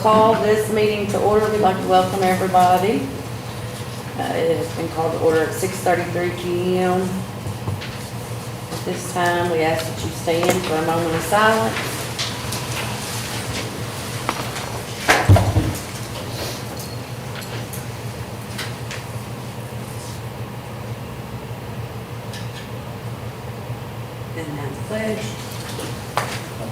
call this meeting to order. We'd like to welcome everybody. It has been called to order at 6:33 p.m. At this time, we ask that you stand for a moment of silence. And now the pledge.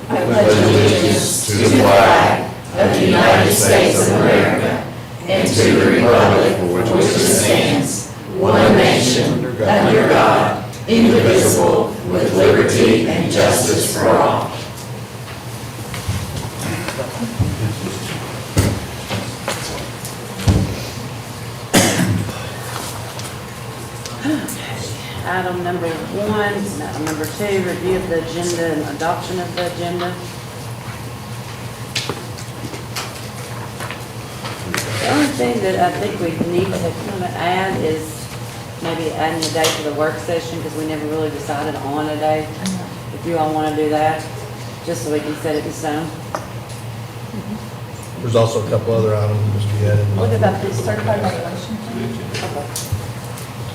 I pledge allegiance to the flag of the United States of America and to the republic for which it stands, one nation, under God, indivisible, with liberty and justice for all. Item number 1, item number 2, review of the agenda and adoption of the agenda. The only thing that I think we need to kind of add is maybe adding a date for the work session, because we never really decided on a date. If you all want to do that, just so we can set it in stone. There's also a couple other items that must be added. What about this certified evaluation? Okay.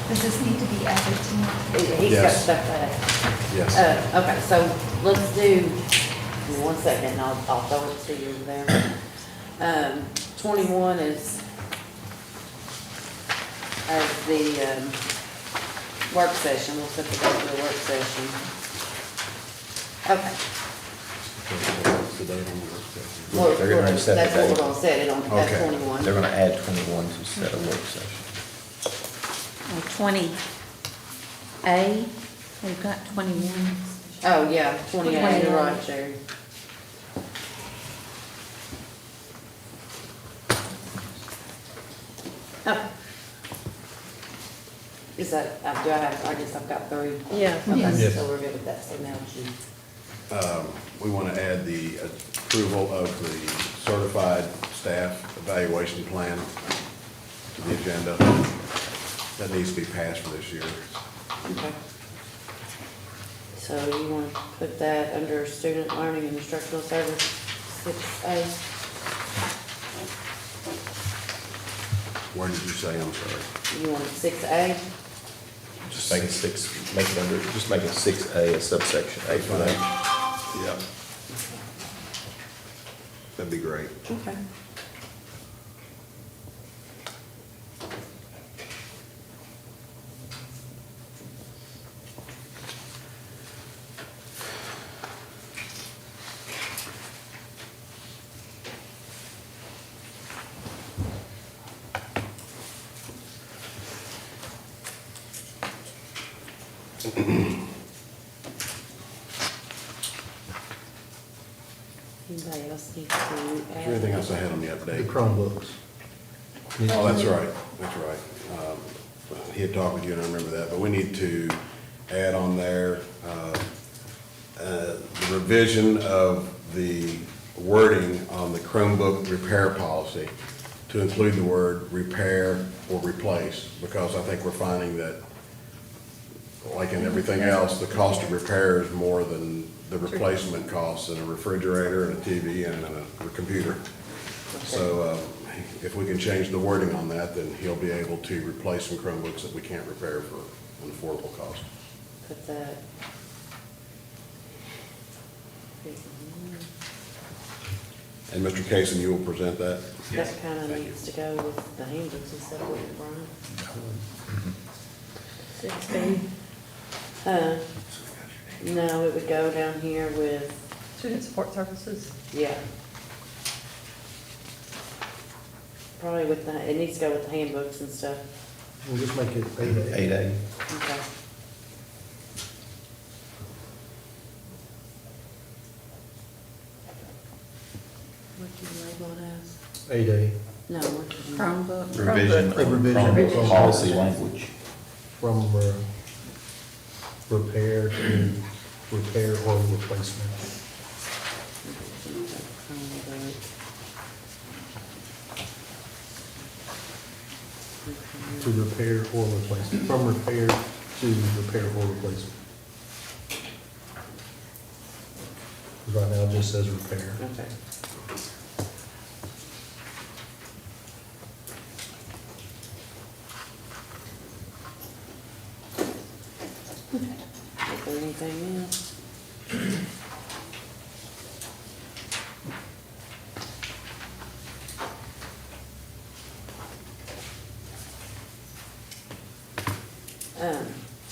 Does this need to be added to me? He's got Yes. stuff to add. Yes. Okay, so let's do, give me 1 second, and I'll throw it to you there. 21 is as the work session. We'll set the date for the work session. Okay. Well, They're gonna set the that's what we're date. gonna set it on, at Okay. 21. They're gonna add 21 to set a work session. 20A, we've got 21. Oh, yeah, 28, you're right, Sherry. Oh. Is that, do I guess I've got 3. Yeah. Okay, Yes. so we're good with that, so now you. We want to add the approval of the certified staff evaluation plan to the agenda. That needs to be passed for this year. Okay. So you want to put that under student learning and instructional service, 6A? Where did you say, I'm sorry? You want 6A? Just make it 6A, a subsection A for that. Yeah. That'd be great. Okay. Anybody else need to Is there anything add? else I had on the The update? Chromebooks. Oh, that's right, that's right. He had talked with you, and I remember that, but we need to add on there, the revision of the wording on the Chromebook repair policy to include the word repair or replace, because I think we're finding that, like in everything else, the cost of repair is more than the replacement costs in a refrigerator and a TV and a computer. So if we can change the wording on that, then he'll be able to replace some Chromebooks that we can't repair for an affordable cost. Put that. And Mr. Cason, you will present that? That kind of Thank you. needs to go with the handbooks and stuff, wouldn't it, Brian? 16. No, it would go down here with, Student support services. yeah. Probably with it needs to go with the handbooks and stuff. We'll just make it 8A. 8A. Okay. What do you label it as? 8A. No, what did you? Chromebook. Revision of Revision. Chromebook policy language. From repair to repair or replacement. To repair or replacement, from repair to repair or replacement. 'Cause right now it just says repair. Okay. anything else?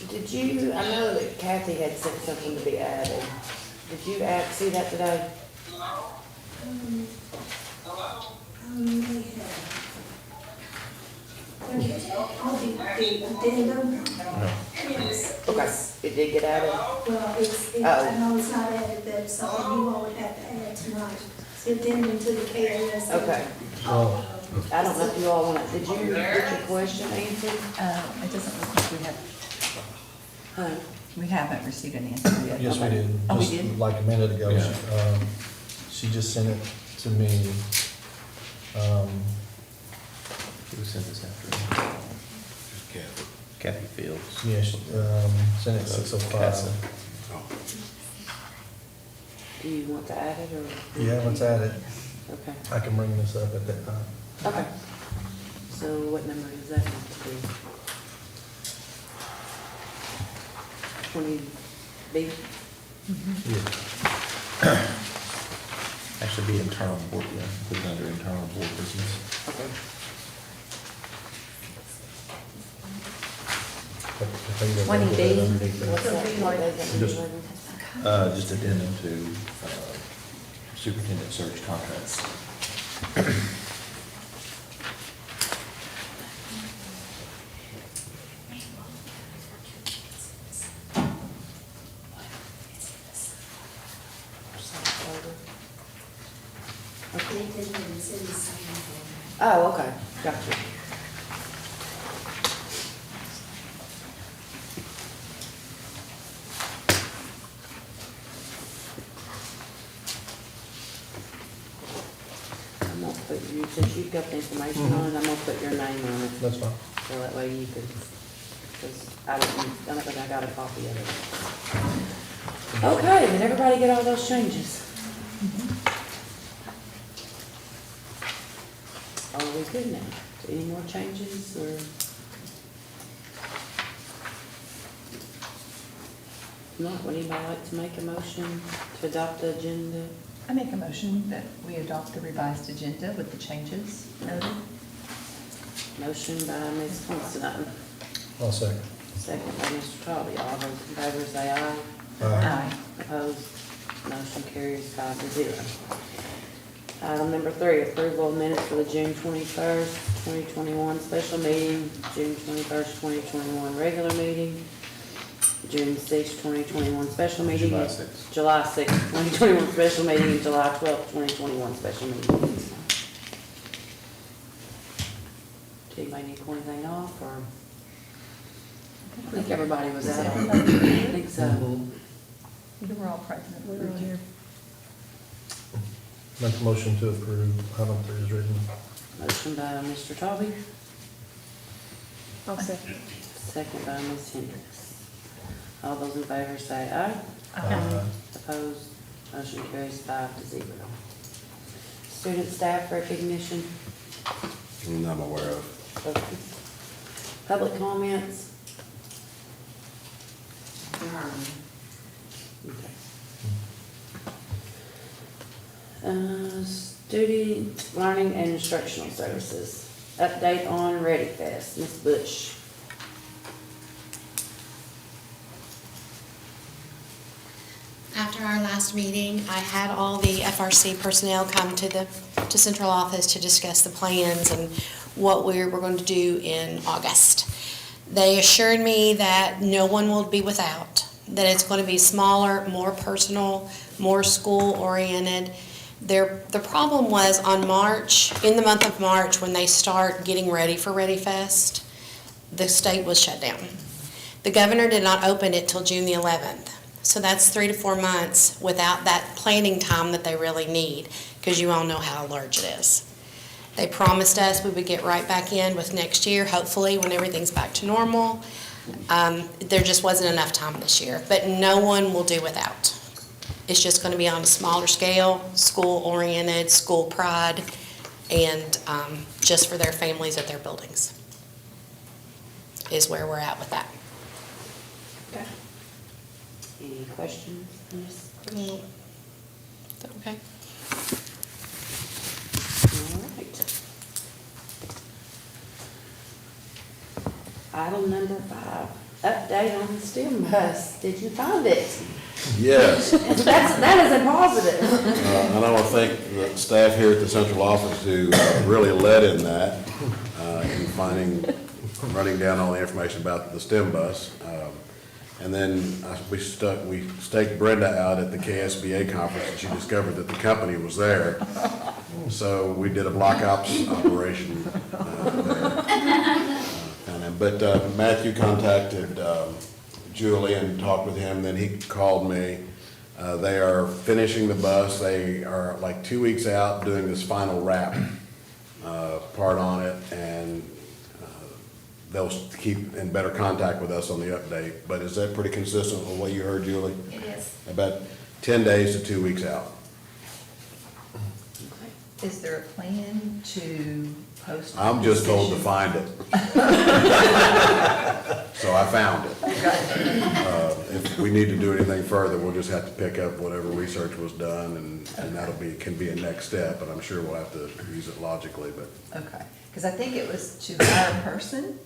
Did you, I know that Kathy had sent something to be added. Did you see that today? Okay, it did get added? Well, I know it's not added, but something you all would have to add tonight. It's addendum to the KOS. Okay. Oh, I don't know if you all want to, did you get your question answered? It doesn't look like Huh? we haven't received an answer yet. yes, we did. Oh, we Just did? like a minute ago. Yeah. She just sent it to me. Who sent this after? Just Kathy. Kathy Fields. Yeah, she, sent it at 6:05. Oh, Do you want to add it or? Yeah, let's add it. Okay, I can bring this up at that time. okay. So what number does that need to be? 20B? Yeah. Actually be internal board, yeah, put it under internal board business. Okay. I think that's 20B. underneath there. What's that? What does that Just- mean? Just addendum to superintendent search contracts. Oh, okay, gotcha. I'm gonna put you, since you've got the information on it, I'm gonna put your name on it, That's fine. so that way you can, because I don't think I got a copy of it. Okay, did everybody get all those changes? Are we good now? Any more changes, or? Not, would anybody like to make a motion to adopt the agenda? I make a motion that we adopt the revised agenda with the changes noted. Motion by Ms. Considine, I'll second. second by Mr. Tolly. All those in favor say aye. Aye. Opposed? Motion carries 5-0. Item number 3, approval of minutes for the June 21st, 2021 special meeting, June 21st, 2021 regular meeting, June 6th, 2021 special meeting. July 6th. July 6th, 2021 special meeting, and July 12th, 2021 special meeting. Do anybody need to pull anything off, or? I think everybody was out. I think so. You were all present. We were here. Make a motion to approve item 3 is written. Motion by Mr. Tobey, I'll second. second by Ms. Hendricks. All those in favor say aye. Opposed? Motion carries 5-0. Student staff recognition. I'm aware of. Public comments. Okay. Student learning and instructional services. Update on Ready Fest. Ms. Bush. After our last meeting, I had all the FRC personnel come to central office to discuss the plans and what we were going to do in August. They assured me that no one will be without, that it's going to be smaller, more personal, more school-oriented. The problem was in the month of March, when they start getting ready for Ready Fest, the state was shut down. The governor did not open it till June the 11th. So that's 3 to 4 months without that planning time that they really need, because you all know how large it is. They promised us we would get right back in with next year, hopefully when everything's back to normal. There just wasn't enough time this year, but no one will do without. It's just going to be on a smaller scale, school-oriented, school pride, and just for their families at their buildings is where we're at with that. Okay. Any questions on this? Mm. Okay. All right. Item number 5, update on the STEM bus. Did you find it? Yes. That is a positive. And I want to thank the staff here at the central office who really led in that, in running down all the information about the STEM bus. And then we staked Brenda out at the KSBA conference, and she discovered that the company was there. So we did a block ops operation there. But Matthew contacted Julie and talked with him, then he called me. They are finishing the bus. They are like 2 weeks out doing this final wrap part on it, and they'll keep in better contact with us on the update. But is that pretty consistent with what you heard, Julie? It is. About 10 days to 2 weeks out. Is there a plan to post? I'm just told to find it. So I found it. If we need to do anything further, we'll just have to pick up whatever research was done, and that'll can be a next step, but I'm sure we'll have to use it logically, but. Okay, because I think it was to hire a person,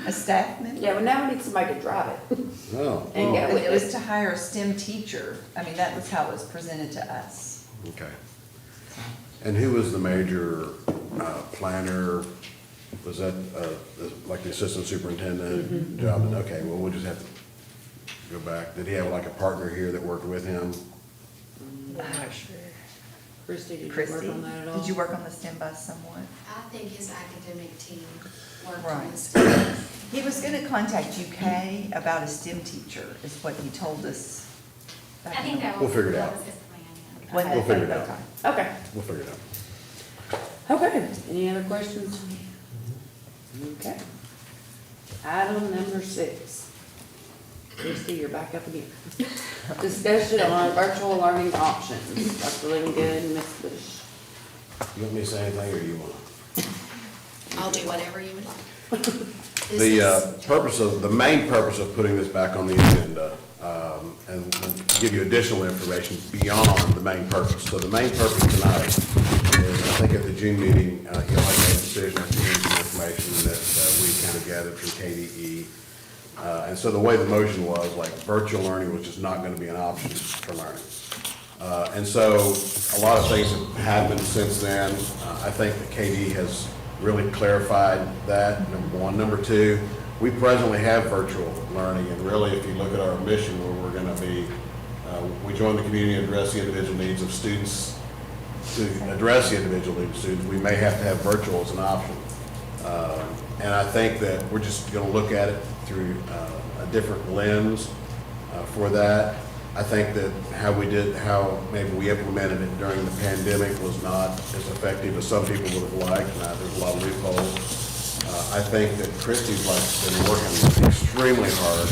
a staff member. Yeah, well, now we need somebody to drive it. Oh, And go with It was to hire a STEM teacher. I mean, that was how it was presented to us. okay. And who was the major planner? Was that like the assistant superintendent job? Okay, well, we'll just have to go back. Did he have like a partner here that worked with him? I'm not sure. Christie, did you Christie, work on that at all? did you work on the STEM bus somewhat? I think his academic team worked Right. on this. He was gonna contact UK about a STEM teacher, is what he told us. I think that We'll was, figure it that out. was his plan, yeah. When We'll they- figure it out. okay. Okay. We'll figure it out. Okay, any other questions? Okay. Item number 6. Christie, you're back up again. Discussion on virtual learning options. Dr. Livingood and Ms. Bush. You want me to say anything, or you want? I'll do whatever you would like. The main purpose of putting this back on the agenda, and we'll give you additional information beyond the main purpose. So the main purpose tonight is, I think at the June meeting, you'll have made a decision after hearing some information that we kind of gathered from KDE. And so the way the motion was, like, virtual learning was just not going to be an option for learning. And so a lot of things have happened since then. I think that KDE has really clarified that, number one. Number two, we presently have virtual learning, and really, if you look at our mission, where we're going to be, we join the community and address the individual needs of students. To address the individual needs of students, we may have to have virtual as an option. And I think that we're just going to look at it through a different lens for that. I think that how maybe we implemented it during the pandemic was not as effective as some people would have liked. There's a lot of loopholes. I think that Christie's been working extremely hard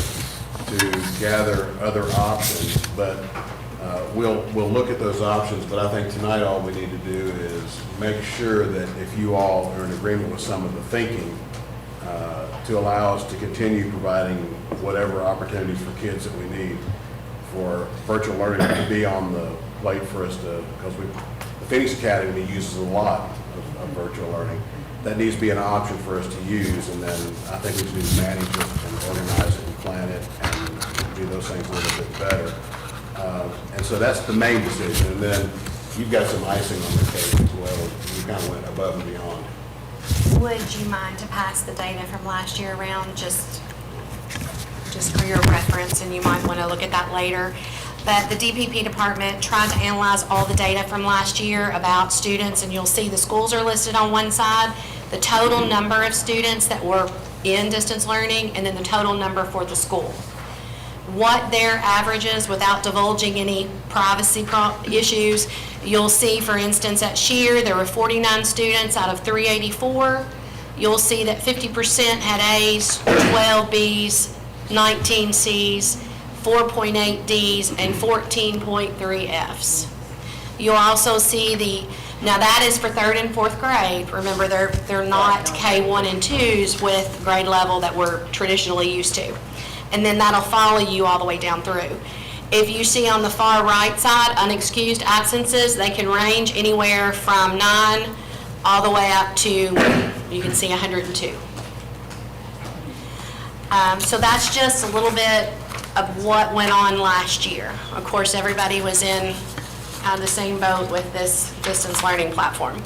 to gather other options, but we'll look at those options. But I think tonight all we need to do is make sure that if you all are in agreement with some of the thinking, to allow us to continue providing whatever opportunities for kids that we need for virtual learning to be on the plate for us to, because the Phoenix Academy uses a lot of virtual learning. That needs to be an option for us to use, and then I think we just need to manage it and organize it and plan it and do those things a little bit better. And so that's the main decision, and then you've got some icing on the cake as well. You kind of went above and beyond. Would you mind to pass the data from last year around, just for your reference, and you might want to look at that later. But the DPP department tried to analyze all the data from last year about students, and you'll see the schools are listed on one side, the total number of students that were in distance learning, and then the total number for the school. What their average is without divulging any privacy issues, you'll see, for instance, at Shear, there were 49 students out of 384. You'll see that 50% had A's, 12 B's, 19 C's, 4.8 D's, and 14.3 F's. You'll also see now that is for 3rd and 4th grade. Remember, they're not K1 and 2s with grade level that we're traditionally used to. And then that'll follow you all the way down through. If you see on the far right side, unexcused absences, they can range anywhere from 9 all the way up to, you can see 102. So that's just a little bit of what went on last year. Of course, everybody was in kind of the same boat with this distance learning platform.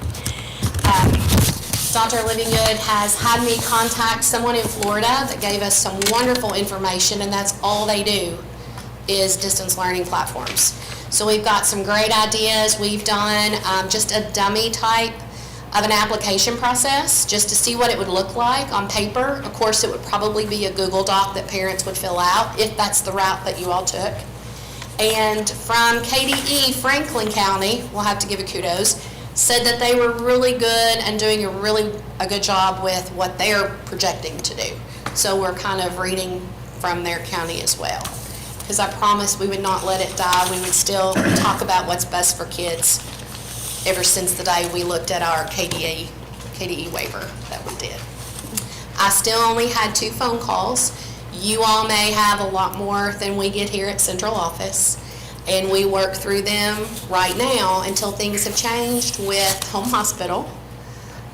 Dr. Livingood has had me contact someone in Florida that gave us some wonderful information, and that's all they do is distance learning platforms. So we've got some great ideas. We've done just a dummy type of an application process just to see what it would look like on paper. Of course, it would probably be a Google Doc that parents would fill out if that's the route that you all took. And from KDE, Franklin County, we'll have to give a kudos, said that they were really good and doing a good job with what they're projecting to do. So we're kind of reading from their county as well. Because I promised we would not let it die. We would still talk about what's best for kids ever since the day we looked at our KDE waiver that we did. I still only had 2 phone calls. You all may have a lot more than we get here at central office. And we work through them right now until things have changed with home hospital.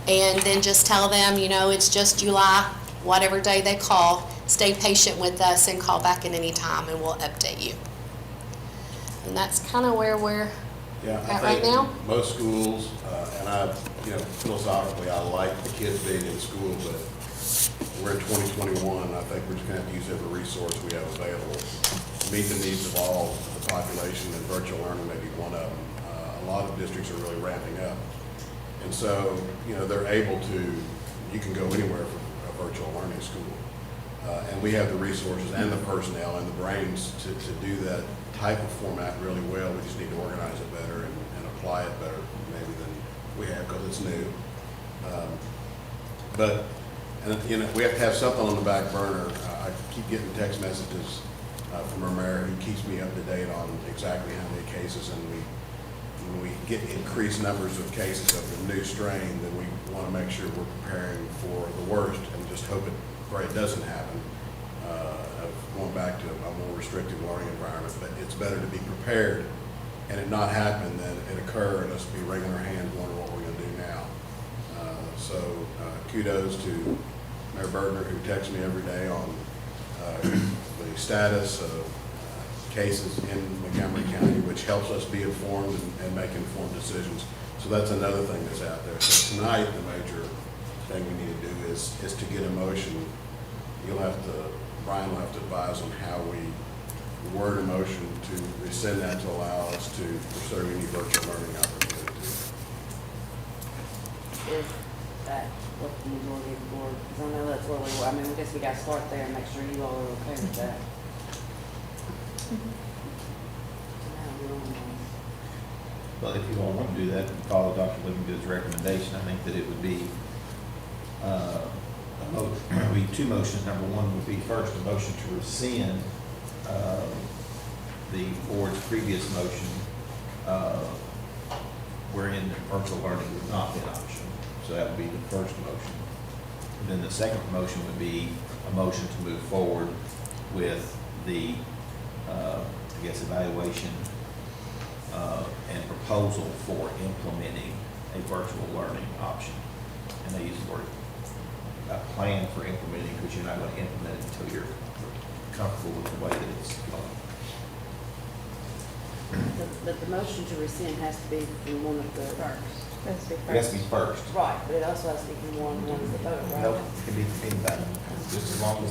And then just tell them, you know, it's just July, whatever day they call. Stay patient with us and call back at any time and we'll update you. And that's kind of where we're at right now. Most schools, and philosophically, I like the kids being in school, but we're in 2021. I think we're just going to have to use every resource we have available to meet the needs of all the population, and virtual learning may be one of them. A lot of districts are really ramping up. And so, they're able to, you can go anywhere for a virtual learning school. And we have the resources and the personnel and the brains to do that type of format really well. We just need to organize it better and apply it better maybe than we have because it's new. We have to have something on the back burner. I keep getting text messages from our mayor who keeps me up to date on exactly how many cases, and when we get increased numbers of cases of the new strain, then we want to make sure we're preparing for the worst and just hope it doesn't happen, of going back to a more restrictive learning environment. But it's better to be prepared and it not happen than it occur and us be wringing our hands wondering what we're going to do now. Kudos to Mayor Bergner, who texts me every day on the status of cases in Montgomery County, which helps us be informed and make informed decisions. So that's another thing that's out there. So tonight, the major thing we need to do is to get a motion. Brian will have to advise on how we word a motion to rescind that to allow us to pursue any virtual learning opportunities. Is that what the majority of the board, because I know that's where I guess we got to start there and make sure you all are okay with that. Well, if you all want to do that and follow Dr. Livingood's recommendation, I think that it would be two motions. Number one would be first a motion to rescind the board's previous motion wherein virtual learning would not be an option. So that would be the first motion. And then the second motion would be a motion to move forward with the, evaluation and proposal for implementing a virtual learning option. And they use the word plan for implementing, because you're not going to implement it until you're comfortable with the way that it's going. But the motion to rescind has to be from one of the first. It has to be first. Right, but it also has to be from one of the vote, right? Nope, it can be from anybody, just as long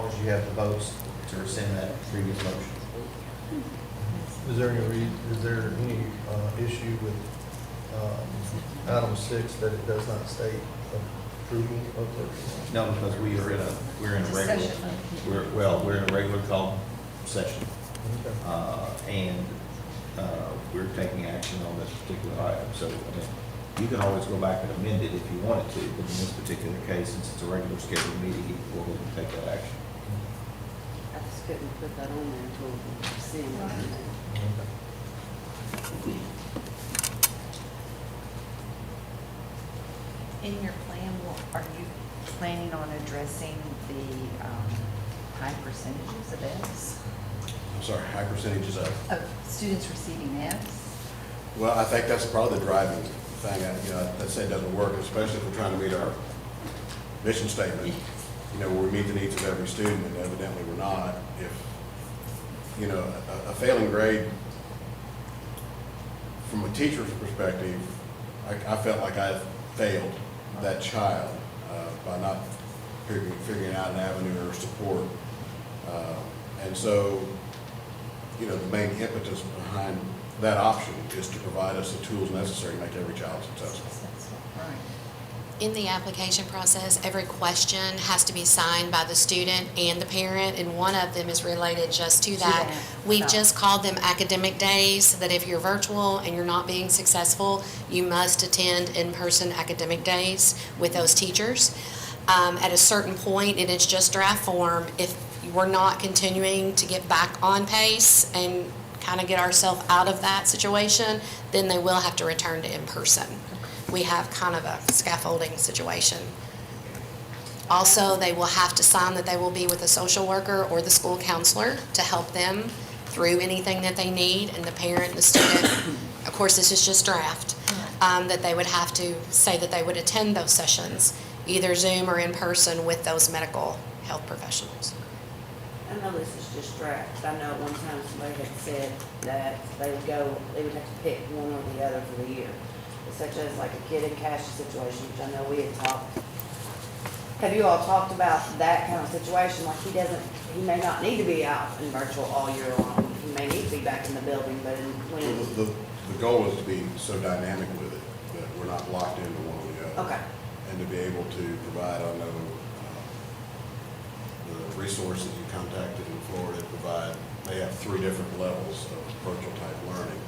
as you have the votes to rescind that previous motion. Is there any issue with item 6 that it does not state approval of virtual? No, because we're in a regular, we're in a regular call session. Okay. And we're taking action on this particular item. So, you can always go back and amend it if you wanted to, but in this particular case, since it's a regular scheduled meeting, we'll go and take that action. I just couldn't put that on there until we rescind it. In your plan, are you planning on addressing the high percentages of Fs? I'm sorry, high percentages of. Of students receiving Fs? Well, I think that's probably the driving thing. That say it doesn't work, especially if we're trying to meet our mission statement. Where we meet the needs of every student, and evidently we're not. If, a failing grade, from a teacher's perspective, I felt like I failed that child by not figuring out an avenue or support. And so, the main impetus behind that option is to provide us the tools necessary to make every child successful. Right. In the application process, every question has to be signed by the student and the parent, and one of them is related just to that. that. We've just called them academic days, that if you're virtual and you're not being successful, you must attend in-person academic days with those teachers. At a certain point, and it's just draft form, if we're not continuing to get back on pace and kind of get ourselves out of that situation, then they will have to return to in-person. We have kind of a scaffolding situation. Also, they will have to sign that they will be with a social worker or the school counselor to help them through anything that they need, and the parent and the student, of course, this is just draft, that they would have to say that they would attend those sessions, either Zoom or in person with those medical health professionals. I know this is just draft. I know at one time somebody had said that they would have to pick one or the other for the year. Such as like a kid in cash situation, which I know we had talked. Have you all talked about that kind of situation? Like he may not need to be out in virtual all year long. He may need to be back in the building, but The goal is to be so dynamic with it that we're not locked into one or the other. Okay. And to be able to provide, I know, the resources you contacted in Florida provide, they have 3 different levels of virtual type learning.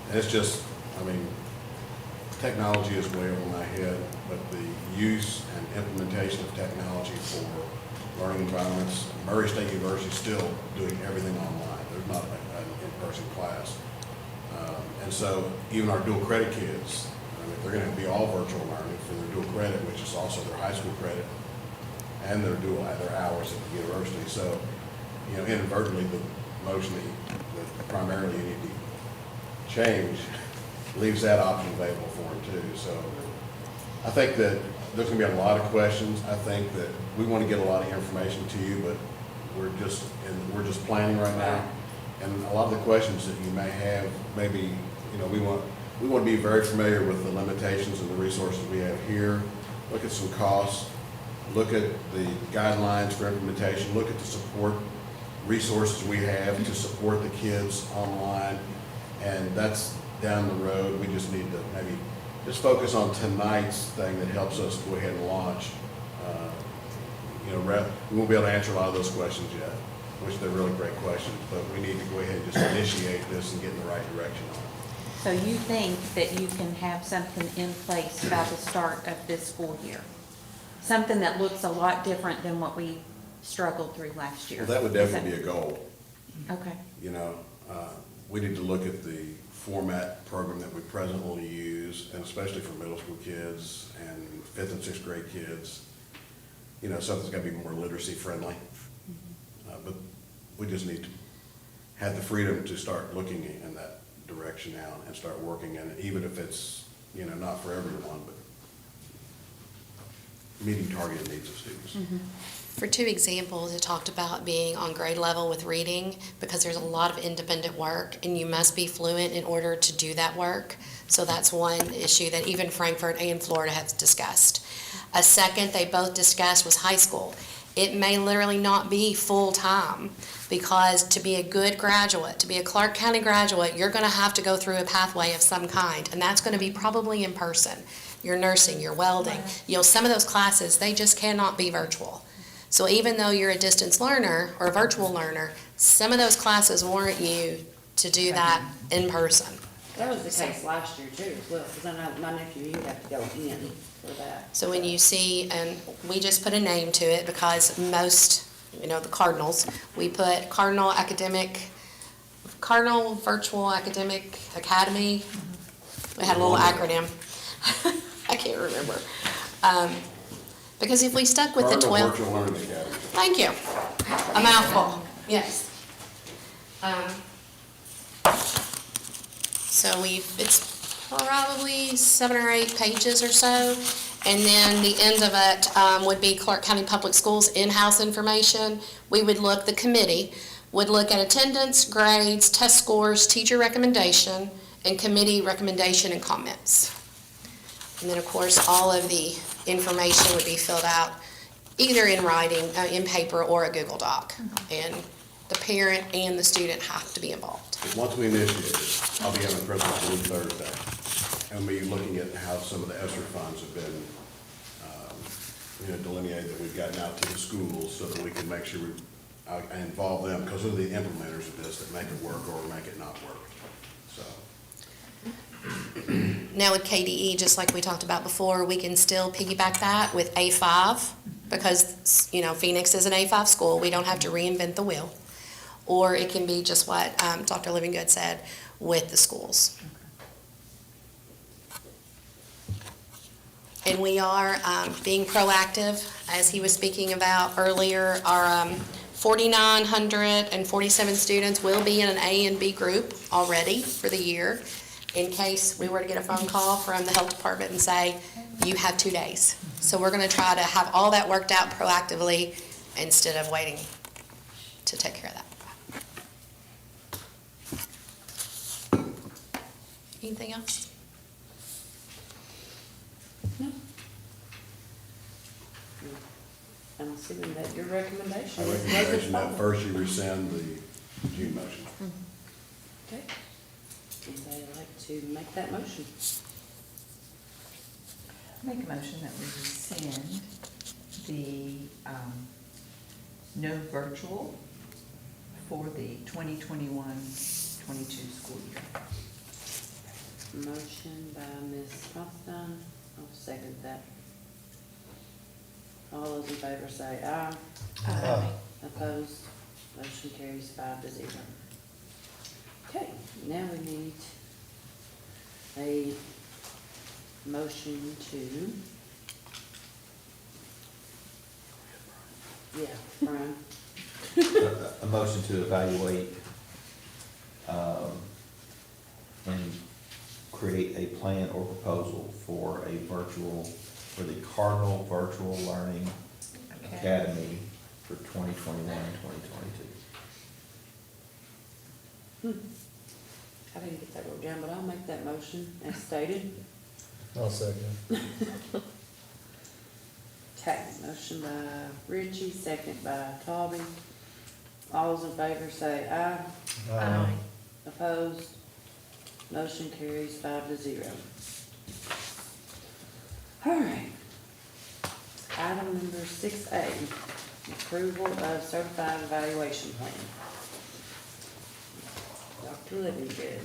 And it's just, technology is way over my head, but the use and implementation of technology for learning environments, Murray State University is still doing everything online. There's not an in-person class. And so even our dual credit kids, they're going to be all virtual learning for their dual credit, which is also their high school credit and their hours at the university. So, inadvertently, the motion that primarily you need to change leaves that option available for them too. So I think that there's going to be a lot of questions. I think that we want to get a lot of information to you, but we're just planning right now. And a lot of the questions that you may have, maybe, we want to be very familiar with the limitations and the resources we have here. Look at some costs. Look at the guidelines for implementation. Look at the support resources we have to support the kids online. And that's down the road. We just need to maybe just focus on tonight's thing that helps us go ahead and launch. We won't be able to answer a lot of those questions yet, which they're really great questions, but we need to go ahead and just initiate this and get in the right direction on it. So you think that you can have something in place by the start of this school year? Something that looks a lot different than what we struggled through last year? Well, that would definitely be a goal. Okay. We need to look at the format program that we presently use, and especially for middle school kids and 5th and 6th grade kids. Something's got to be more literacy friendly. But we just need to have the freedom to start looking in that direction now and start working in it, even if it's, not for everyone, but meeting targeted needs of students. For 2 examples, it talked about being on grade level with reading, because there's a lot of independent work and you must be fluent in order to do that work. So that's one issue that even Frankfurt and Florida have discussed. A second they both discussed was high school. It may literally not be full-time, because to be a good graduate, to be a Clark County graduate, you're going to have to go through a pathway of some kind, and that's going to be probably in person. Your nursing, your welding, some of those classes, they just cannot be virtual. So even though you're a distance learner or a virtual learner, some of those classes warrant you to do that in person. That was the case last year too, as well, because I know my nephew, he had to go in for that. So when you see, and we just put a name to it because most, the Cardinals, we put Cardinal Virtual Academic Academy. We had a little acronym. I can't remember. Because if we stuck with the 12. Virtual Learning Academy. Thank you. A mouthful, yes. So it's probably 7 or 8 pages or so. And then the end of it would be Clark County Public Schools in-house information. The committee would look at attendance, grades, test scores, teacher recommendation, and committee recommendation and comments. And then, of course, all of the information would be filled out either in writing, in paper, or a Google Doc. And the parent and the student have to be involved. Once we initiate it, I'll be having a presentation Thursday, and we'll be looking at how some of the ESSER funds have been, delineated, that we've gotten out to the schools so that we can make sure we involve them, because they're the implementers of this that make it work or make it not work, so. Now with KDE, just like we talked about before, we can still piggyback that with A5, because, Phoenix is an A5 school. We don't have to reinvent the wheel. Or it can be just what Dr. Livingood said with the schools. And we are being proactive, as he was speaking about earlier. Our 4,947 students will be in an A and B group already for the year, in case we were to get a phone call from the health department and say, you have 2 days. So we're going to try to have all that worked out proactively instead of waiting to take care of that. Anything else? No. I'm assuming that your recommendation My is recommendation that follow. first you rescind the June motion. Okay. Anybody like to make that motion? Make a motion that we rescind the no virtual for the 2021-22 school year. Motion by Ms. Thompson. I'll second that. All those in favor say aye. Aye. Opposed? Motion carries 5-0. Okay, now we need a motion to, Brian. A motion to evaluate and create a plan or proposal for the Cardinal Virtual Learning Academy for 2021-2022. I didn't get that wrote down, but I'll make that motion as stated. I'll second. Okay, motion by Richie, second by Tobby. All those in favor say aye. Opposed? Motion carries 5-0. All right. Item number 6A, approval of certified evaluation plan. Dr. Livingood.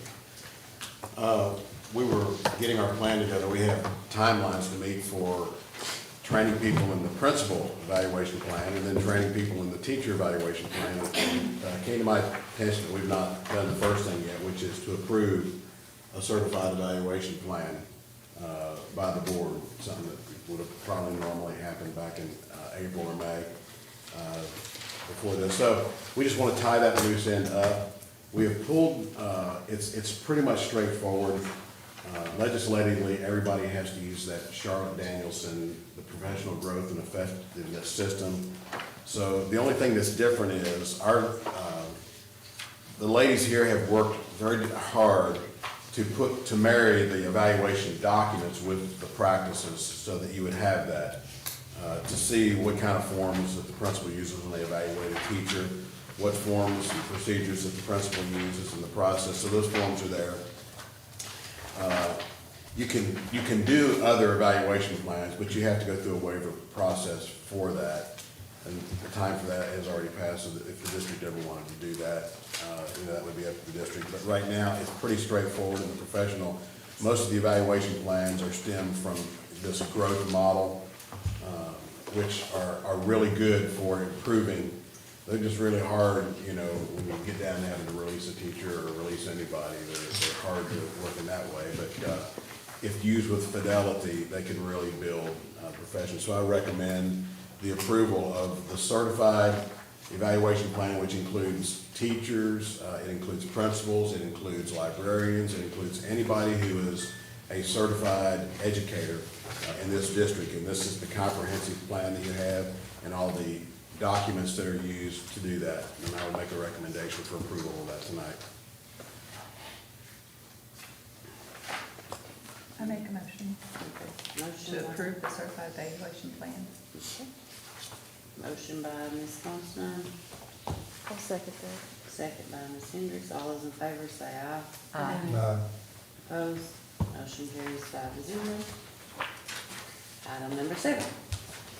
We were getting our plan together. We have timelines to meet for training people in the principal evaluation plan and then training people in the teacher evaluation plan. It came to my attention that we've not done the first thing yet, which is to approve a certified evaluation plan by the board, something that would have probably normally happened back in April or May before this. So we just want to tie that loose end up. We have pulled, it's pretty much straightforward. Legislatively, everybody has to use that Charlotte Danielson, the professional growth and effectiveness system. So the only thing that's different is the ladies here have worked very hard to marry the evaluation documents with the practices so that you would have that, to see what kind of forms that the principal uses when they evaluate a teacher, what forms and procedures that the principal uses in the process. So those forms are there. You can do other evaluation plans, but you have to go through a waiver process for that. And the time for that has already passed, so that if the district ever wanted to do that, that would be up to the district. But right now, it's pretty straightforward in the professional. Most of the evaluation plans are stemmed from this growth model, which are really good for improving. They're just really hard, when you get down to having to release a teacher or release anybody, they're hard to work in that way. But if used with fidelity, they can really build profession. So I recommend the approval of the certified evaluation plan, which includes teachers, it includes principals, it includes librarians, it includes anybody who is a certified educator in this district. And this is the comprehensive plan that you have and all the documents that are used to do that. And I would make a recommendation for approval of that tonight. I make a motion Motion to by- approve the certified evaluation plan. Motion by Ms. Constance, I'll second that. second by Ms. Hendricks. All those in favor say aye. Aye. Opposed? Motion carries 5-0. Item number 7,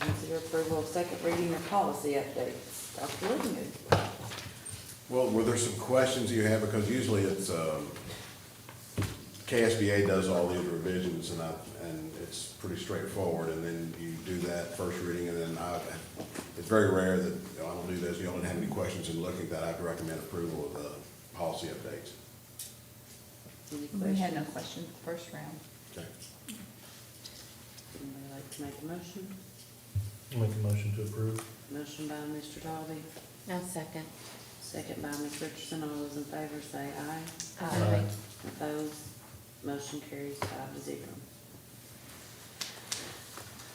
consider approval of second reading of policy updates. Dr. Livingood. Well, were there some questions you have? Because usually it's, KSBA does all these revisions and it's pretty straightforward. And then you do that first reading and then it's very rare that I don't do this. You don't have any questions in looking at that. I'd recommend approval of the policy updates. Any We had no questions? questions the first round. Okay. Anybody like to make a motion? Make a motion to approve. Motion by Mr. Dalby, I'll second. second by Ms. Richardson. All those in favor say aye. Aye. Opposed? Motion carries 5-0.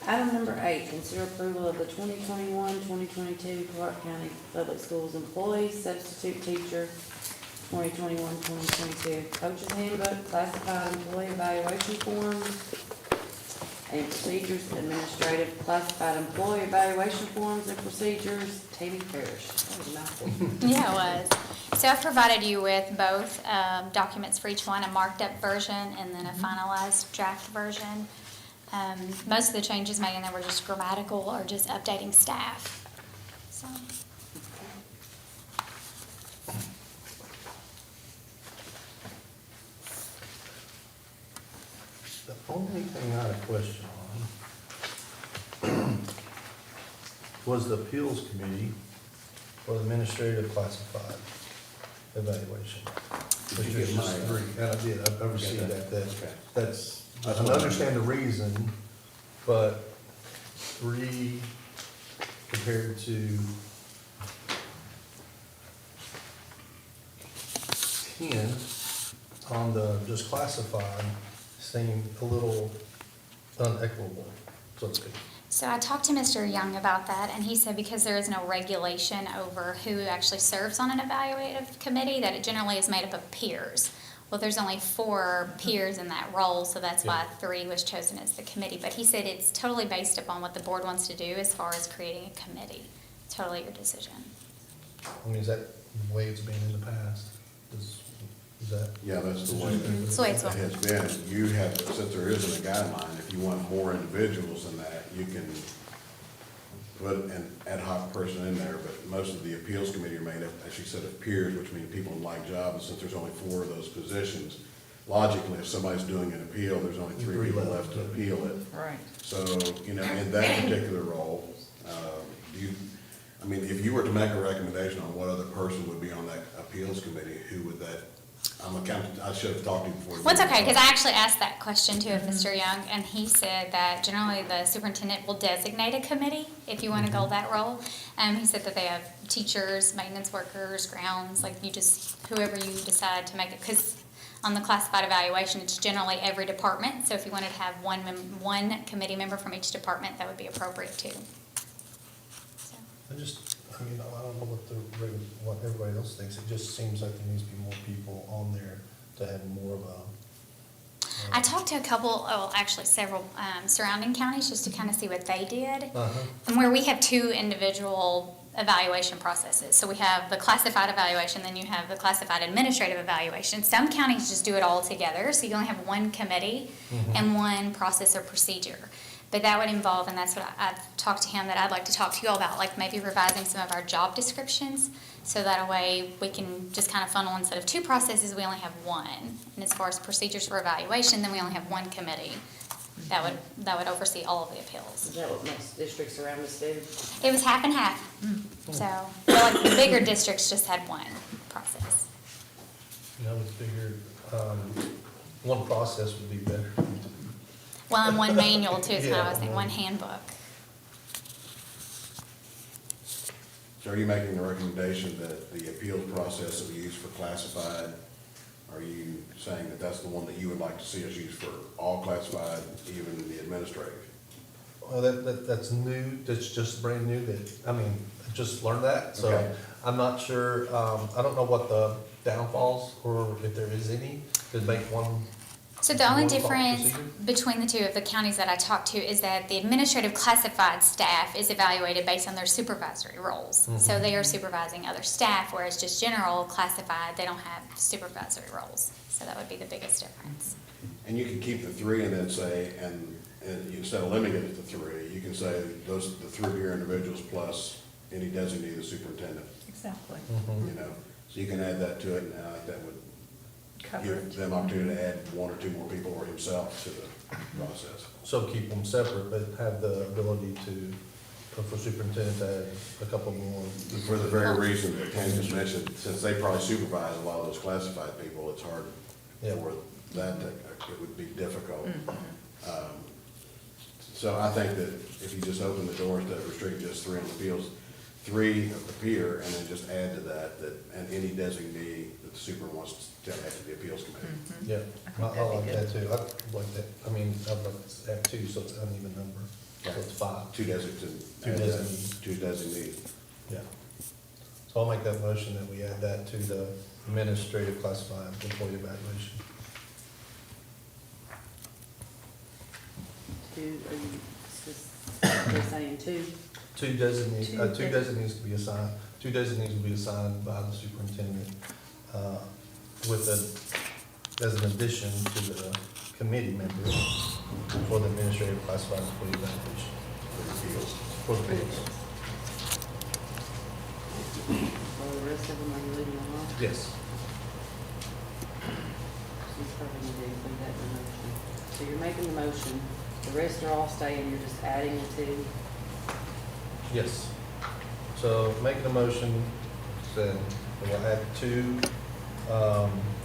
Item number 8, consider approval of the 2021-2022 Clark County Public Schools Employee Substitute Teacher 2021-2022 Coach's Handbook, Classified Employee Evaluation Forms, and Procedures, Administrative Classified Employee Evaluation Forms and Procedures. Tammy Parrish. That was a mouthful. Yeah, it was. So I've provided you with both documents for each one, a marked up version and then a finalized draft version. Most of the changes made in there were just grammatical or just updating staff. So, The only thing I had a question on was the appeals committee for the administrative classified evaluation. Did you Which get is just my, 3, and I did, I received Okay. that, Okay. that's, I That's what I understand the reason, but 3 compared to 10 on the just classified seemed a little unequitable, so to speak. so I talked to Mr. Young about that, and he said because there is no regulation over who actually serves on an evaluative committee, that it generally is made up of peers. Well, there's only 4 peers in that role, so that's why 3 was chosen as the committee. But he said it's totally based upon what the board wants to do as far as creating a committee. Totally your decision. I mean, is that the way it's been in the past? Is that? yeah, that's the way That's the way it's that it has been. You have, since there isn't a guideline, if you want more individuals than that, you can put an ad hoc person in there, but most of the appeals committee are made up, as you said, of peers, which means people in like jobs, and since there's only 4 of those positions, logically, if somebody's doing an appeal, there's only 3 people left to appeal it. Right. So, you know, in that particular role, I mean, if you were to make a recommendation on what other person would be on that appeals committee, who would that, I should have talked to you before. Well, it's okay, because I actually asked that question too of Mr. Young, and he said that generally the superintendent will designate a committee if you want to go that role. He said that they have teachers, maintenance workers, grounds, like you just, whoever you decide to make it, because on the classified evaluation, it's generally every department, so if you wanted to have one committee member from each department, that would be appropriate too. So. I mean, I don't know what everybody else thinks, it just seems like there needs to be more people on there to have more of a. I talked to a couple, actually several surrounding counties just to kind of see what they did. And where we have 2 individual evaluation processes. So we have the classified evaluation, then you have the classified administrative evaluation. Some counties just do it all together, so you only have one committee and one process or procedure. But that would involve, and that's what I've talked to him, that I'd like to talk to you all about, like maybe revising some of our job descriptions, so that a way we can just kind of funnel, instead of 2 processes, we only have 1. And as far as procedures for evaluation, then we only have 1 committee that would oversee all of the appeals. Is that what most districts around us do? It was half and half. So, but like the bigger districts just had 1 process. You know, I would figure, one process would be better. Well, and 1 manual too, is kind of what I was thinking, Yeah. 1 handbook. So are you making the recommendation that the appeals process that we use for classified, are you saying that that's the one that you would like to see us use for all classified, even the administrative? Well, that's new, that's just brand new that, I mean, I just learned that, so Okay. I'm not sure, I don't know what the downfalls, or if there is any, to make one. So the only one difference procedure? between the two of the counties that I talked to is that the administrative classified staff is evaluated based on their supervisory roles. So they are supervising other staff, whereas just general classified, they don't have supervisory roles. So that would be the biggest difference. And you can keep the three and then say, and you, instead of limiting it to three, you can say the 3 here individuals plus any designee of the superintendent, Exactly. you know? So you can add that to it, and I think that would Cover give it. them opportunity to add 1 or 2 more people or himself to the process. So keep them separate, but have the ability to, for superintendent to add a couple more. For the very reason that Ken just mentioned, since they probably supervise a lot of those classified people, it's hard Yeah. for that to, it would be difficult. So I think that if you just open the doors to restrict just 3 on the appeals, 3 appear, and then just add to that, and any designee that the super wants to add to the appeals committee. Yeah, I think I that'd be like good. that too, I like that, I mean, I'd like to have 2, so it's an uneven number, so it's 5. 2 designees. Two designees. 2 designees. Yeah. So I'll make that motion that we add that to the administrative classified employee evaluation. You're saying 2? Two designees, Two two designees to be assigned, 2 designees will be assigned by the superintendent, with as an addition to the committee members for the administrative classified employee evaluation, For the appeals. for the appeals. Or the rest of them, are you leaving them off? Yes. She's probably going to include that in the motion. So you're making the motion, the rest are all staying, you're just adding the 2? Yes. So making a motion, then we'll add 2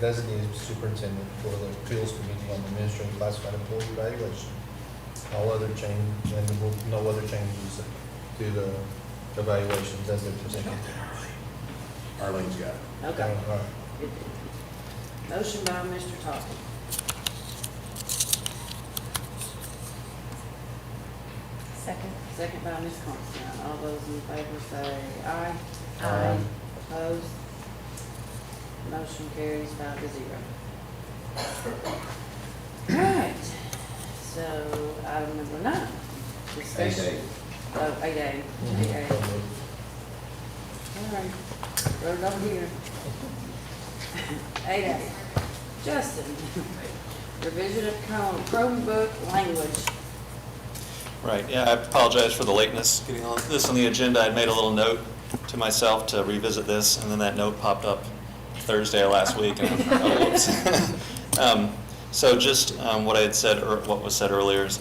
designated superintendent for the appeals committee on the administrative classified employee evaluation. All other change, and no other changes to the evaluations as they're presented. Arlene's got it. Okay. All right. Good. Motion by Mr. Toppin. Second. Second by Ms. Constantine. All those in favor say aye. Aye. Opposed? Motion carries 5-0. All right, so item number 9. Discussion. 8A. Oh, 8A. 8A. All right, wrote it over here. 8A. Justin, revision of Chromebook language. Right, yeah, I apologize for the lateness getting on this on the agenda. I'd made a little note to myself to revisit this, and then that note popped up Thursday of last week, and oh, whoops. So just what I had said, or what was said earlier is,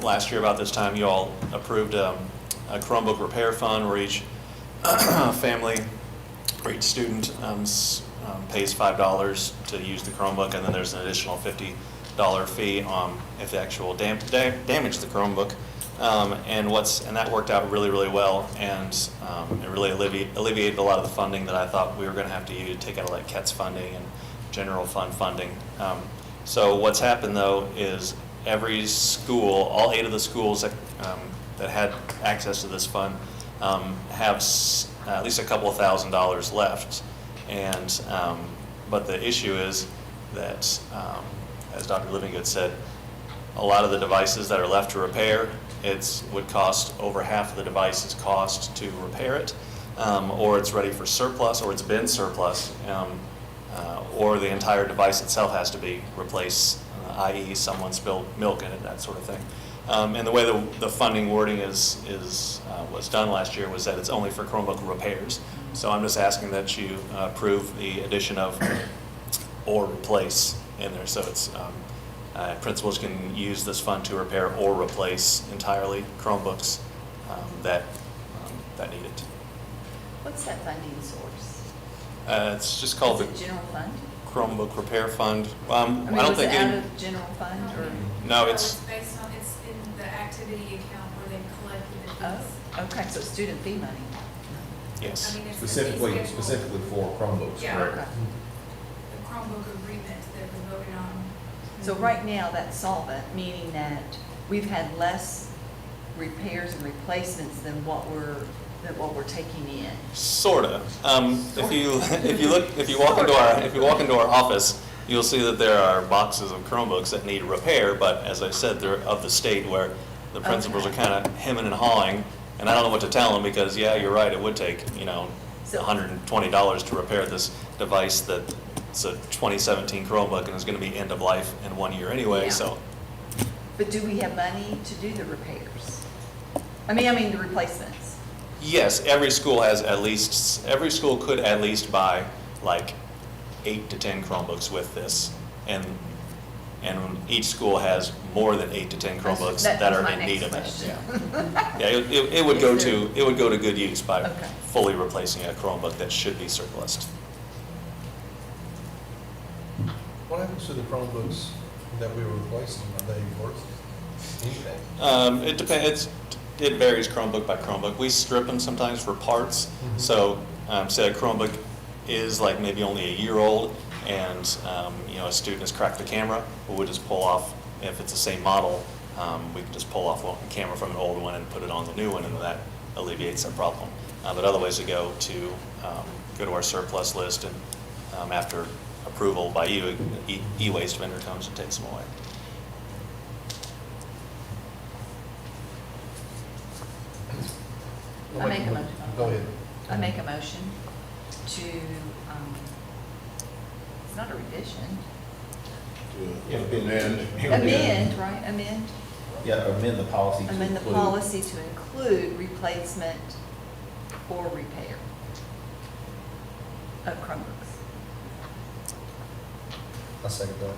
last year about this time, you all approved a Chromebook repair fund where each family, or each student pays $5 to use the Chromebook, and then there's an additional $50 fee if they actual damage the Chromebook. And that worked out really, really well, and it really alleviated a lot of the funding that I thought we were going to have to use to take out of like CETS funding and general fund funding. So what's happened though is every school, all 8 of the schools that had access to this fund have at least a couple of $1,000s left, and but the issue is that, as Dr. Livingood said, a lot of the devices that are left to repair, would cost over half of the device's cost to repair it, or it's ready for surplus, or it's been surplus, or the entire device itself has to be replaced, i.e. someone spilled milk in it, that sort of thing. And the way the funding wording was done last year was that it's only for Chromebook repairs. So I'm just asking that you approve the addition of or replace in there, so it's principals can use this fund to repair or replace entirely Chromebooks that need it. What's that funding source? It's just called Is it the general fund? Chromebook Repair Fund. I mean, I don't was think it out any, of general fund or? no, it's based on, it's in the activity account where they collected the fees. Oh, okay, so student fee money. Yes. I mean, it's a Specifically, fee schedule. specifically for Chromebooks, Yeah. correct? The Chromebook agreement that we voted on. So right now, that's solvent, meaning that we've had less repairs and replacements than what we're taking in. Sorta. If you walk into our office, you'll see that there are boxes of Chromebooks that need repair, but as I said, they're of the state where the principals are kind of hemming and hawing, and I don't know what to tell them because, yeah, you're right, it would take, So- $120 to repair this device that's a 2017 Chromebook and is going to be end of life in 1 year anyway, Yeah. so. But do we have money to do the repairs? I mean the replacements. Yes, every school could at least buy like 8 to 10 Chromebooks with this. And each school has more than 8 to 10 Chromebooks that was are my in next need of it. question. Yeah, it would go to good use by Okay. fully replacing a Chromebook that should be surplused. What happens to the Chromebooks that we were replacing? Are they worth anything? It depends. It varies Chromebook by Chromebook. We strip them sometimes for parts. Mhm. So, say a Chromebook is like maybe only a year old, and a student has cracked the camera. We'll just pull off. If it's the same model, we can just pull off one camera from an old one and put it on the new one, and that alleviates that problem. But otherwise, we go to our surplus list, and after approval by you, e-waste vendor comes and takes them away. I make a motion. Go ahead. I make a motion to, it's not a revision. Amend, right, amend? Yeah, amend the policy to Amend the include- policy to include replacement or repair of Chromebooks. I second that.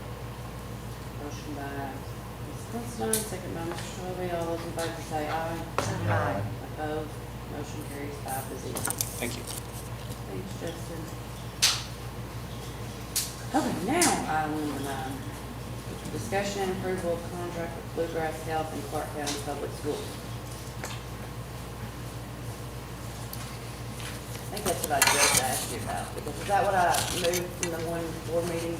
Motion by Ms. Considine, second by Mr. Shelby. All those in favor say aye. Aye. Opposed? Motion carries 5-0. Thank you. Thanks, Justin. Okay, now, item number 9. Discussion and approval of contract with Bluegrass Health and Clark County Public Schools. I think that's what I just asked you about, because is that what I moved from the one board meeting?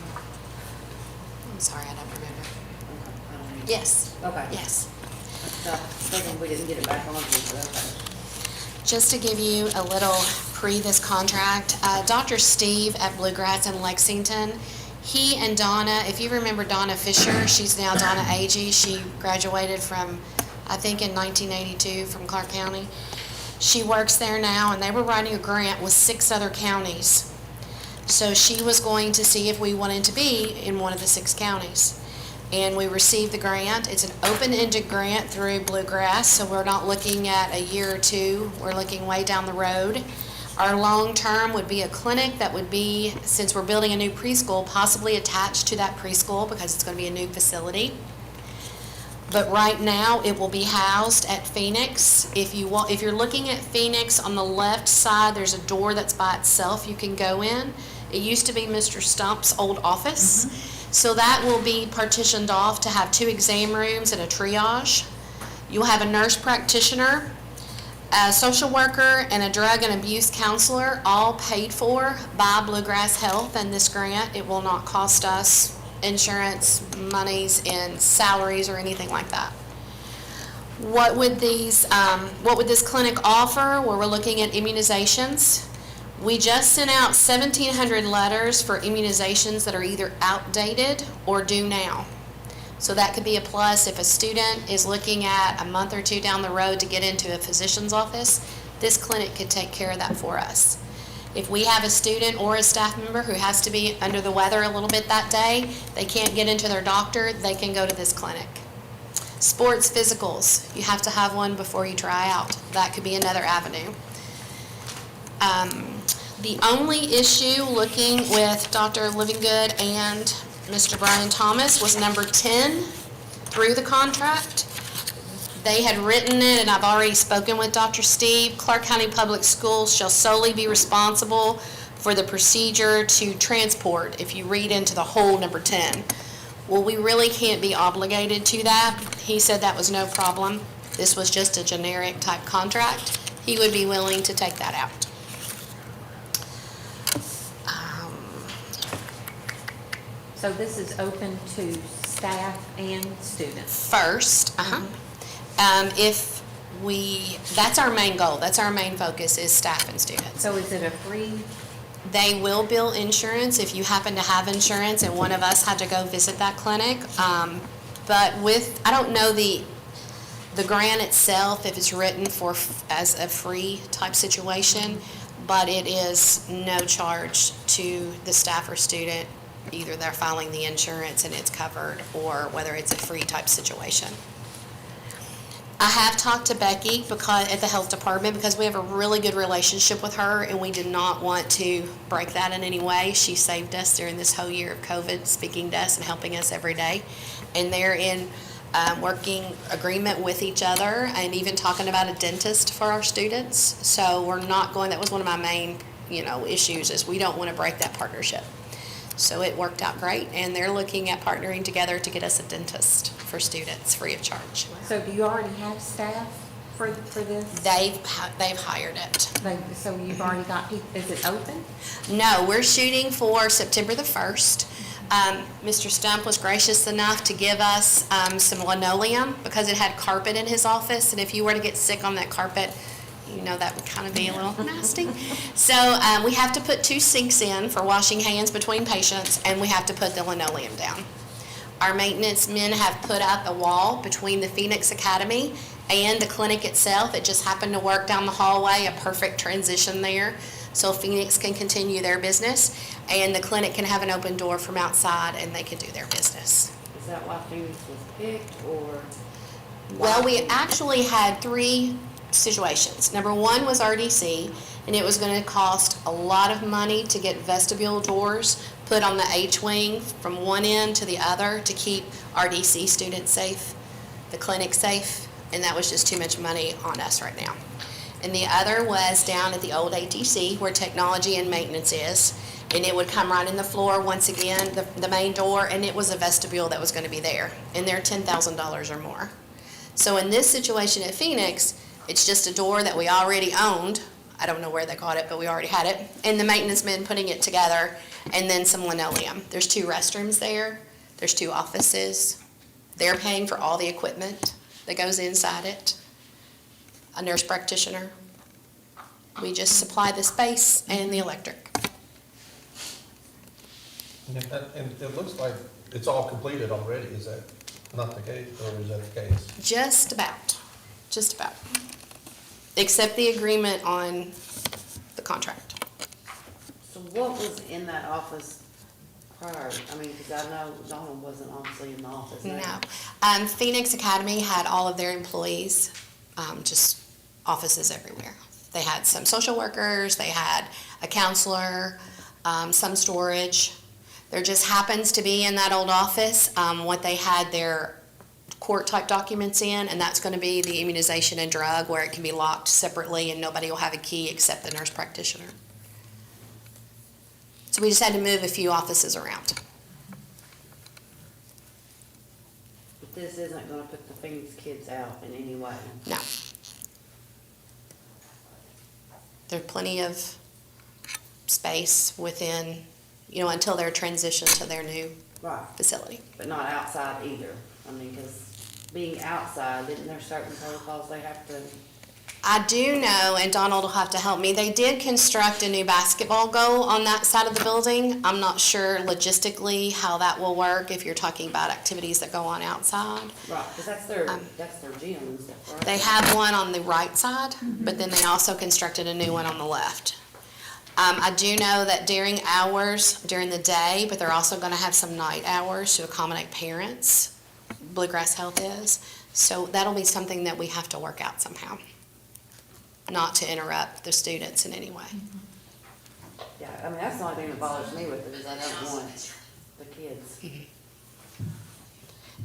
I'm sorry, I don't remember. Okay, I don't know. Yes, Okay. yes. I was thinking we didn't get it back on, but okay. Just to give you a little this contract, Dr. Steve at Bluegrass in Lexington, he and Donna, if you remember Donna Fisher, she's now Donna Agee. She graduated from, I think in 1982 from Clark County. She works there now, and they were writing a grant with 6 other counties. So she was going to see if we wanted to be in one of the 6 counties. And we received the grant. It's an open-ended grant through Bluegrass, so we're not looking at a year or two. We're looking way down the road. Our long-term would be a clinic that would be, since we're building a new preschool, possibly attached to that preschool because it's going to be a new facility. But right now, it will be housed at Phoenix. If you're looking at Phoenix, on the left side, there's a door that's by itself you can go in. It used to be Mr. Stump's old office. So that will be partitioned off to have 2 exam rooms and a triage. You'll have a nurse practitioner, a social worker, and a drug and abuse counselor, all paid for by Bluegrass Health and this grant. It will not cost us insurance, monies, and salaries or anything like that. What would this clinic offer? Well, we're looking at immunizations. We just sent out 1,700 letters for immunizations that are either outdated or due now. So that could be a plus if a student is looking at a month or 2 down the road to get into a physician's office. This clinic could take care of that for us. If we have a student or a staff member who has to be under the weather a little bit that day, they can't get into their doctor, they can go to this clinic. Sports physicals, you have to have one before you try out. That could be another avenue. The only issue looking with Dr. Livingood and Mr. Brian Thomas was number 10 through the contract. They had written it, and I've already spoken with Dr. Steve. Clark County Public Schools shall solely be responsible for the procedure to transport, if you read into the whole number 10. Well, we really can't be obligated to that. He said that was no problem. This was just a generic type contract. He would be willing to take that out. So this is open to staff and students? First, that's our main goal, that's our main focus is staff and students. So is it a free? They will bill insurance if you happen to have insurance, and one of us had to go visit that clinic. But I don't know the grant itself, if it's written as a free type situation, but it is no charge to the staff or student. Either they're filing the insurance and it's covered, or whether it's a free type situation. I have talked to Becky at the health department because we have a really good relationship with her, and we did not want to break that in any way. She saved us during this whole year of COVID, speaking to us and helping us every day. And they're in working agreement with each other, and even talking about a dentist for our students. So we're not going, that was one of my main, issues, is we don't want to break that partnership. So it worked out great, and they're looking at partnering together to get us a dentist for students free of charge. So do you already have staff for this? They've hired it. So you've already got people, is it open? No, we're shooting for September the 1st. Mr. Stump was gracious enough to give us some linoleum because it had carpet in his office, and if you were to get sick on that carpet, that would kind of be a little nasty. So we have to put 2 sinks in for washing hands between patients, and we have to put the linoleum down. Our maintenance men have put up a wall between the Phoenix Academy and the clinic itself. It just happened to work down the hallway, a perfect transition there, so Phoenix can continue their business, and the clinic can have an open door from outside, and they can do their business. Is that why Phoenix was picked, or? Well, we actually had 3 situations. Number 1 was RDC, and it was going to cost a lot of money to get vestibule doors put on the H-wing from one end to the other to keep RDC students safe, the clinic safe, and that was just too much money on us right now. And the other was down at the old ATC where technology and maintenance is, and it would come right in the floor once again, the main door, and it was a vestibule that was going to be there, and they're $10,000 or more. So in this situation at Phoenix, it's just a door that we already owned. I don't know where they got it, but we already had it. And the maintenance men putting it together, and then some linoleum. There's 2 restrooms there. There's 2 offices. They're paying for all the equipment that goes inside it. A nurse practitioner. We just supply the space and the electric. And it looks like it's all completed already. Is that not the case, or is that the case? Just about. Just about. Except the agreement on the contract. So what was in that office prior? I mean, because I know Donald wasn't obviously in the office. No. Phoenix Academy had all of their employees, just offices everywhere. They had some social workers, they had a counselor, some storage. There just happens to be in that old office what they had their court-type documents in, and that's going to be the immunization and drug, where it can be locked separately and nobody will have a key except the nurse practitioner. So we just had to move a few offices around. But this isn't going to put the Phoenix kids out in any way? No. There's plenty of space within, until they're transitioned to their new facility. But not outside either. I mean, because being outside, isn't there certain protocols they have to? I do know, and Donald will have to help me, they did construct a new basketball goal on that side of the building. I'm not sure logistically how that will work if you're talking about activities that go on outside. Right, because that's their gym and stuff, right? They have one on the right side, but then they also constructed a new one on the left. I do know that during the day, but they're also going to have some night hours to accommodate parents. Bluegrass Health is. So that'll be something that we have to work out somehow, not to interrupt the students in any way. Yeah, I mean, that's the only thing that bothers me with it, is I don't want the kids.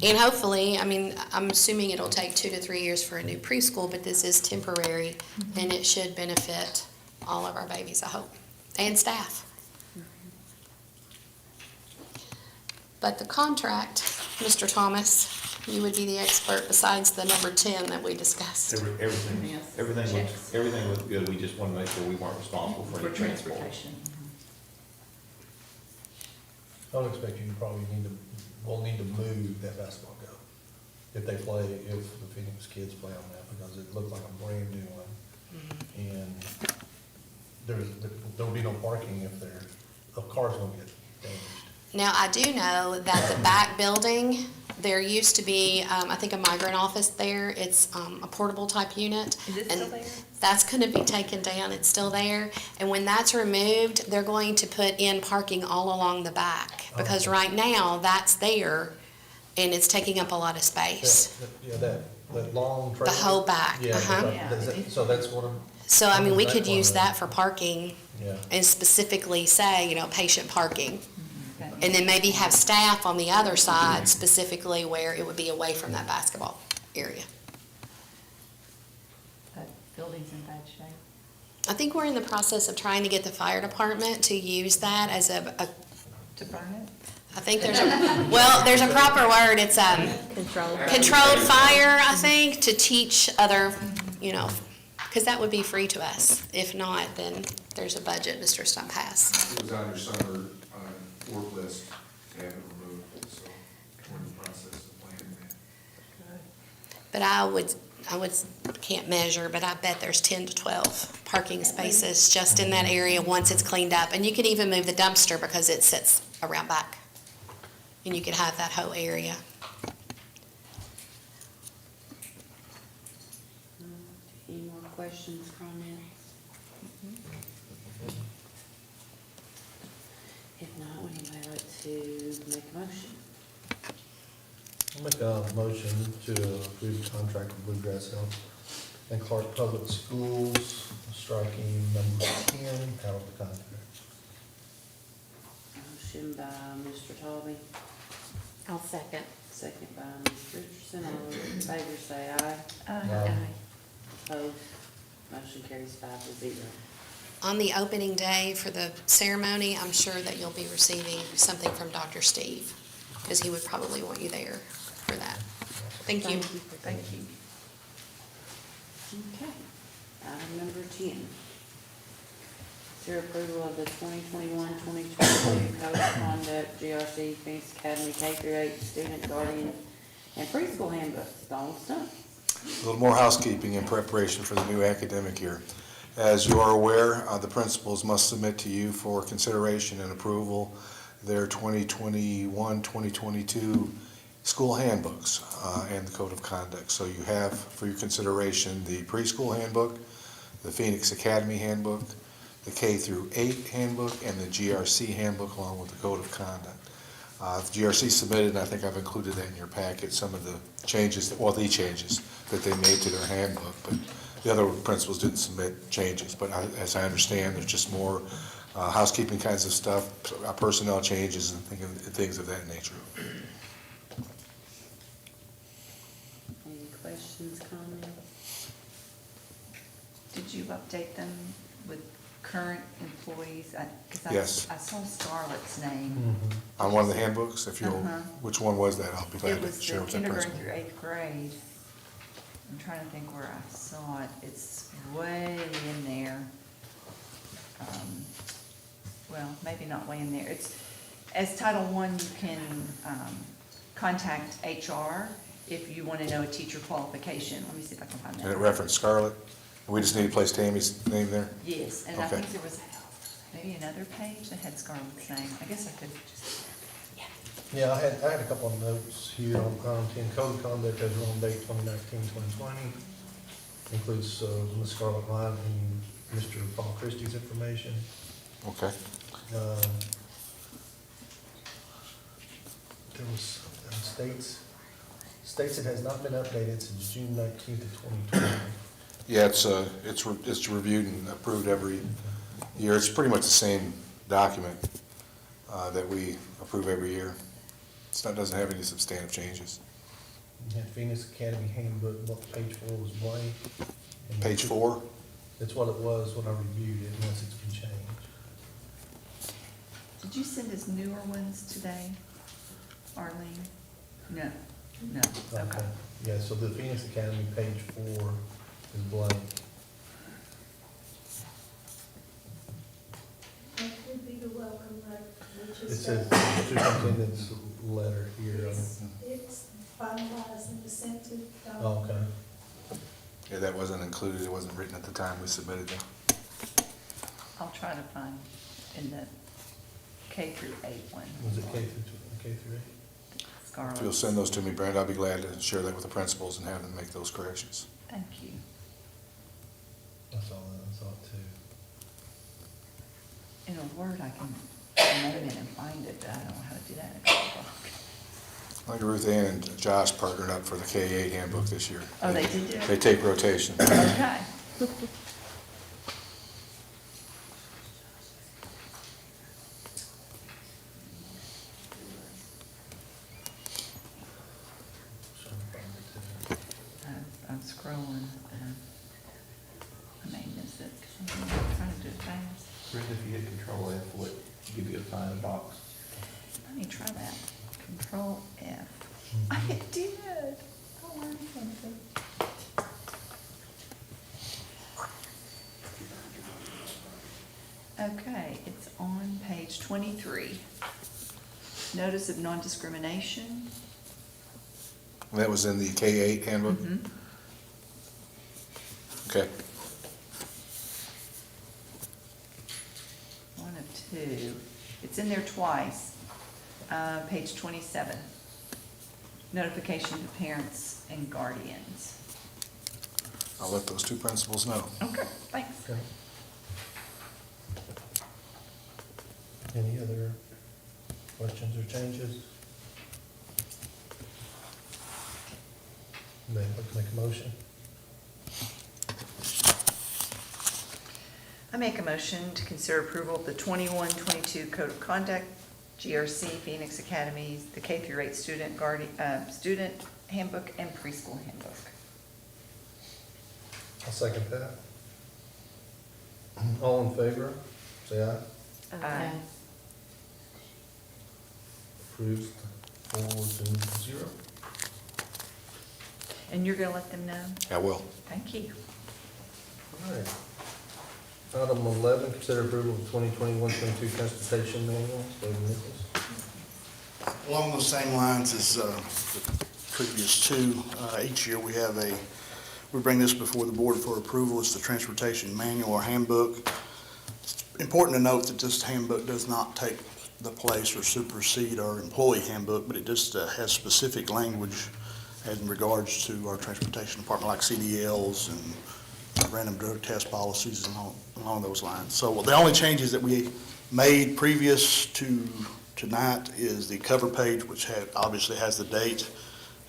And hopefully, I'm assuming it'll take 2 to 3 years for a new preschool, but this is temporary, and it should benefit all of our babies, I hope, and staff. But the contract, Mr. Thomas, you would be the expert besides the number 10 that we discussed. Everything looked good. We just wanted to make sure we weren't responsible for any transport. I would expect you probably will need to move that basketball goal if the Phoenix kids play on that, because it looked like a brand new one. And there'll be no parking if cars will get damaged. Now, I do know that the back building, there used to be, I think, a migrant office there. It's a portable type unit. Is it still there? That's going to be taken down. It's still there. And when that's removed, they're going to put in parking all along the back. Because right now, that's there, and it's taking up a lot of space. That long trailer. The whole back, Yeah. uh-huh. So that's what I'm. So, I mean, we could Back one use of that for parking Yeah. and specifically say, patient parking. And then maybe have staff on the other side specifically where it would be away from that basketball area. That building's in bad shape. I think we're in the process of trying to get the fire department to use that as a To burn it? I think there's a proper word. It's controlled fire, I think, to teach other, because that would be free to us. If not, then there's a budget Mr. Stump has. It was on your summer work list to have it removed, so we're in the process of planning that. But I can't measure, but I bet there's 10 to 12 parking spaces just in that area once it's cleaned up. And you could even move the dumpster because it sits around back. And you could have that whole area. Any more questions, comments? If not, would anybody like to make a motion? I'll make a motion to approve the contract with Bluegrass Health and Clark Public Schools, striking number 10 out of the contract. Motion by Mr. Tolby, I'll second. second by Ms. Richardson. All those in favor say aye. Aye. Opposed? Motion carries 5-0. On the opening day for the ceremony, I'm sure that you'll be receiving something from Dr. Steve, because he would probably want you there for that. Thank you. Thank you. Okay. Item number 10. Your approval of the 2021-2022 Code of Conduct GRC Phoenix Academy K-8 Student Guardian and Preschool Handbooks. Donald Stump. A little more housekeeping in preparation for the new academic year. As you are aware, the principals must submit to you for consideration and approval their 2021-2022 school handbooks and the Code of Conduct. So you have for your consideration the preschool handbook, the Phoenix Academy handbook, the K-8 handbook, and the GRC handbook along with the Code of Conduct. The GRC submitted, and I think I've included that in your packet, some of the changes, the changes that they made to their handbook, but the other principals didn't submit changes. But as I understand, there's just more housekeeping kinds of stuff, personnel changes, and things of that nature. Any questions, comments? Did you update them with current employees? Yes. I saw Scarlett's name. On one of the handbooks, if you'll, Uh-huh. which one was that? I'll be It glad was to share the with that kindergarten principal. through 8th grade. I'm trying to think where I saw it. It's way in there. Well, maybe not way in there. It's, as Title I, you can contact HR if you want to know a teacher qualification. Let me see if I can find that. And it referenced Scarlett? We just need to place Tammy's name there? Yes, and I Okay. think there was maybe another page that had Scarlett's name. I guess I could just, Yeah, I had a couple of notes here on item 10. Code of Conduct as on date 2019-2020. Includes Ms. Scarlett Lyon and Mr. Paul Christie's information. Okay. There was states it has not been updated since June 19th of 2020. Yeah, it's reviewed and approved every year. It's pretty much the same document that we approve every year. Doesn't have any substantive changes. You had Phoenix Academy Handbook, page 4 was blank. And Page 4? That's what it was when I reviewed it, unless it's been changed. did you send us newer ones today, Arlene? No, okay. Yeah, so the Phoenix Academy, page 4 is blank. That would be the welcome letter. which It is. says superintendent's letter here. It's finalized and was sent to. Oh, okay. Yeah, that wasn't included, it wasn't written at the time we submitted them. I'll try to find in the K through 8 one. Was it K through 8? Scarlett. If you'll send those to me, Brenda, I'll be glad to share that with the principals and have them make those corrections. Thank you. I saw it too. In a Word, I can name it and find it, but I don't know how to do that in a Chromebook. I think Ruth Ann and Josh partnered up for the K-8 handbook this year. Oh, they did do it? They take rotation. Okay. I'm scrolling. I may miss it because I'm trying to do it fast. Brenda, if you hit Control F, will it give you a find box? Let me try that. Control F. I did. I learned something. Okay, it's on page 23. Notice of non-discrimination. That was in the K-8 handbook? Mhm. Okay. One of two. It's in there twice. Page 27. Notification to parents and guardians. I'll let those two principals know. Okay, thanks. Okay. Any other questions or changes? Anybody like to make a motion? I make a motion to consider approval of the 21-22 Code of Conduct, GRC, Phoenix Academies, the K through 8 student handbook, and preschool handbook. I'll second that. All in favor, say aye. Aye. Approved 4-0. And you're gonna let them know? I will. Thank you. All right. Item 11, consider approval of 2021-22 transportation manual. David Nichols. Along those same lines as the previous two, each year we bring this before the board for approval. It's the transportation manual or handbook. It's important to note that this handbook does not take the place or supersede our employee handbook, but it just has specific language in regards to our transportation department, like CDLs and random drug test policies and along those lines. So the only changes that we made previous to tonight is the cover page, which obviously has the date,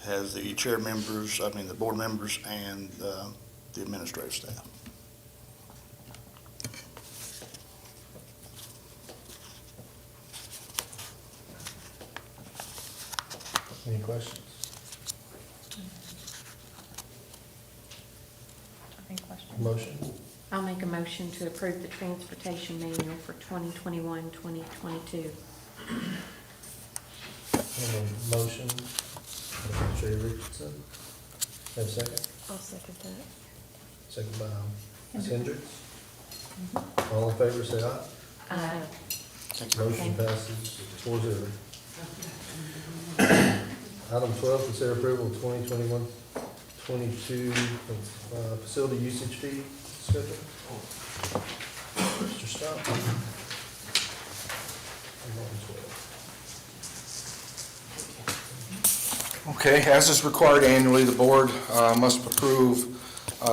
has the the board members and the administrative staff. Any questions? Any questions? Motion? I'll make a motion to approve the transportation manual for 2021-2022. Motion, Secretary Richardson. Have a second? I'll second that. Second by Ms. Hendricks. All in favor, say aye. Aye. Motion passes 4-0. Item 12, consider approval of 2021-22 facility usage fee schedule. Mr. Stout. Okay, as is required annually, the board must approve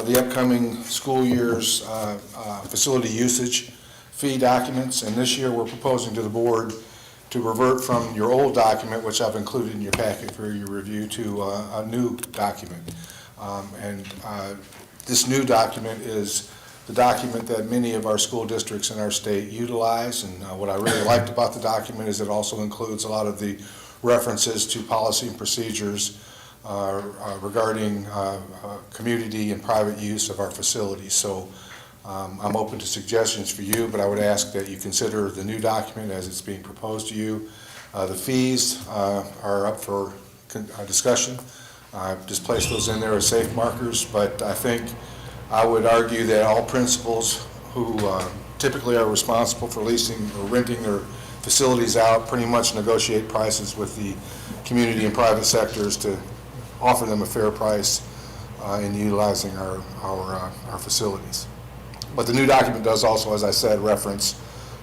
the upcoming school year's facility usage fee documents, and this year we're proposing to the board to revert from your old document, which I've included in your packet for your review, to a new document. This new document is the document that many of our school districts in our state utilize, and what I really liked about the document is it also includes a lot of the references to policy and procedures regarding community and private use of our facilities. So I'm open to suggestions for you, but I would ask that you consider the new document as it's being proposed to you. The fees are up for discussion. I've just placed those in there as safe markers, but I think I would argue that all principals who typically are responsible for leasing or renting their facilities out, pretty much negotiate prices with the community and private sectors to offer them a fair price in utilizing our facilities. But the new document does also, as I said, reference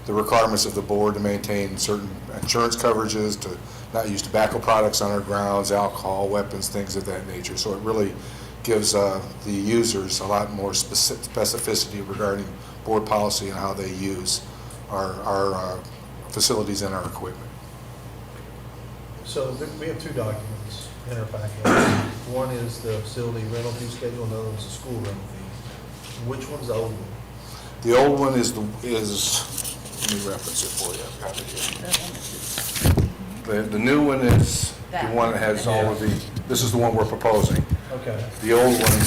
the requirements of the board to maintain certain insurance coverages, to not use tobacco products on our grounds, alcohol, weapons, things of that nature. So it really gives the users a lot more specificity regarding board policy and how they use our facilities and our equipment. So we have two documents in our packet. One is the facility rental fee schedule, and the other one's the school rental fee. Which one's the old one? The old one is, let me reference it for you. I've got it here. The new one is the one that has all of the, this is the one we're proposing. Okay. The old one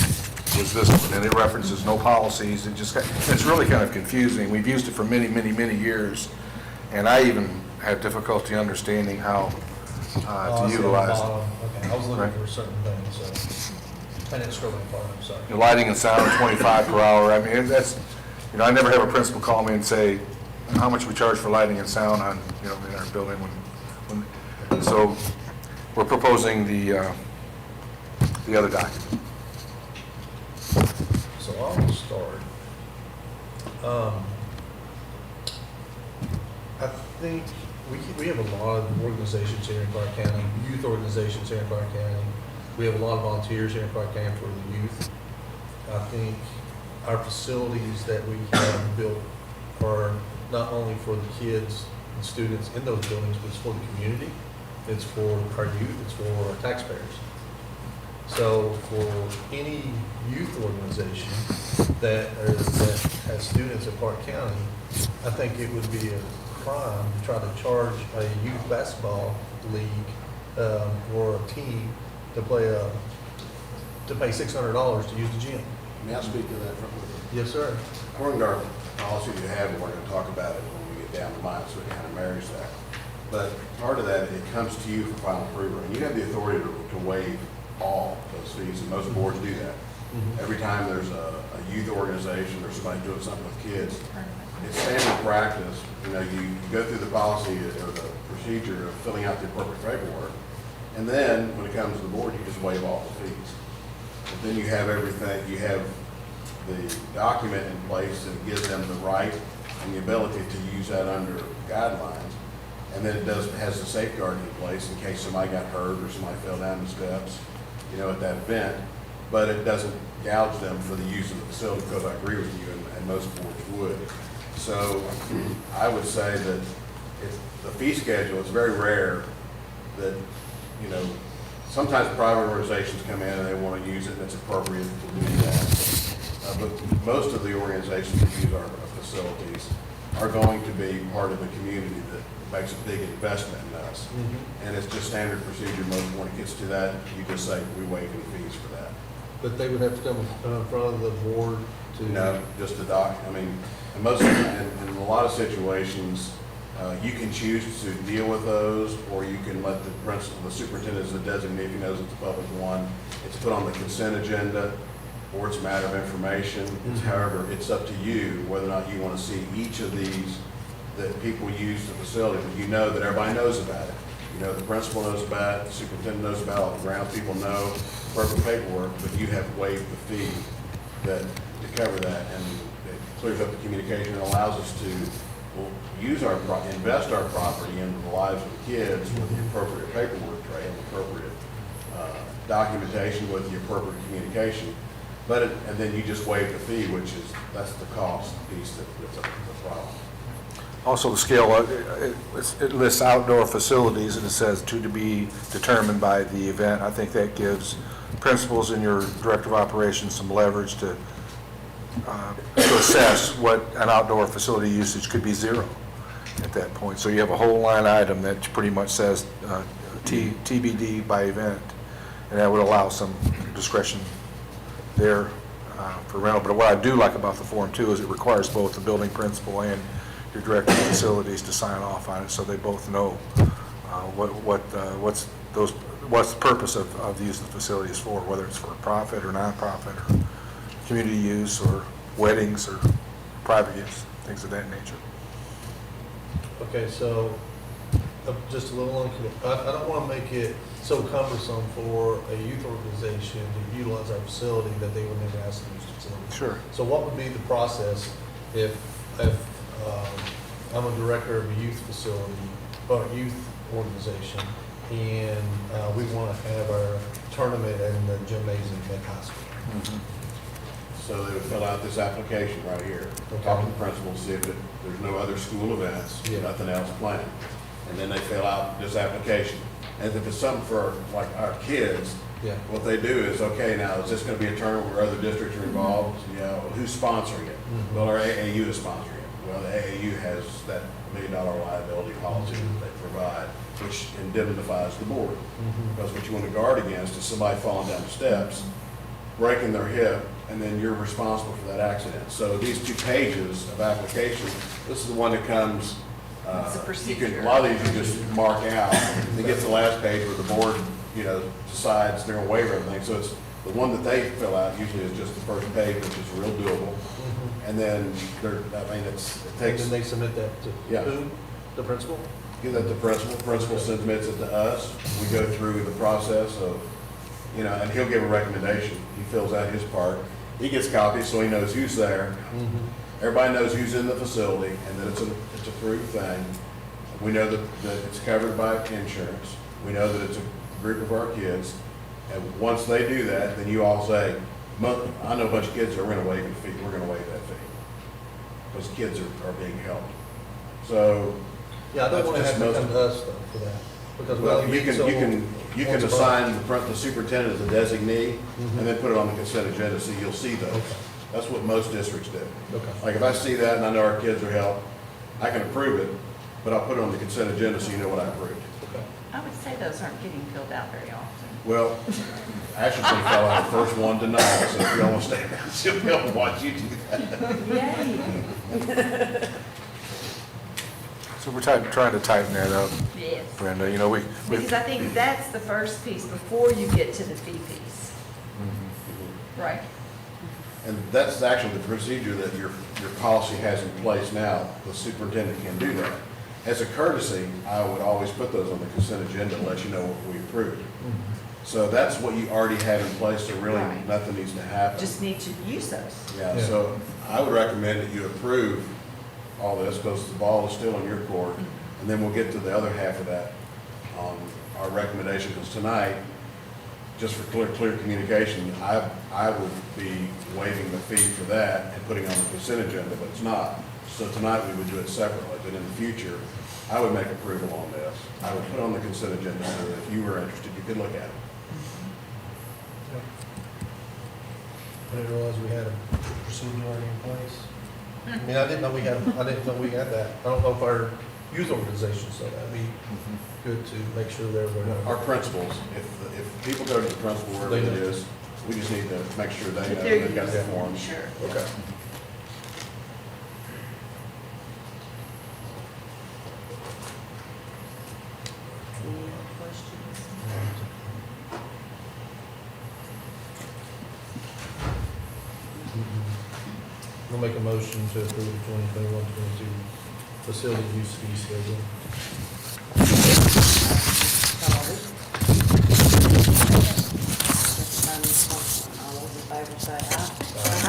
was this one, and it references no policies. It's really kind of confusing. We've used it for many, many, many years, and I even had difficulty understanding how to utilize it. Okay, I was looking for certain things, so I didn't scroll that far, I'm sorry. The lighting and sound, 25 per hour. I mean, that's, I never have a principal call me and say, how much we charge for lighting and sound on, in our building. So we're proposing the other document. So I'll start. I think we have a lot of organizations here in Clark County, youth organizations here in Clark County. We have a lot of volunteers here in Clark County for the youth. I think our facilities that we have built are not only for the kids and students in those buildings, but it's for the community. It's for our youth, it's for our taxpayers. So for any youth organization that has students in Clark County, I think it would be a crime to try to charge a youth basketball league or a team to pay $600 to use the gym. May I speak to that for a minute? Yes, sir. According to our policy we have, and we're going to talk about it when we get down the line, so it kind of marries that. But part of that, it comes to you for final approval, and you have the authority to waive all those fees, and most boards do that. Every time there's a youth organization or somebody doing something with kids, it's standard practice. You go through the policy or the procedure of filling out the appropriate paperwork, and then when it comes to the board, you just waive all the fees. But then you have everything, you have the document in place that gives them the right and the ability to use that under guidelines. And then it has the safeguarding in place in case somebody got hurt or somebody fell down the steps, at that event. But it doesn't gouge them for the use of the facility, because I agree with you, and most boards would. So I would say that the fee schedule is very rare that, sometimes private organizations come in and they want to use it and it's appropriate to do that. But most of the organizations that use our facilities are going to be part of a community that makes a big investment in us. And it's just standard procedure. When it gets to that, you just say, we waive any fees for that. But they would have to come in front of the board to... No, just the doc. I mean, in a lot of situations, you can choose to deal with those, or you can let the principal, the superintendent as the designee, if he knows it's a public one. It's put on the consent agenda, or it's a matter of information. However, it's up to you whether or not you want to see each of these that people use the facility, but that everybody knows about it. The principal knows about it, the superintendent knows about it, all the grounds people know, perfect paperwork, but you have waived the fee to cover that, and it clears up the communication and allows us to invest our property into the lives of the kids with the appropriate paperwork trail, the appropriate documentation with the appropriate communication. And then you just waive the fee, that's the cost piece that's the problem. Also, the scale, it lists outdoor facilities, and it says to be determined by the event. I think that gives principals and your director of operations some leverage to assess what an outdoor facility usage could be zero at that point. So you have a whole line item that pretty much says TBD by event, and that would allow some discretion there for rental. But what I do like about the Form 2 is it requires both the building principal and your director of facilities to sign off on it, so they both know what's the purpose of the use of the facilities for, whether it's for profit or nonprofit or community use or weddings or private use, things of that nature. Okay, so, just a little unclear, I don't wanna make it so cumbersome for a youth organization to utilize our facility that they would never ask to use the facility. Sure. So what would be the process if I'm a director of a youth facility, or a youth organization, and we wanna have our tournament in the gymnasium at high school? So they would fill out this application right here, Okay. talk to the principal, see if there's no other school events, Yeah. nothing else planned. And then they fill out this application. And if it's something for like our kids, Yeah. what they do is, okay, now is this gonna be a tournament where other districts are involved? You know, who's sponsoring it? Mhm. Well, our AAU is sponsoring it. Well, the AAU has that $1 million liability policy that they provide, which indemnifies the board. Mhm. Because what you want to guard against is somebody falling down the steps, breaking their hip, and then you're responsible for that accident. So these 2 pages of application, this is the one that comes, It's a you procedure. can, a lot of these you just mark out. Then get to the last page where the board, you know, decides they're gonna waive everything. So it's, the one that they fill out usually is just the first page, which is real doable. Mhm. And then it And takes, then they submit that to Yeah. who? The principal? give that to principal submits it to us. We go through the process of, you know, and he'll give a recommendation. He fills out his part. He gets copies so he knows who's there. Everybody knows who's in the facility and that it's a approved thing. We know that it's covered by insurance. We know that it's a group of our kids. And once they do that, then you all say, I know a bunch of kids that are gonna waive the fee, we're gonna waive that fee. Because kids are being helped. So. Yeah, I don't that's wanna just have to most- come to us though for that, because we Well, only you meet can, so you can once a assign month. the superintendent as a designee, and then put it on the consent agenda, so you'll see those. Okay. That's what most districts do. Okay. Like, if I see that and I know our kids are helped, I can approve it, but I'll put it on the consent agenda so you know what I approved. Okay. I would say those aren't getting filled out very often. Well, Ashley's gonna fill out the first one tonight, so if you all want to stay around, she'll be able to watch you do that. Yay. So we're trying to tighten that up, Yes. Brenda, you know, we. Because I think that's the first piece before you get to the fee piece. Right. And that's actually the procedure that your policy has in place now. The superintendent can do that. As a courtesy, I would always put those on the consent agenda and let you know what we approved. So that's what you already have in place, so really Right. nothing needs to happen. Just need to use those. Yeah, Yeah. so I would recommend that you approve all this, because the ball is still in your court. And then we'll get to the other half of that on our recommendation, because tonight, just for clear communication, I would be waiving the fee for that and putting it on the consent agenda, but it's not. So tonight, we would do it separately, but in the future, I would make approval on this. I would put it on the consent agenda, so that if you were interested, you could look at it. I didn't realize we had a procedure already in place. I mean, I didn't know we had that. I don't know if our youth organization, so that'd be good to make sure they're aware of. Our principals, if people go to the principal wherever They it know. is, we just need to make sure they know If they're they've got the using it, form. sure. Okay. Any other questions? We'll make a motion to approve the 2021-22 facility use fee schedule. All those in favor say aye.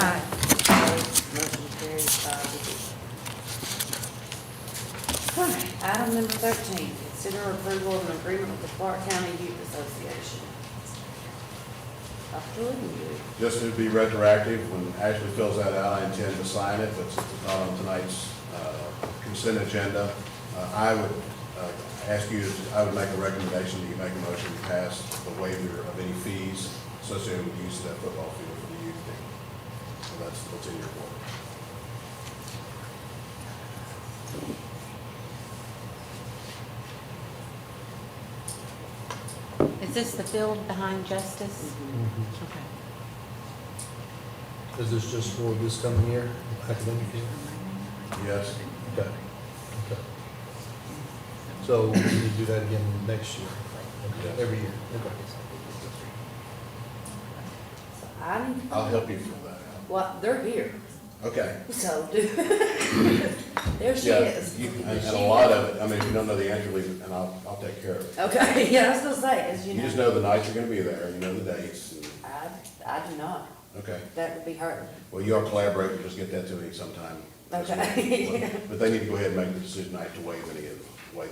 Aye. Opposed? Motion carries 5-0. All right, item number 13, consider approval of an agreement with the Clark County Youth Association. Dr. Lee, Just to be retroactive, when Ashley fills that out, I intend to sign it, but since it's not on tonight's consent agenda, I would ask you, I would make a recommendation that you make a motion to pass the waiver of any fees associated with the use of that football field for the youth team. So that's what's in your board. Is this the field behind Justice? Okay. Is this just for this coming year, academic year? Yes? Okay. Okay. So we need to do that again next year? Okay, every year? Okay. I need. I'll help you fill that out. Well, they're here. Okay. So, there she Yeah, is. And a lot of it, I mean, if you don't know the answer, leave it, and I'll take care of it. Okay, yeah, I was gonna say, as you You just know. know the nights you're gonna be there, you know the dates, and, I do not. okay. That would be her. Well, you all collaborate, but just get that to me sometime. Okay. But they need to go ahead and make the decision tonight to waive the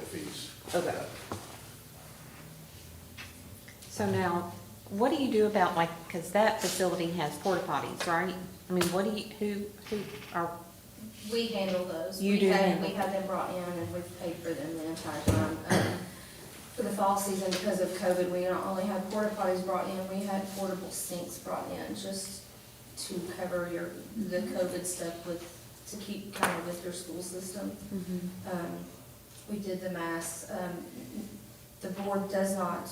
fees. Okay. So now, what do you do about like, because that facility has porta potties, right? I mean, what do you, who are, We handle those. You do handle We had them brought in and we've paid for them the entire time. For the fall season, because of COVID, we not only had porta potties brought in, we had portable sinks brought in just to cover the COVID stuff to keep kind of with your school system. We did the masks. The board does not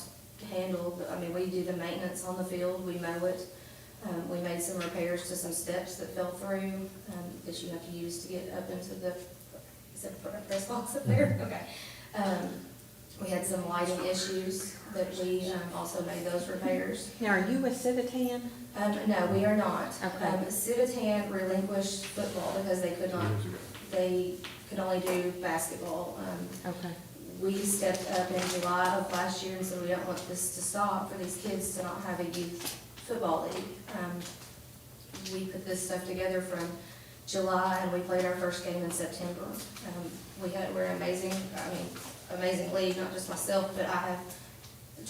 handle, I mean, we do the maintenance on the field, we mow it. We made some repairs to some steps that fell through, that you have to use to get up into the, is that the press box up there? Okay. We had some lighting issues that we also made those repairs. now are you with Civitan? No, we are not. Okay. Civitan relinquished football because they could not, they could only do basketball. Okay. We stepped up in July of last year and said we don't want this to stop for these kids to not have a youth football league. We put this stuff together from July and we played our first game in September. We're amazing, amazing league, not just myself, but I have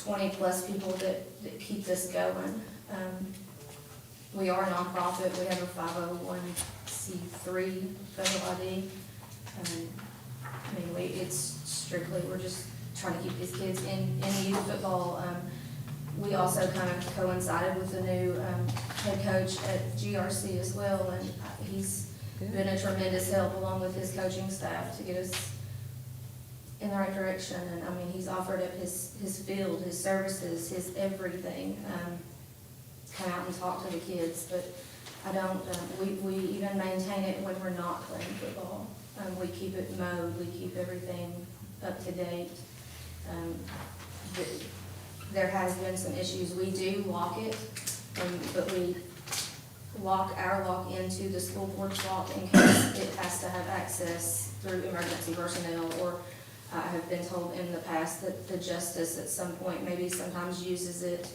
20 plus people that keep this going. We are a nonprofit, we have a 501c3 federal ID. It's strictly, we're just trying to keep these kids in youth football. We also kind of coincided with the new head coach at GRC as well, and he's been a tremendous help along with his coaching staff to get us in the right direction. And he's offered up his field, his services, his everything, come out and talk to the kids. But I don't, we even maintain it when we're not playing football. We keep it mowed, we keep everything up to date. There has been some issues. We do lock it, but we lock our lock into the school porch lock in case it has to have access through emergency personnel, or I have been told in the past that the justice at some point maybe sometimes uses it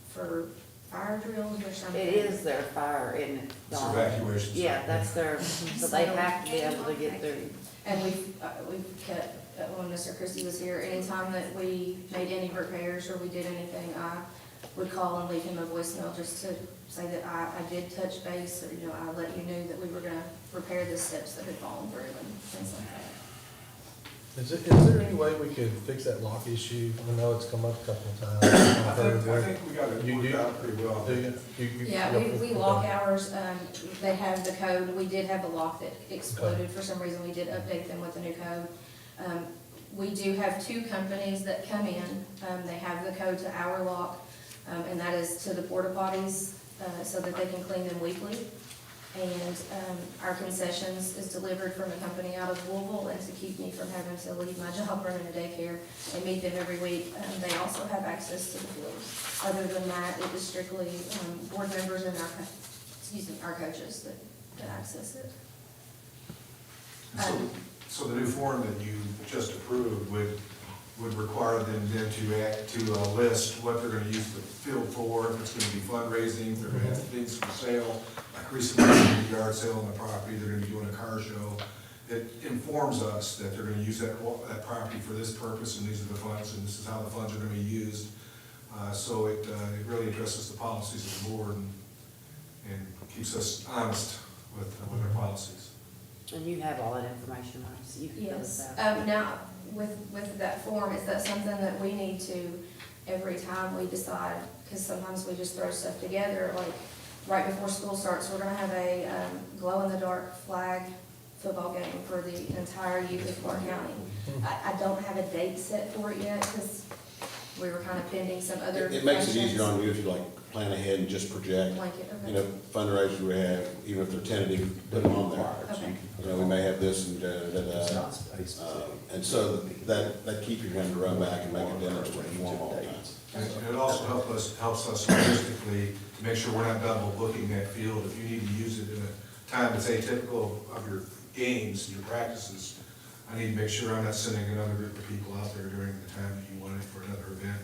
for fire drills or something. It is their fire, isn't it? It's evacuation. Yeah, that's their, so they have to be able to get through. And we've kept, when Mr. Christie was here, anytime that we made any repairs or we did anything, I would call and leave him a voicemail just to say that I did touch base, or, I let you know that we were gonna repair the steps that had fallen through and things like that. Is there any way we could fix that lock issue? I know it's come up a couple of times. I think we got it worked out pretty well. Do you? Yeah, we lock ours, they have the code, we did have a lock that exploded for some reason, we did update them with the new code. We do have two companies that come in, they have the code to our lock, and that is to the porta potties, so that they can clean them weekly. And our concessions is delivered from a company out of Louisville, and to keep me from having to leave my job running a daycare and meet them every week. They also have access to the fields. Other than that, it is strictly board members and our coaches that access it. So the new form that you just approved would require them then to list what they're gonna use the field for, if it's gonna be fundraising, if they're gonna have things for sale, like recently, a yard sale on the property, they're gonna be doing a car show. It informs us that they're gonna use that property for this purpose, and these are the funds, and this is how the funds are gonna be used. So it really addresses the policies of the board and keeps us honest with our policies. And you have all that information, right? So you can fill Yes. this out. Now, with that form, is that something that we need to, every time we decide, because sometimes we just throw stuff together, like right before school starts, we're gonna have a glow-in-the-dark flag football game for the entire youth of Clark County. I don't have a date set for it yet, because we were kind of pending some other. It makes it functions. easier on you if you plan ahead and just project. Blanket, okay. Fundraisers we have, even if they're tentative, put them on there. Okay. We may have this and and so that keep your hand to run back and make it demonstrate form all the time. And it also helps us logistically to make sure we're not double booking that field. If you need to use it in a time that's atypical of your games and your practices, I need to make sure I'm not sending another group of people out there during the time that you want it for another event.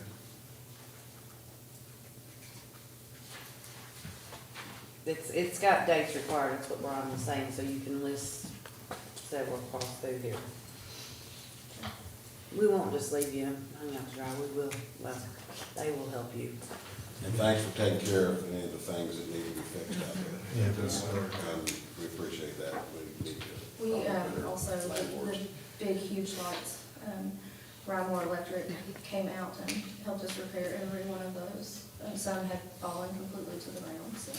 It's got dates required, that's what Brian was saying, so you can list several across through here. We won't just leave you hung out to dry, we will, well, they will help you. And thanks for taking care of any of the things that need to be fixed out there. Yeah, that's, We appreciate that. We need to. We also, the big, huge lights, Rymore Electric came out and helped us repair every one of those. Some had fallen completely to the ground, so.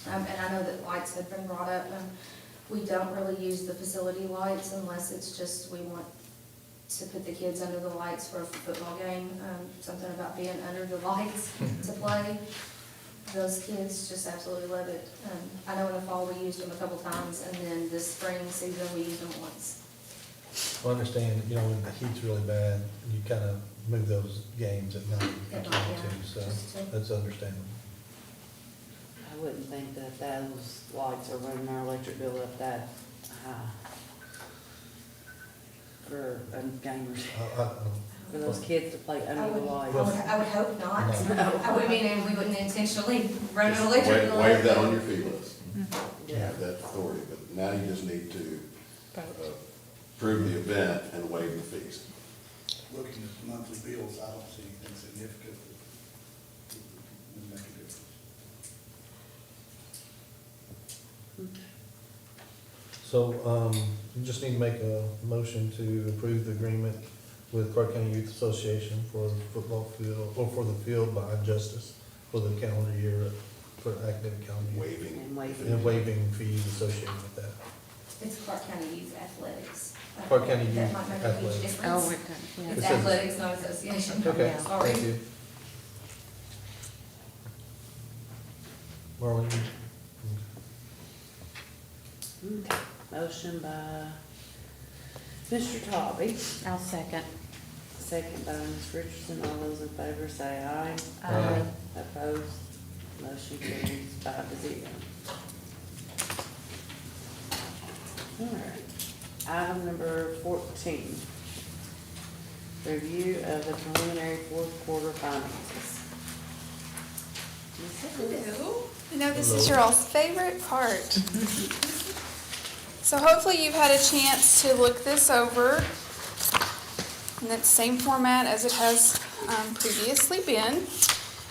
And I know that lights had been brought up. We don't really use the facility lights unless it's just, we want to put the kids under the lights for a football game. Something about being under the lights to play. Those kids just absolutely love it. I know in the fall we used them a couple times, and then this spring season we used them once. I understand, you know, when the heat's really bad, you kind of move those games at night if you At can night, yeah, too, so just to- that's understandable. I wouldn't think that those lights are running our electric bill up that high for gamers, for those kids to play under the lights. I would hope not. No. I would mean, and we wouldn't intentionally run an electric bill. Waive that on your fee list. You Yeah. have that authority, but now you just need to approve the event and waive the fees. Looking at monthly bills, I don't see anything significant that would make a difference. So, you just need to make a motion to approve the agreement with Clark County Youth Association for the football field, or for the field behind Justice for the calendar year, for academic calendar year. Waiving. And waiving fees associated with that. It's Clark County Youth Athletics. Clark County That Youth might make a huge Athletics. difference. Oh, it does, yeah. It's It says- athletics, not association. Okay, Sorry. thank you. Marlene? Okay. Motion by Mr. Tobby, I'll second. second by Ms. Richardson. All those in favor say aye. Aye. Opposed? Motion carries 5-0. All right. Item number 14. Review of the preliminary fourth quarter finances. Hello. I know this is your all's favorite part. So hopefully you've had a chance to look this over in that same format as it has previously been,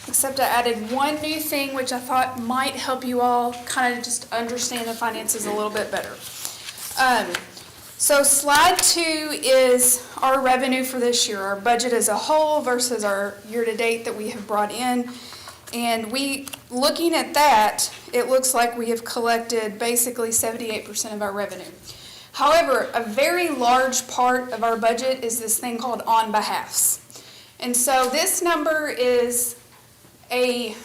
except I added one new thing which I thought might help you all kind of just understand the finances a little bit better. So slide 2 is our revenue for this year, our budget as a whole versus our year-to-date that we have brought in. And looking at that, it looks like we have collected basically 78% of our revenue. However, a very large part of our budget is this thing called on behalfs. And so this number is a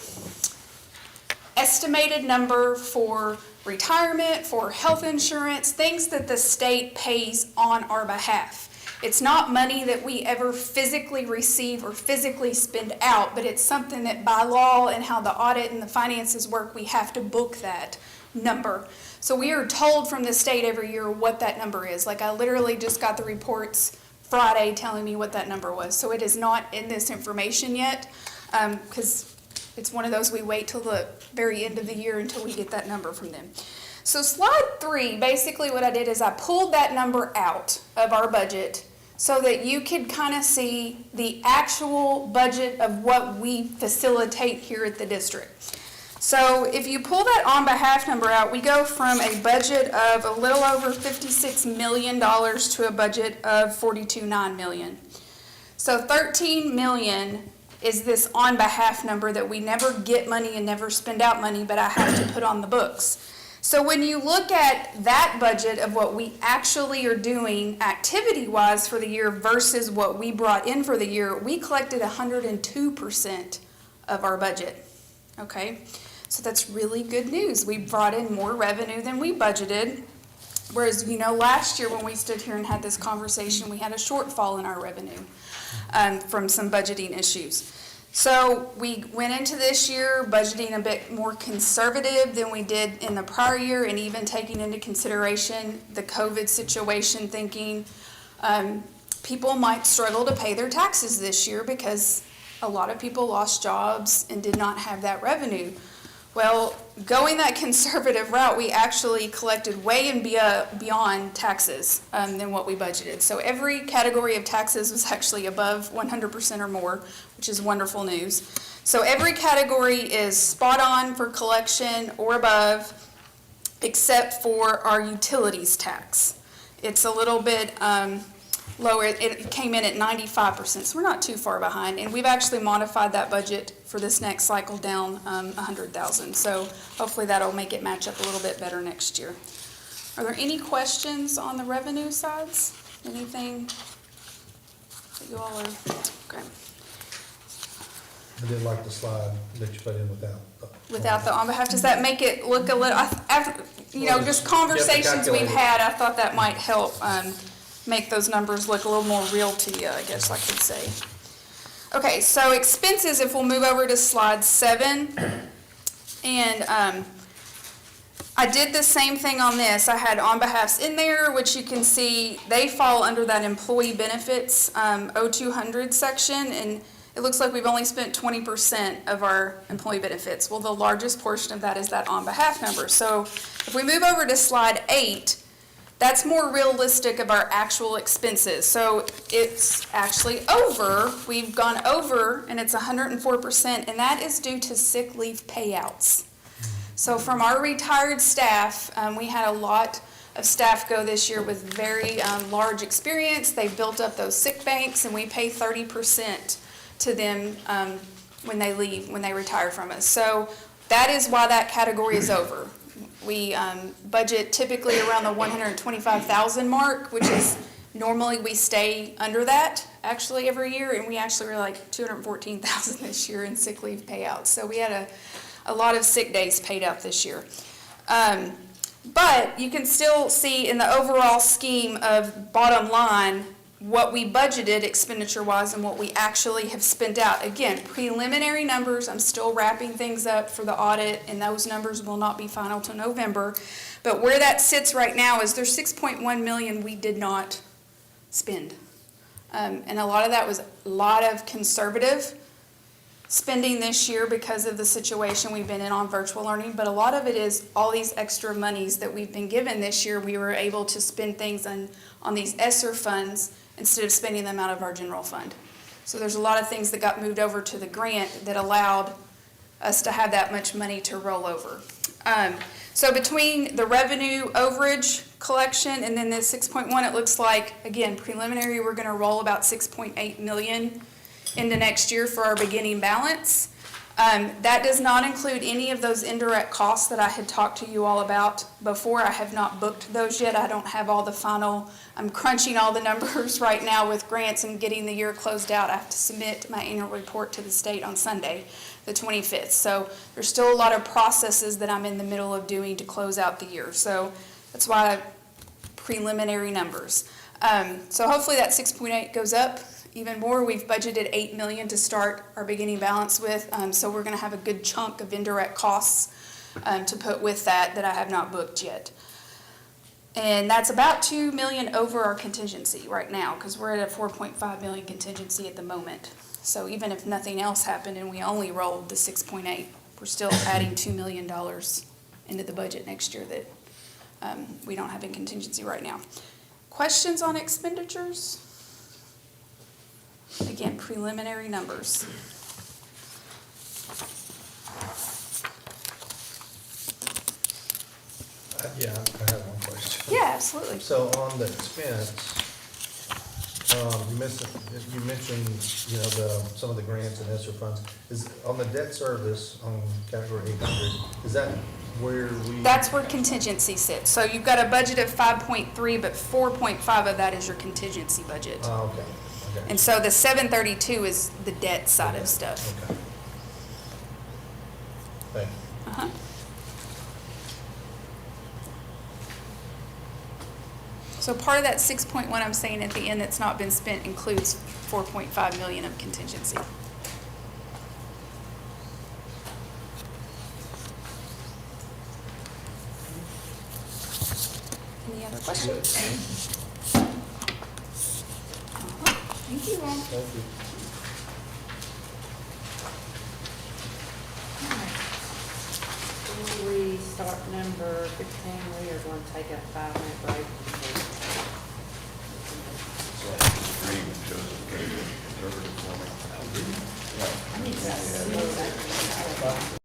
estimated number for retirement, for health insurance, things that the state pays on our behalf. It's not money that we ever physically receive or physically spend out, but it's something that by law and how the audit and the finances work, we have to book that number. So we are told from the state every year what that number is. Like I literally just got the reports Friday telling me what that number was. So it is not in this information yet, because it's one of those we wait till the very end of the year until we get that number from them. So slide 3, basically what I did is I pulled that number out of our budget so that you could kind of see the actual budget of what we facilitate here at the district. So if you pull that on behalf number out, we go from a budget of a little over $56 million to a budget of $42.9 million. So $13 million is this on behalf number that we never get money and never spend out money, but I have to put on the books. So when you look at that budget of what we actually are doing activity-wise for the year versus what we brought in for the year, we collected 102% of our budget, okay? So that's really good news. We brought in more revenue than we budgeted, whereas, you know, last year when we stood here and had this conversation, we had a shortfall in our revenue from some budgeting issues. So we went into this year budgeting a bit more conservative than we did in the prior year, and even taking into consideration the COVID situation, thinking people might struggle to pay their taxes this year because a lot of people lost jobs and did not have that revenue. Well, going that conservative route, we actually collected way and beyond taxes than what we budgeted. So every category of taxes was actually above 100% or more, which is wonderful news. So every category is spot on for collection or above, except for our utilities tax. It's a little bit lower. It came in at 95%, so we're not too far behind. And we've actually modified that budget for this next cycle down $100,000. So hopefully that'll make it match up a little bit better next year. Are there any questions on the revenue sides? Anything that you all are, okay. I did like the slide that you put in without. Without the on behalf, does that make it look a little, after, just conversations we've had, I thought that might help make those numbers look a little more real to you, I guess I could say. Okay, so expenses, if we'll move over to slide 7. And I did the same thing on this. I had on behalfs in there, which you can see they fall under that employee benefits 0200 section, and it looks like we've only spent 20% of our employee benefits. Well, the largest portion of that is that on behalf number. So if we move over to slide 8, that's more realistic of our actual expenses. So it's actually over. We've gone over, and it's 104%, and that is due to sick leave payouts. So from our retired staff, we had a lot of staff go this year with very large experience. They built up those sick banks, and we pay 30% to them when they leave, when they retire from us. So that is why that category is over. We budget typically around the 125,000 mark, which is normally we stay under that actually every year, and we actually were like 214,000 this year in sick leave payouts. So we had a lot of sick days paid out this year. But you can still see in the overall scheme of bottom line what we budgeted expenditure-wise and what we actually have spent out. Again, preliminary numbers. I'm still wrapping things up for the audit, and those numbers will not be final till November. But where that sits right now is there's $6.1 million we did not spend. And a lot of that was a lot of conservative spending this year because of the situation we've been in on virtual learning, but a lot of it is all these extra monies that we've been given this year. We were able to spend things on these ESSER funds instead of spending them out of our general fund. So there's a lot of things that got moved over to the grant that allowed us to have that much money to roll over. So between the revenue overage collection and then the 6.1, it looks like, again, preliminary, we're gonna roll about 6.8 million into next year for our beginning balance. That does not include any of those indirect costs that I had talked to you all about before. I have not booked those yet. I don't have all the final, I'm crunching all the numbers right now with grants and getting the year closed out. I have to submit my annual report to the state on Sunday, the 25th. So there's still a lot of processes that I'm in the middle of doing to close out the year. So that's why preliminary numbers. So hopefully that 6.8 goes up even more. We've budgeted $8 million to start our beginning balance with, so we're going to have a good chunk of indirect costs to put with that I have not booked yet. And that's about $2 million over our contingency right now, because we're at a $4.5 million contingency at the moment. So even if nothing else happened and we only rolled the 6.8, we're still adding $2 million into the budget next year that we don't have in contingency right now. Questions on expenditures? Again, preliminary numbers. Yeah, I have one question. Yeah, absolutely. So on the expense, you mentioned, some of the grants and ESSER funds. Is on the debt service on category 800, is that where we? That's where contingency sits. So you've got a budget of 5.3, but 4.5 of that is your contingency budget. Oh, okay. Okay. And so the 732 is the debt side of stuff. Okay. Thank you. Uh-huh. So part of that 6.1 I'm saying at the end that's not been spent includes 4.5 million of contingency. other questions? Thank you all. Thank you. Before we start number 15, we are going to take a 5-minute break. Agreement shows the interpretive for me. I need to slow down.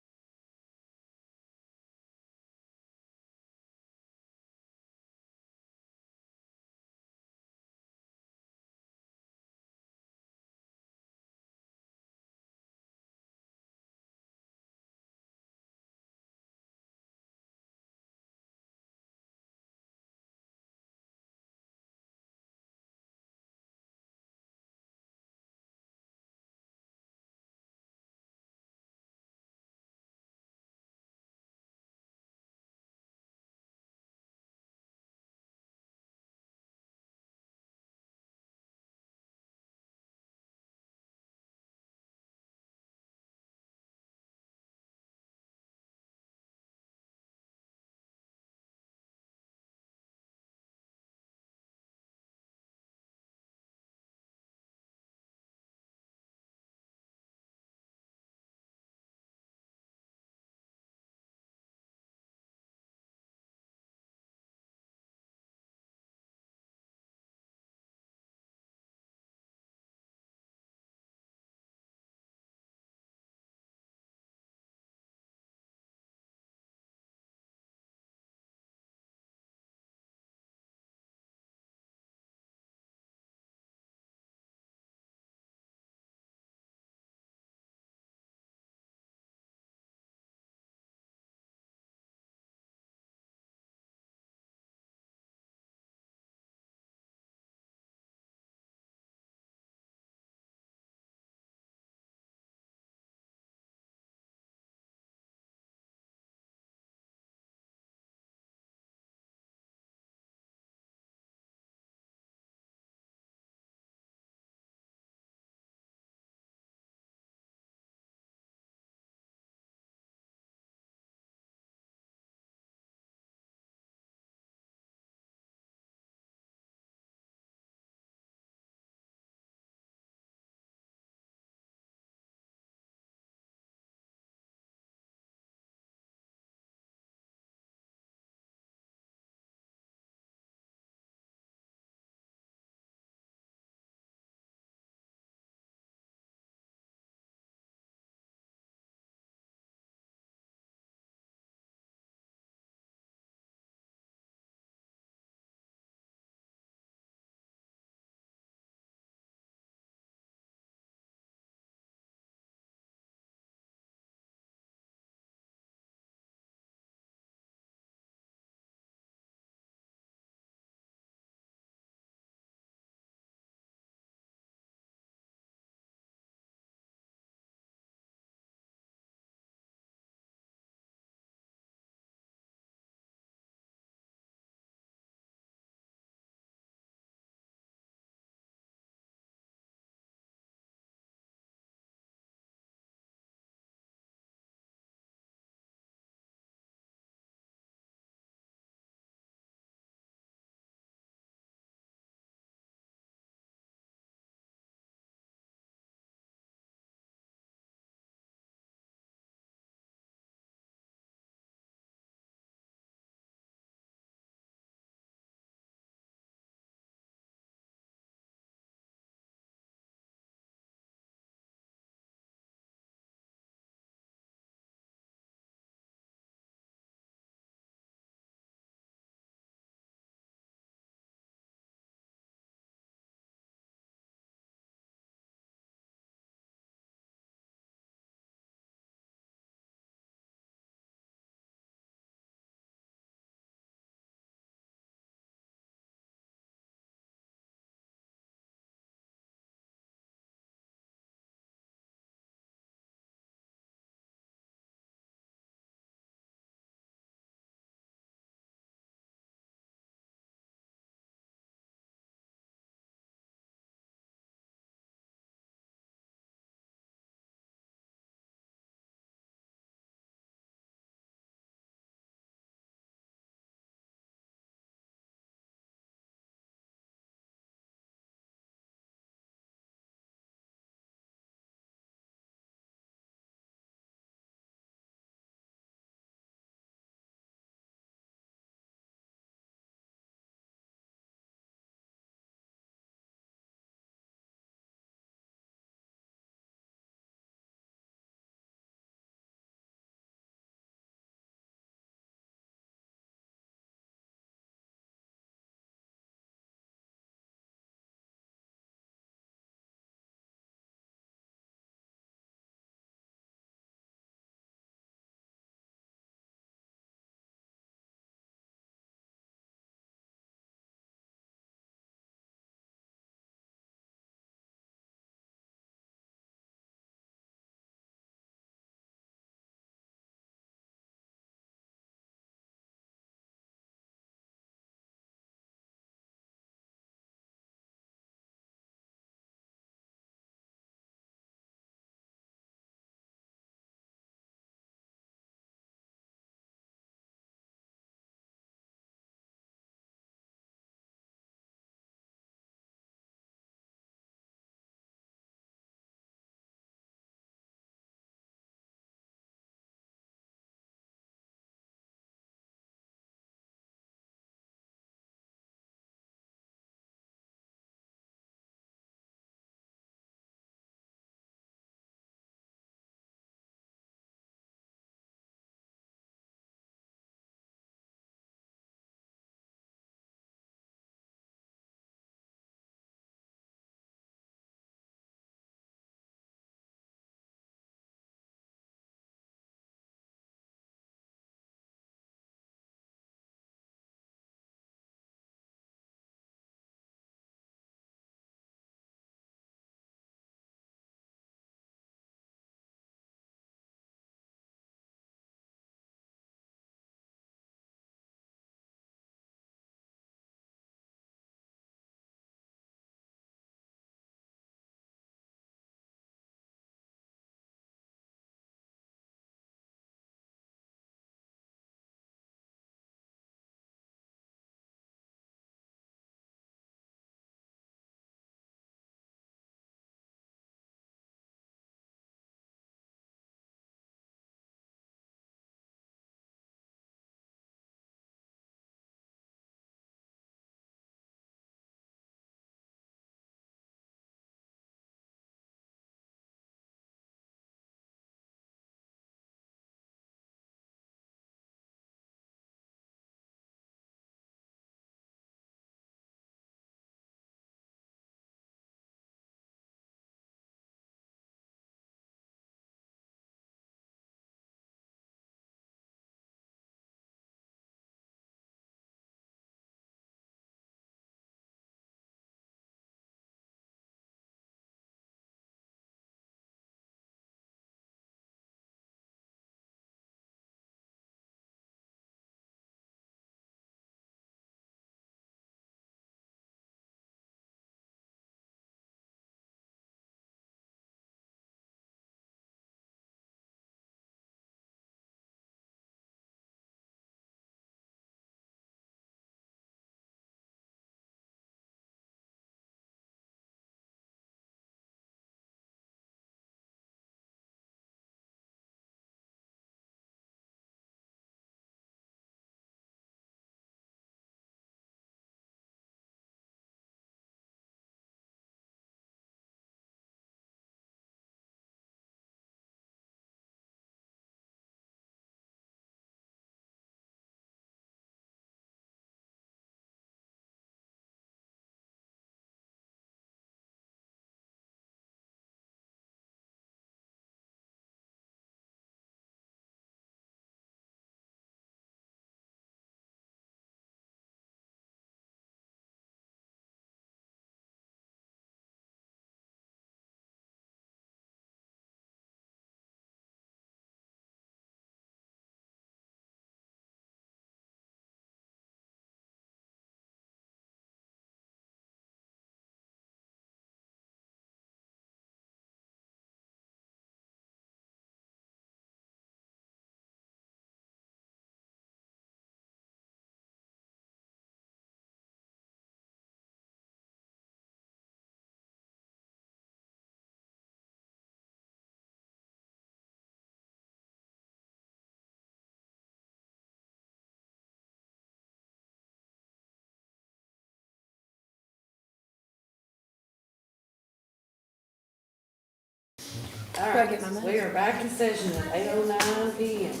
All right, we are back in session at 8:09 PM.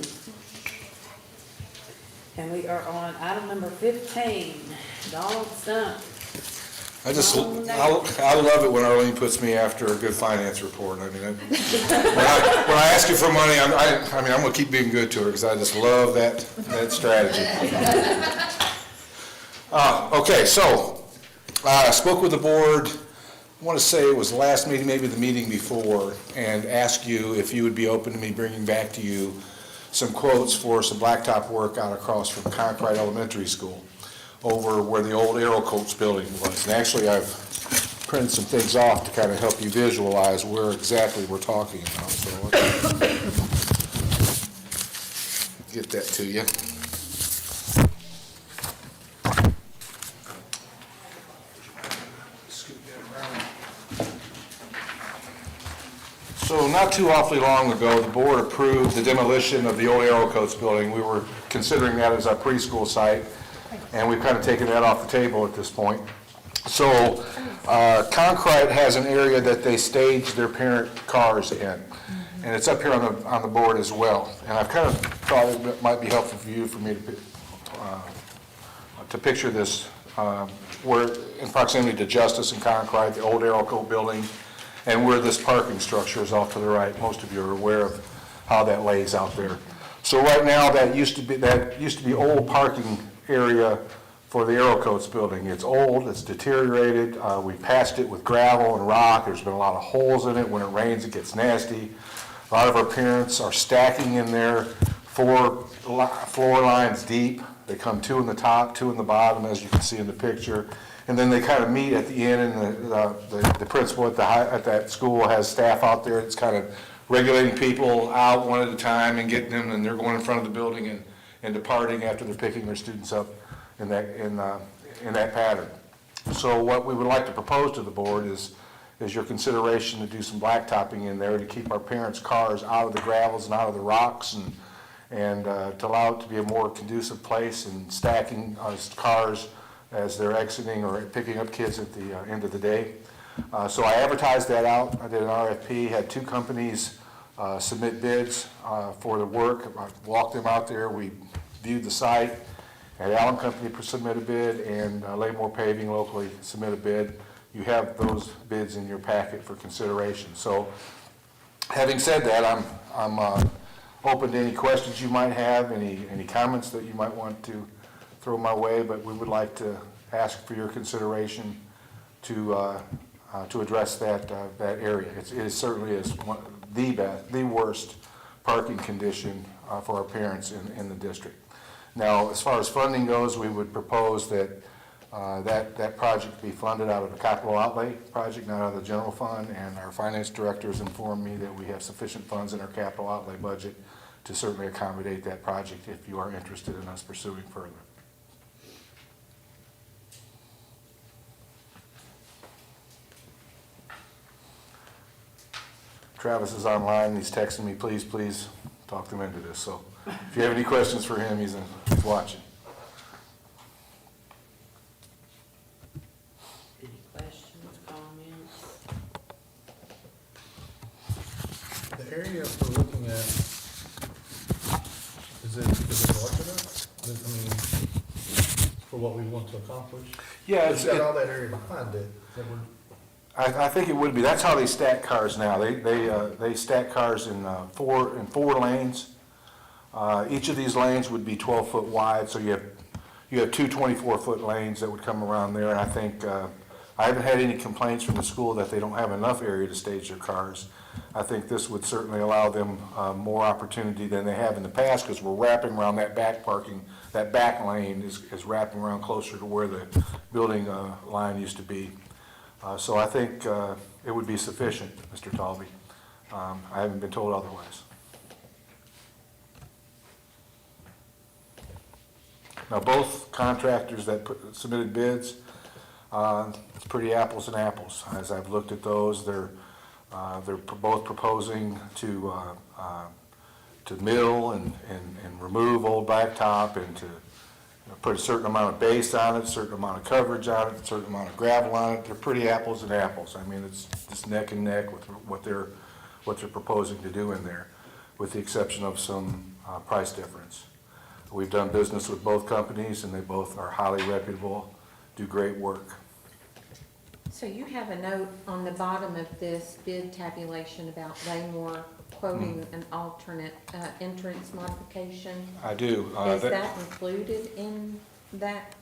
And we are on item number 15, dog stump. I love it when Arlene puts me after a good finance report. I mean, when I ask you for money, I'm gonna keep being good to her, because I just love that strategy. Okay, so, I spoke with the board, I want to say it was the last meeting, maybe the meeting before, and asked you if you would be open to me bringing back to you some quotes for some blacktop work out across from Concord Elementary School, over where the old Aero Coach building was. And actually, I've printed some things off to kind of help you visualize where exactly we're talking about. So get that to you. So not too awfully long ago, the board approved the demolition of the old Aero Coach building. We were considering that as our preschool site, and we've kind of taken that off the table at this point. So Concrete has an area that they stage their parent cars in, and it's up here on the board as well. And I've kind of thought it might be helpful for me to picture this. We're in proximity to Justice and Concrete, the old Aero Coach building, and where this parking structure is off to the right. Most of you are aware of how that lays out there. So right now, that used to be old parking area for the Aero Coach building. It's old, it's deteriorated. We patched it with gravel and rock. There's been a lot of holes in it. When it rains, it gets nasty. A lot of our parents are stacking in there 4 floor lines deep. They come 2 in the top, 2 in the bottom, as you can see in the picture. And then they kind of meet at the end, and the principal at that school has staff out there that's kind of regulating people out one at a time and getting them, and they're going in front of the building and departing after they're picking their students up in that pattern. So what we would like to propose to the board is your consideration to do some blacktopping in there to keep our parents' cars out of the gravels and out of the rocks, and to allow it to be a more conducive place, and stacking cars as they're exiting or picking up kids at the end of the day. So I advertised that out. I did an RFP, had 2 companies submit bids for the work. I walked them out there. We viewed the site. Had Allen Company submit a bid, and Laymore Paving locally submit a bid. You have those bids in your packet for consideration. So having said that, I'm open to any questions you might have, any comments that you might want to throw my way, but we would like to ask for your consideration to address that area. It certainly is the worst parking condition for our parents in the district. Now, as far as funding goes, we would propose that that project be funded out of a capital outlay project, not out of the general fund, and our finance director has informed me that we have sufficient funds in our capital outlay budget to certainly accommodate that project if you are interested in us pursuing further. Travis is online, he's texting me, please talk them into this. So if you have any questions for him, he's watching. Any questions, comments? The area we're looking at, is it large enough? I mean, for what we want to accomplish? Yeah, It's got all that area behind it that we're. I think it would be. That's how they stack cars now. They stack cars in four lanes. Each of these lanes would be 12 foot wide, so you have 2 24-foot lanes that would come around there. And I think I haven't had any complaints from the school that they don't have enough area to stage their cars. I think this would certainly allow them more opportunity than they have in the past, because we're wrapping around that back parking. That back lane is wrapping around closer to where the building line used to be. So I think it would be sufficient, Mr. Talby. I haven't been told otherwise. Now, both contractors that submitted bids, it's pretty apples and apples. As I've looked at those, they're both proposing to mill and remove old blacktop, and to put a certain amount of base on it, a certain amount of coverage on it, a certain amount of gravel on it. They're pretty apples and apples. I mean, it's just neck and neck with what they're what they're proposing to do in there, with the exception of some price difference. We've done business with both companies, and they both are highly reputable, do great work. So you have a note on the bottom of this bid tabulation about Laymore quoting an alternate entrance modification. I do. Is that included in that?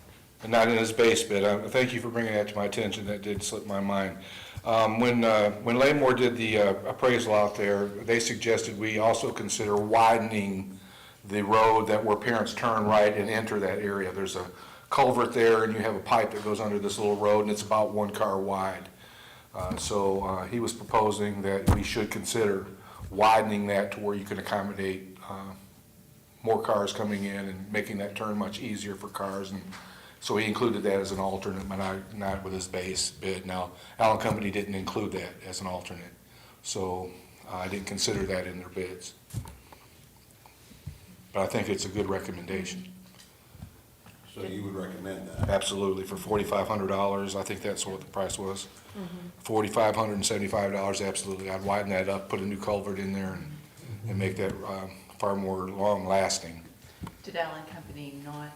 Not in his base bid. Thank you for bringing that to my attention. That did slip my mind. When Laymore did the appraisal out there, they suggested we also consider widening the road that where parents turn right and enter that area. There's a culvert there, and you have a pipe that goes under this little road, and it's about 1 car wide. So he was proposing that we should consider widening that to where you can accommodate more cars coming in and making that turn much easier for cars. And so he included that as an alternate, but not with his base bid. Now, Allen Company didn't include that as an alternate, so I didn't consider that in their bids. But I think it's a good recommendation. So you would recommend that? Absolutely, for $4,500, I think that's what the price was. $4,575, absolutely. I'd widen that up, put a new culvert in there, and make that far more long-lasting. Did Allen Company not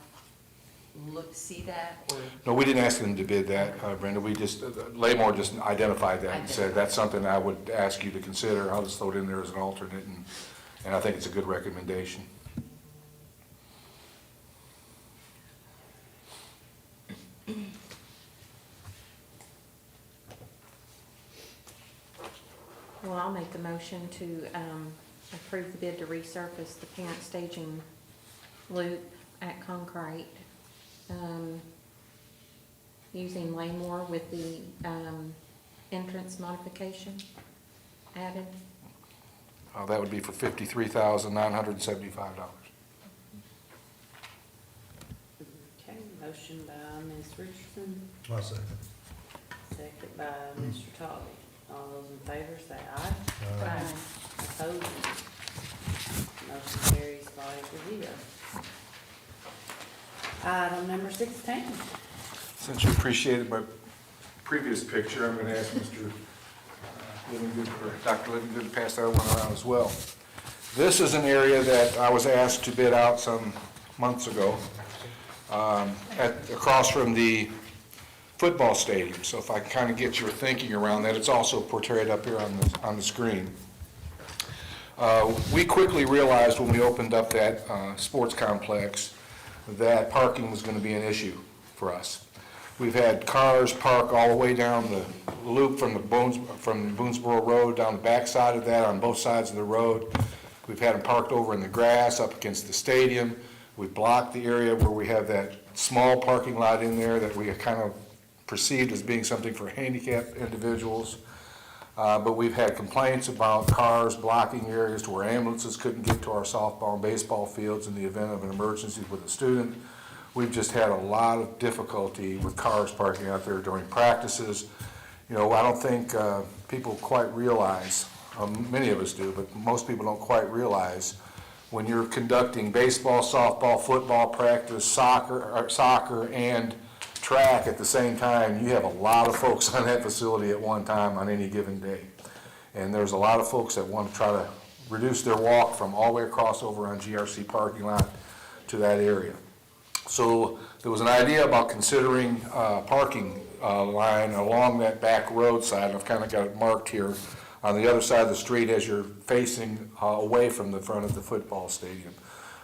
see that, or? No, we didn't ask them to bid that, Brenda. We just, Laymore just identified that and said, that's something I would ask you to consider. I'll just throw it in there as an alternate, and I think it's a good recommendation. Well, I'll make the motion to approve the bid to resurface the parent staging loop at Concrete, using Laymore with the entrance modification added. That would be for $53,975. Okay, motion by Ms. Richardson, I'll second. second by Mr. Tolly. All those in favor say aye. Aye. Opposed? Motion carries 5-0. Item number 16. Since you appreciated my previous picture, I'm going to ask Mr. Livingood, or Dr. Livingood, to pass that one around as well. This is an area that I was asked to bid out some months ago, across from the football stadium. So if I can kind of get your thinking around that, it's also portrayed up here on the screen. We quickly realized when we opened up that sports complex that parking was going to be an issue for us. We've had cars park all the way down the loop from Boonesboro Road, down the backside of that, on both sides of the road. We've had them parked over in the grass up against the stadium. We've blocked the area where we have that small parking lot in there that we kind of perceived as being something for handicapped individuals. But we've had complaints about cars blocking areas to where ambulances couldn't get to our softball and baseball fields in the event of an emergency with a student. We've just had a lot of difficulty with cars parking out there during practices. You know, I don't think people quite realize, many of us do, but most people don't quite realize when you're conducting baseball, softball, football practice, soccer, and track at the same time, you have a lot of folks on that facility at one time on any given day. And there's a lot of folks that want to try to reduce their walk from all the way across over on GRC parking lot to that area. So there was an idea about considering parking line along that back roadside. I've kind of got it marked here on the other side of the street as you're facing away from the front of the football stadium.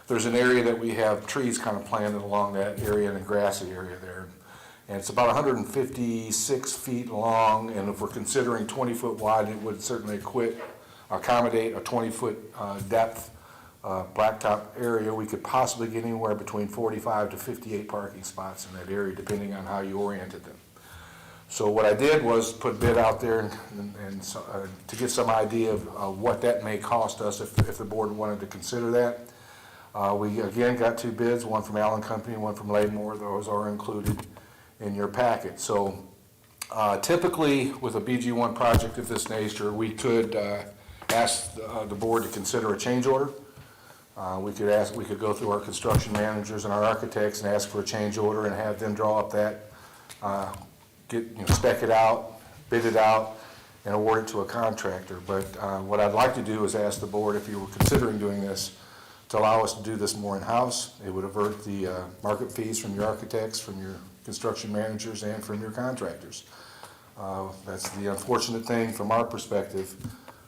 There's an area that we have trees kind of planted along that area and a grassy area there. And it's about 156 feet long, and if we're considering 20-foot wide, it would certainly accommodate a 20-foot depth blacktop area. We could possibly get anywhere between 45 to 58 parking spots in that area, depending on how you oriented them. So what I did was put bid out there and to get some idea of what that may cost us if the board wanted to consider that. We again got 2 bids, one from Allen Company and one from Laymore. Those are included in your packet. So typically with a BG1 project of this nature, we could ask the board to consider a change order. We could go through our construction managers and our architects and ask for a change order and have them draw up that, spec it out, bid it out, and award it to a contractor. But what I'd like to do is ask the board, if you were considering doing this, to allow us to do this more in-house. It would avert the market fees from your architects, from your construction managers, and from your contractors. That's the unfortunate thing from our perspective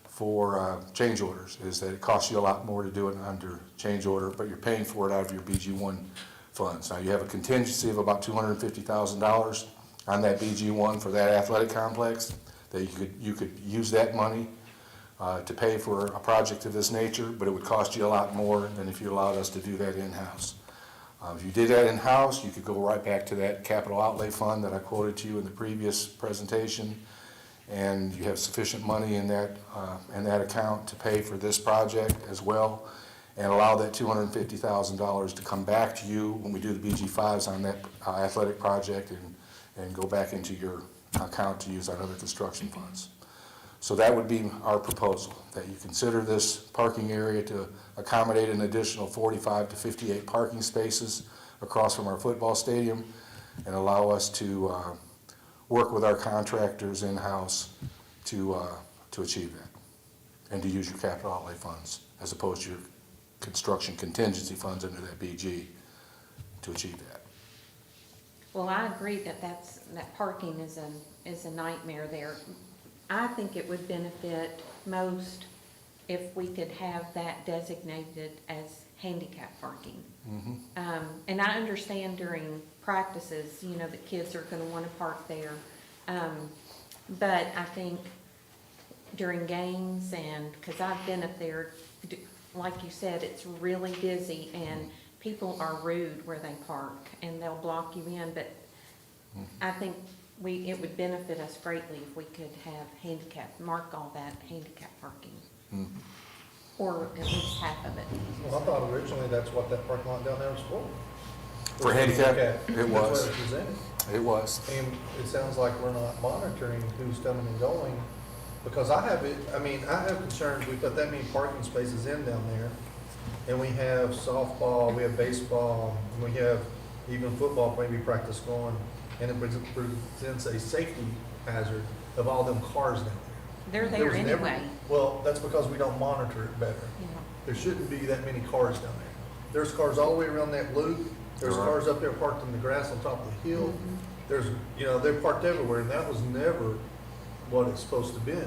for change orders, is that it costs you a lot more to do it under change order, but you're paying for it out of your BG1 funds. Now, you have a contingency of about $250,000 on that BG1 for that athletic complex, that you could use that money to pay for a project of this nature, but it would cost you a lot more than if you allowed us to do that in-house. If you did that in-house, you could go right back to that capital outlay fund that I quoted to you in the previous presentation, and you have sufficient money in that account to pay for this project as well, and allow that $250,000 to come back to you when we do the BG5s on that athletic project, and go back into your account to use on other construction funds. So that would be our proposal, that you consider this parking area to accommodate an additional 45 to 58 parking spaces across from our football stadium, and allow us to work with our contractors in-house to achieve that, and to use your capital outlay funds as opposed to your construction contingency funds under that BG to achieve that. Well, I agree that that parking is a nightmare there. I think it would benefit most if we could have that designated as handicap parking. And I understand during practices, you know, the kids are going to want to park there. But I think during games, and because I've been up there, like you said, it's really busy and people are rude where they park and they'll block you in. But I think it would benefit us greatly if we could have mark all that handicap parking. Or at least half of it. Well, I thought originally that's what that parking lot down there was for. For handicap, it was. That's what it presented. It was. And it sounds like we're not monitoring who's coming and going, because I have concerns, we put that many parking spaces in down there, and we have softball, we have baseball, and we have even football maybe practice going, and it presents a safety hazard of all them cars down there. They're there anyway. Well, that's because we don't monitor it better. Yeah. There shouldn't be that many cars down there. There's cars all the way around that loop. There's cars up there parked in the grass on top of the hill. There's, they're parked everywhere, and that was never what it's supposed to be.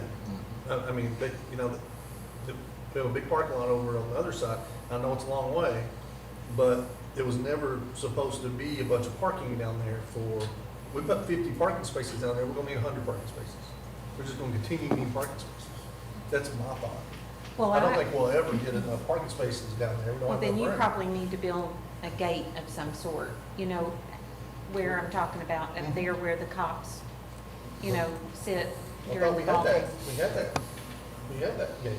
I mean, they have a big parking lot over on the other side. I know it's a long way, but it was never supposed to be a bunch of parking down there we put 50 parking spaces down there, we're gonna need 100 parking spaces. We're just gonna continue needing parking spaces. That's my thought. Well, I don't think we'll ever get enough parking spaces down there. Well, then you probably need to build a gate of some sort, where I'm talking about, up there where the cops, sit during the ball game. We had that gate.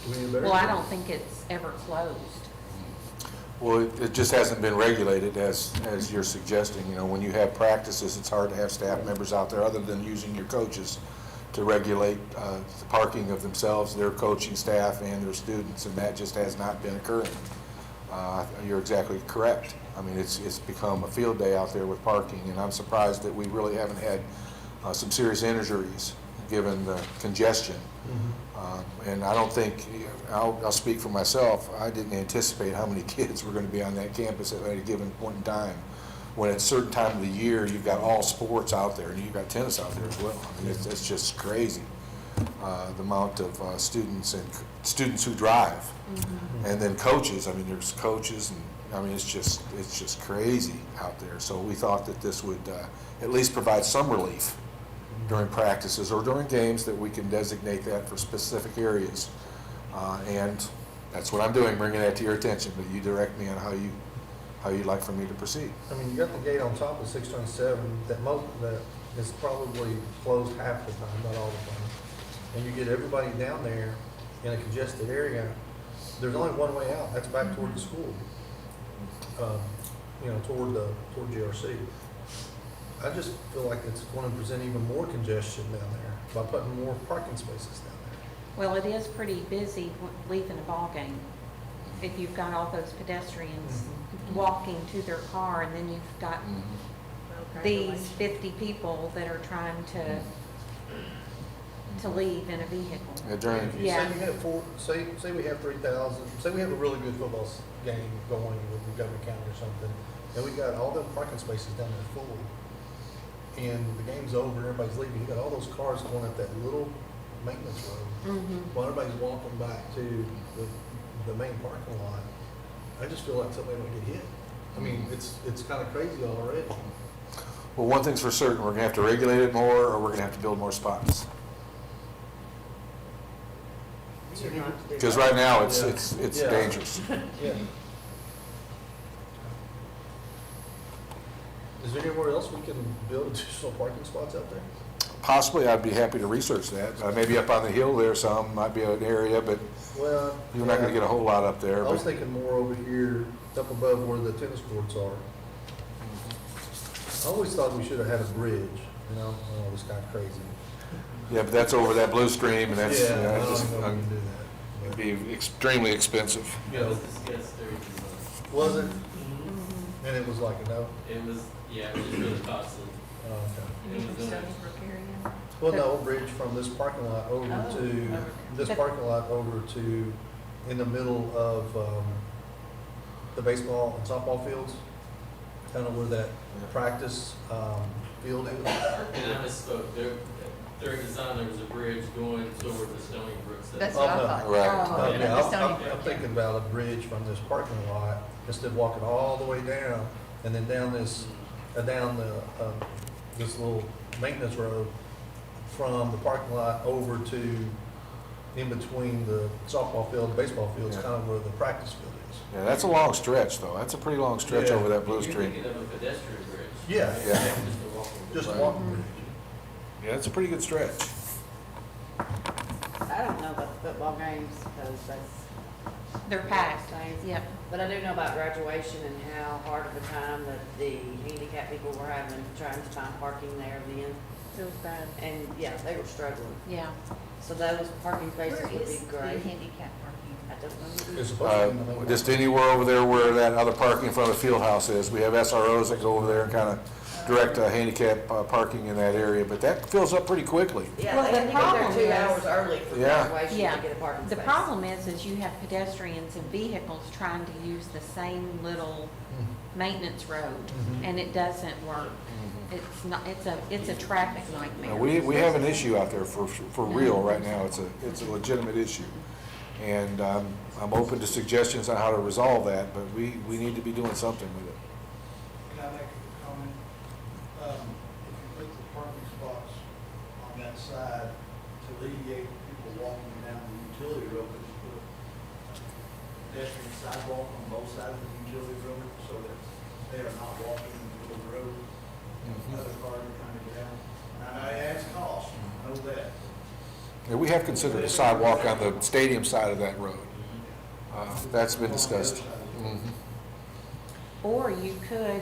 Do we need a better Well, I gate? don't think it's ever closed. Well, it just hasn't been regulated as you're suggesting. When you have practices, it's hard to have staff members out there other than using your coaches to regulate the parking of themselves, their coaching staff, and their students, and that just has not been occurring. You're exactly correct. I mean, it's become a field day out there with parking, and I'm surprised that we really haven't had some serious injuries given the congestion. And I don't think, I'll speak for myself, I didn't anticipate how many kids were going to be on that campus at a given point in time. When at a certain time of the year, you've got all sports out there, and you've got tennis out there as well. I mean, it's just crazy, the amount of students who drive. And then coaches, I mean, there's coaches, and I mean, it's just crazy out there. So we thought that this would at least provide some relief during practices or during games, that we can designate that for specific areas. And that's what I'm doing, bringing that to your attention, but you direct me on how you'd like for me to proceed. I mean, you got the gate on top of 627 that is probably closed half the time, not all the time. And you get everybody down there in a congested area. There's only one way out. That's back toward the school. Toward GRC. I just feel like it's going to present even more congestion down there by putting more parking spaces down there. Well, it is pretty busy leaving a ball game. If you've got all those pedestrians walking to their car, and then you've got these 50 people that are trying to to leave in a vehicle. Adjourn. Yeah. Say you have say we have 3,000, say we have a really good football game going with Montgomery County or something, and we got all the parking spaces down there full, and the game's over, and everybody's leaving, you got all those cars going up that little maintenance road, while everybody's walking back to the main parking lot. I just feel like somebody might get hit. I mean, it's kind of crazy already. Well, one thing's for certain, we're gonna have to regulate it more, or we're gonna have to build more spots. Because right now, it's Yeah. dangerous. Yeah. Is there anywhere else we can build additional parking spots out there? Possibly, I'd be happy to research that. Maybe up on the hill there some, might be an area, but Well, you're not gonna get a whole lot up there. I was But thinking more over here, up above where the tennis courts are. I always thought we should have had a bridge, you know, oh, it's kind of crazy. yeah, but that's over that blue stream, and that's, Yeah, I it's don't just, know if we can do that. it'd be extremely expensive. You know, was it? And it was like a no? It was, yeah, it was really costly. Oh, okay. It was, Well, no, bridge from this parking lot over to, this parking lot over to, in the middle of, the baseball and softball fields, kind of where that practice, field is. and I misspoke, their design, there was a bridge going toward the Stony Brook. That's what I no. thought. Right. Oh, Yeah, the Stony I'm Brook. thinking about a bridge from this parking lot, instead of walking all the way down, and then down this, down the, this little maintenance road from the parking lot over to, in between the softball field and baseball field, is Yeah. kind of where the practice field is. Yeah, that's a long stretch, though. That's a pretty long stretch Yeah. over that blue You're stream. thinking of a pedestrian bridge. Yeah. right? Yeah. Just a walking bridge. Just a walking bridge. Yeah, it's a pretty good stretch. I don't know about the football games, because that's. They're packed, yep. But I do know about graduation and how hard of a time that the handicapped people were having, trying to find parking there then. It was bad. And, yeah, they were struggling. Yeah. So those parking spaces Where would is be the great. handicap parking? I don't know. It's supposed to be in the main Just lot. anywhere over there where that other parking in front of the field house is. We have SROs that go over there and kind of direct handicap parking in that area, but that fills up pretty quickly. Yeah, Well, they the had to get there problem 2 is- hours early for Yeah. graduation Yeah. to get a parking The space. problem is you have pedestrians and vehicles trying to use the same little maintenance road, and it doesn't work. It's not, it's a traffic nightmare. We have an issue out there for real right now. It's a legitimate issue. And I'm open to suggestions on how to resolve that, but we need to be doing something with it. Can I make a comment? If you put the parking spots on that side to alleviate people walking down the utility road, but you put a pedestrian sidewalk on both sides of the utility road so that they are not walking in the middle of the road. Other cars are trying to get out. And I adds cost, I know that. Yeah, we have considered a sidewalk on the stadium side of that road. That's been discussed. Mhm. Or you could,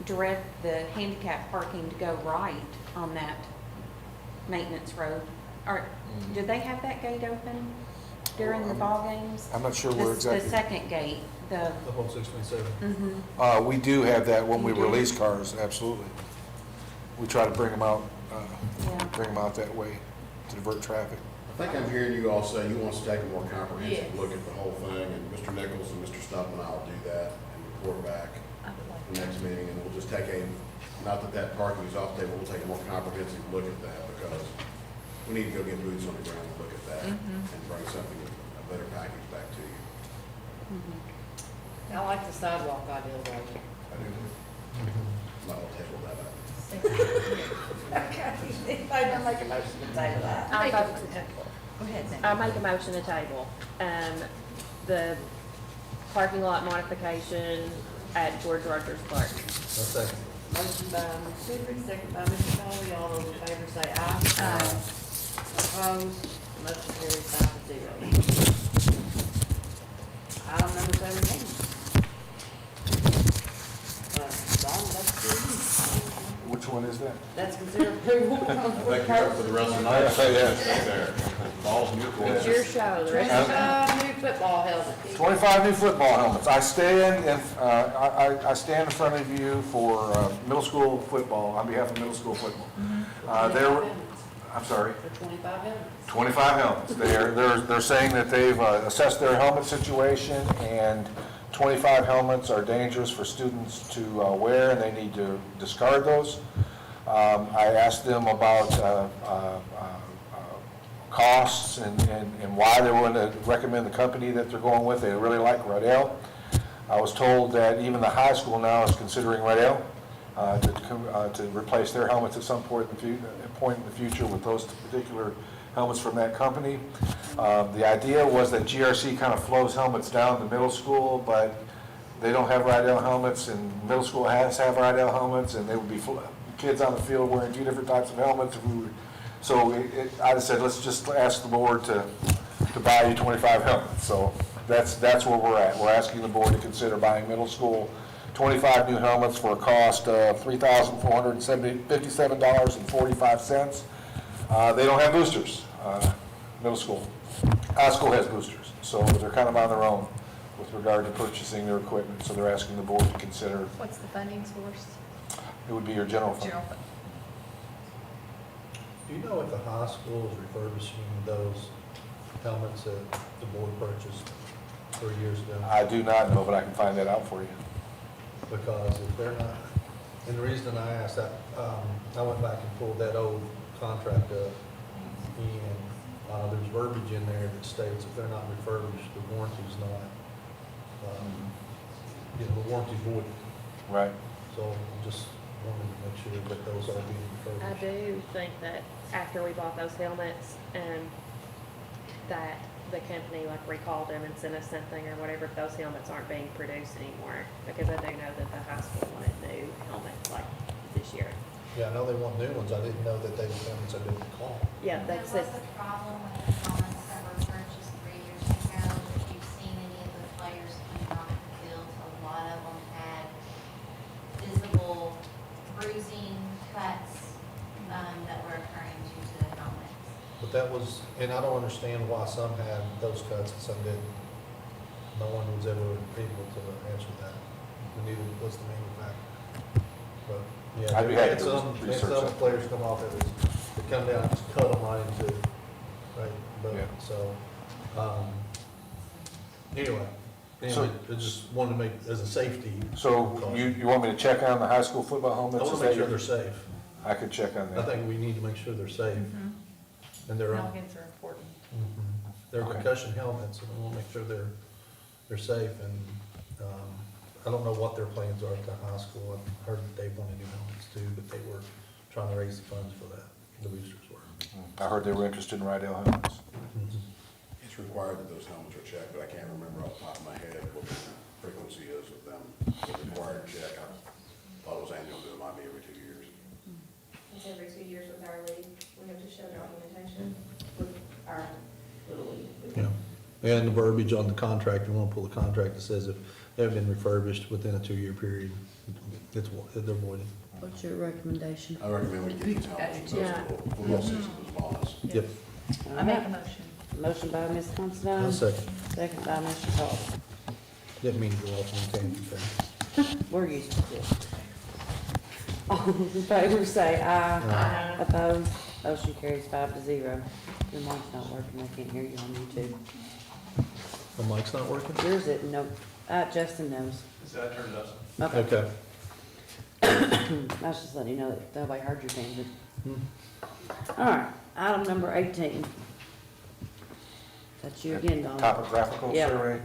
direct the handicap parking to go right on that maintenance road. Or, did they have that gate open during the ball games? I'm not sure where The exactly. second gate, the, Up on 627. mhm. We do have that when we You do? release cars, absolutely. We try to bring them out, Yeah. that way to divert traffic. I think I'm hearing you all say you want us to take a more comprehensive Yes. look at the whole thing, and Mr. Nichols and Mr. Stump and I will do that and report back the next meeting, and we'll just take not that parking is off the table, we'll take a more comprehensive look at that, because we need to go get boots on the ground and look at that, and bring something, a better package back to you. I like the sidewalk idea, though. I do. Not gonna table that up. Okay, I don't make a motion to table that. I vote Go ahead, Nick. I'll make a motion to table, the parking lot modification at George Rogers Park. A second. Motion by Ms. Goodrich, second by Mr. Foley, all those in favor say aye. Aye. Opposed, motion carries 5-0. Item number 17. Dawn, that's for you. Which one is that? That's considered approval. I think you're up for the rest of the night. Yeah. There. Ball's in your court. It's your show, the rest of it. New football helmets. 25 new football helmets. I stand in front of you for middle school football, on behalf of middle school football. I'm sorry? For 25 helmets. 25 helmets. They're saying that they've assessed their helmet situation, and 25 helmets are dangerous for students to wear, and they need to discard those. I asked them about costs and why they want to recommend the company that they're going with. They really like Riddell. I was told that even the high school now is considering Riddell to replace their helmets at some point in the future with those particular helmets from that company. The idea was that GRC kind of flows helmets down to middle school, but they don't have Riddell helmets, and middle school has to have Riddell helmets, and they would be kids on the field wearing two different types of helmets. So I just said, let's just ask the board to buy you 25 helmets. So that's where we're at. We're asking the board to consider buying middle school 25 new helmets for a cost of $3,457.45. They don't have boosters, middle school. High school has boosters, so they're kind of on their own with regard to purchasing their equipment. So they're asking the board to consider. What's the funding source? It would be your general fund. General fund. Do you know if the high school is refurbishing those helmets that the board purchased 3 years ago? I do not know, but I can find that out for you. Because if they're not, and the reason I asked that, I went back and pulled that old contract up, and there's verbiage in there that states if they're not refurbished, the warranty's not, the warranty's void. Right. So just wanted to make sure that those are being I refurbished. do think that after we bought those helmets, that the company like recalled them and sent us something or whatever if those helmets aren't being produced anymore. Because I do know that the high school wanted new helmets like this year. Yeah, I know they want new ones. I didn't know that they were helmets I didn't recall. Yeah, that's it. What's the problem with the helmets that were purchased 3 years ago? If you've seen any of the players coming off the field, a lot of them had visible bruising, cuts, that were occurring due to the helmets. But that was, and I don't understand why some had those cuts and some didn't. No one was ever able to answer that. And neither was the manufacturer. But, yeah, I'd be they happy had to some research that. players come off that was, they come down and just cut them right into, right, but, Yeah. so, anyway. So- I just wanted to make, as a safety. So you want me to check on the high school football I helmets? want Is to make that sure your- they're safe. I could check on I that. think we need to make sure they're safe. And they're, Noggins are important. they're Okay. concussion helmets, and we want to make sure they're safe, and, I don't know what their plans are at the high school. I heard that they wanted new helmets too, but they were trying to raise the funds for that, the boosters were. I heard they were interested in Riddell helmets. It's required that those helmets are checked, but I can't remember off the top of my head what the frequency is with them. The required check, I thought it was annual, but it might be every 2 years. It's every 2 years with our league. We have to show documentation with our little league. Yeah, and the verbiage on the contract, you want to pull the contract that says if they have been refurbished within a 2-year period, they're voided. What's your recommendation? I recommend we get these helmets from Yeah. those football seasons as bonus. Yep. I make a motion. Motion by Ms. Considine. I'll second. Second by Mr. Paul. Didn't mean to go off on a tangent there. We're used to it. All those in favor say aye. Aye. Opposed? Motion carries 5-0. Your mic's not working, I can't hear you on YouTube. The mic's not working? Yours is, no, Justin knows. So I turned it up. Okay. Okay. I was just letting you know that nobody heard your tangent. All right, item number 18. That's you again, Donna. Topographical Yeah. survey.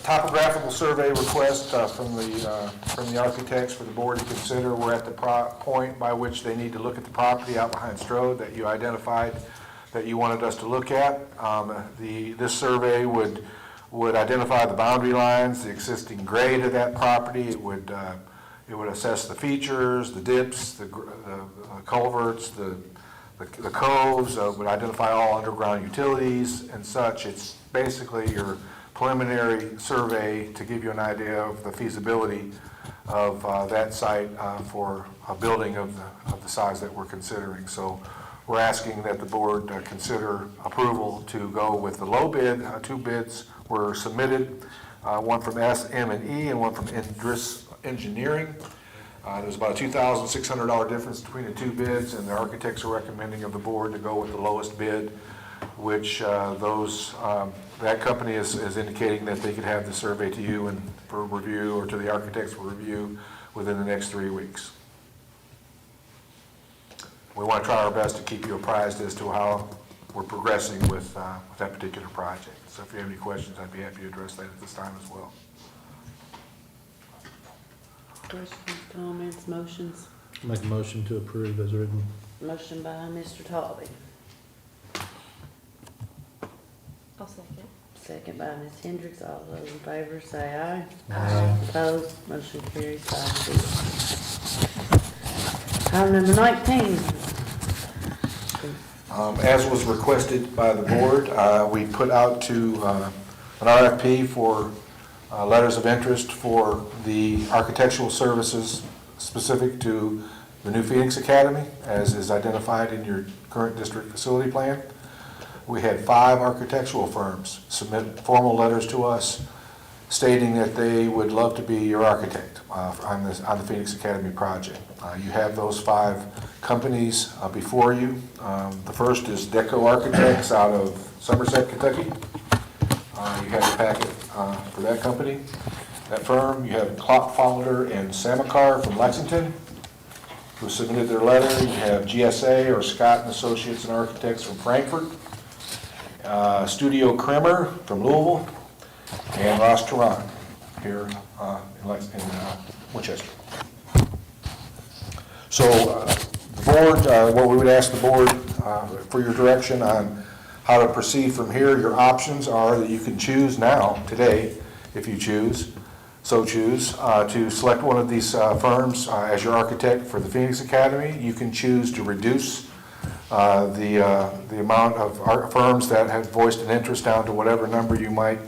Topographical survey request from the architects for the board to consider. We're at the point by which they need to look at the property out behind Strode that you identified that you wanted us to look at. This survey would identify the boundary lines, the existing grade of that property. It would assess the features, the dips, the culverts, the coves, would identify all underground utilities and such. It's basically your preliminary survey to give you an idea of the feasibility of that site for a building of the size that we're considering. So we're asking that the board consider approval to go with the low bid. 2 bids were submitted, one from SM&E and one from Indris Engineering. There was about a $2,600 difference between the two bids, and the architects are recommending of the board to go with the lowest bid, which that company is indicating that they could have the survey to you and for review, or to the architects for review within the next 3 weeks. We want to try our best to keep you apprised as to how we're progressing with that particular project. So if you have any questions, I'd be happy to address that at this time as well. Questions, comments, motions? Make a motion to approve as written. Motion by Mr. Tolby, I'll second. second by Ms. Hendricks. All those in favor say aye. Aye. Opposed, motion carries 5-0. Item number 19. As was requested by the board, we put out to an RFP for letters of interest for the architectural services specific to the new Phoenix Academy, as is identified in your current district facility plan. We had 5 architectural firms submit formal letters to us stating that they would love to be your architect on the Phoenix Academy project. You have those 5 companies before you. The first is Deco Architects out of Somerset, Kentucky. You have the packet for that company, that firm. You have Klopfalder and Samakar from Lexington, who submitted their letter. You have GSA, or Scott and Associates and Architects, from Frankfurt. Studio Kremer from Louisville, and Ross Tarrant here in Winchester. So the board, what we would ask the board for your direction on how to proceed from here. Your options are that you can choose now, today, if you choose, to select one of these firms as your architect for the Phoenix Academy. You can choose to reduce the amount of firms that have voiced an interest down to whatever number you might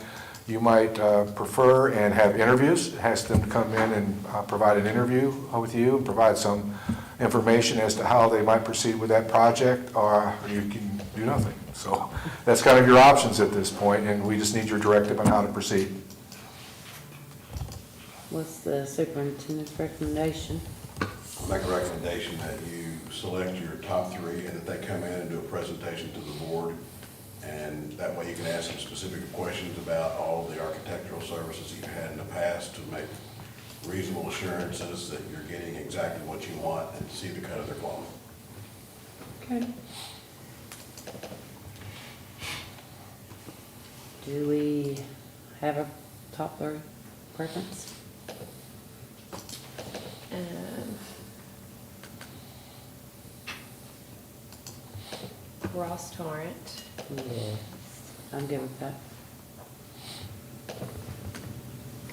prefer, and have interviews. Ask them to come in and provide an interview with you and provide some information as to how they might proceed with that project, or you can do nothing. So that's kind of your options at this point, and we just need your directive on how to proceed. What's the superintendent's recommendation? I'll make a recommendation that you select your top 3 and that they come in and do a presentation to the board. And that way you can ask them specific questions about all of the architectural services that you've had in the past to make reasonable assurances that you're getting exactly what you want and see the cut of their quality. Okay. Do we have a top 3 preference? Ross Torrent. Yes, I'm good with that.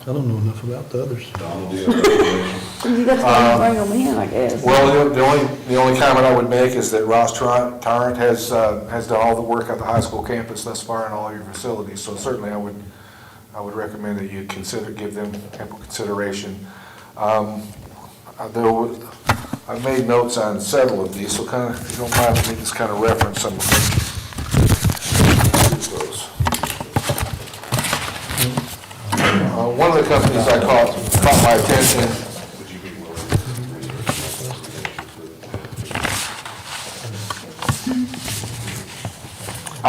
I don't know enough about the others. Donald, do you have a recommendation? You got to bring them in, I guess. Well, the only comment I would make is that Ross Tarrant has done all the work at the high school campus thus far in all your facilities. So certainly I would recommend that you give them ample consideration. I've made notes on several of these, so kind of, if you don't mind, let me just kind of reference some of them. One of the companies I caught my attention. I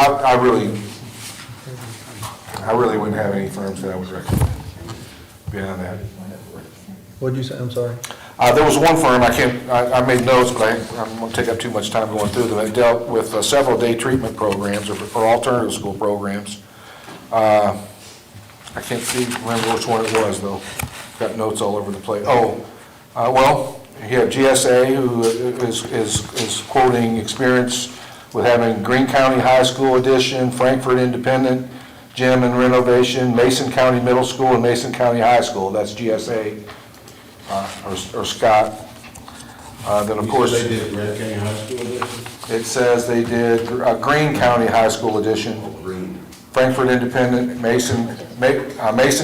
really wouldn't have any firms that I would recommend beyond that. What'd you say? I'm sorry. There was one firm, I made notes, but I'm going to take up too much time going through them. It dealt with several day treatment programs or alternative school programs. I can't remember which one it was, though. Got notes all over the place. Well, you have GSA, who is quoting experience with having Greene County High School addition, Frankfurt Independent, gym and renovation, Mason County Middle School, and Mason County High School. That's GSA. Or Scott. Then of course they did Grant County High School edition? It says they did Greene County High School edition, Frankfurt Independent, Mason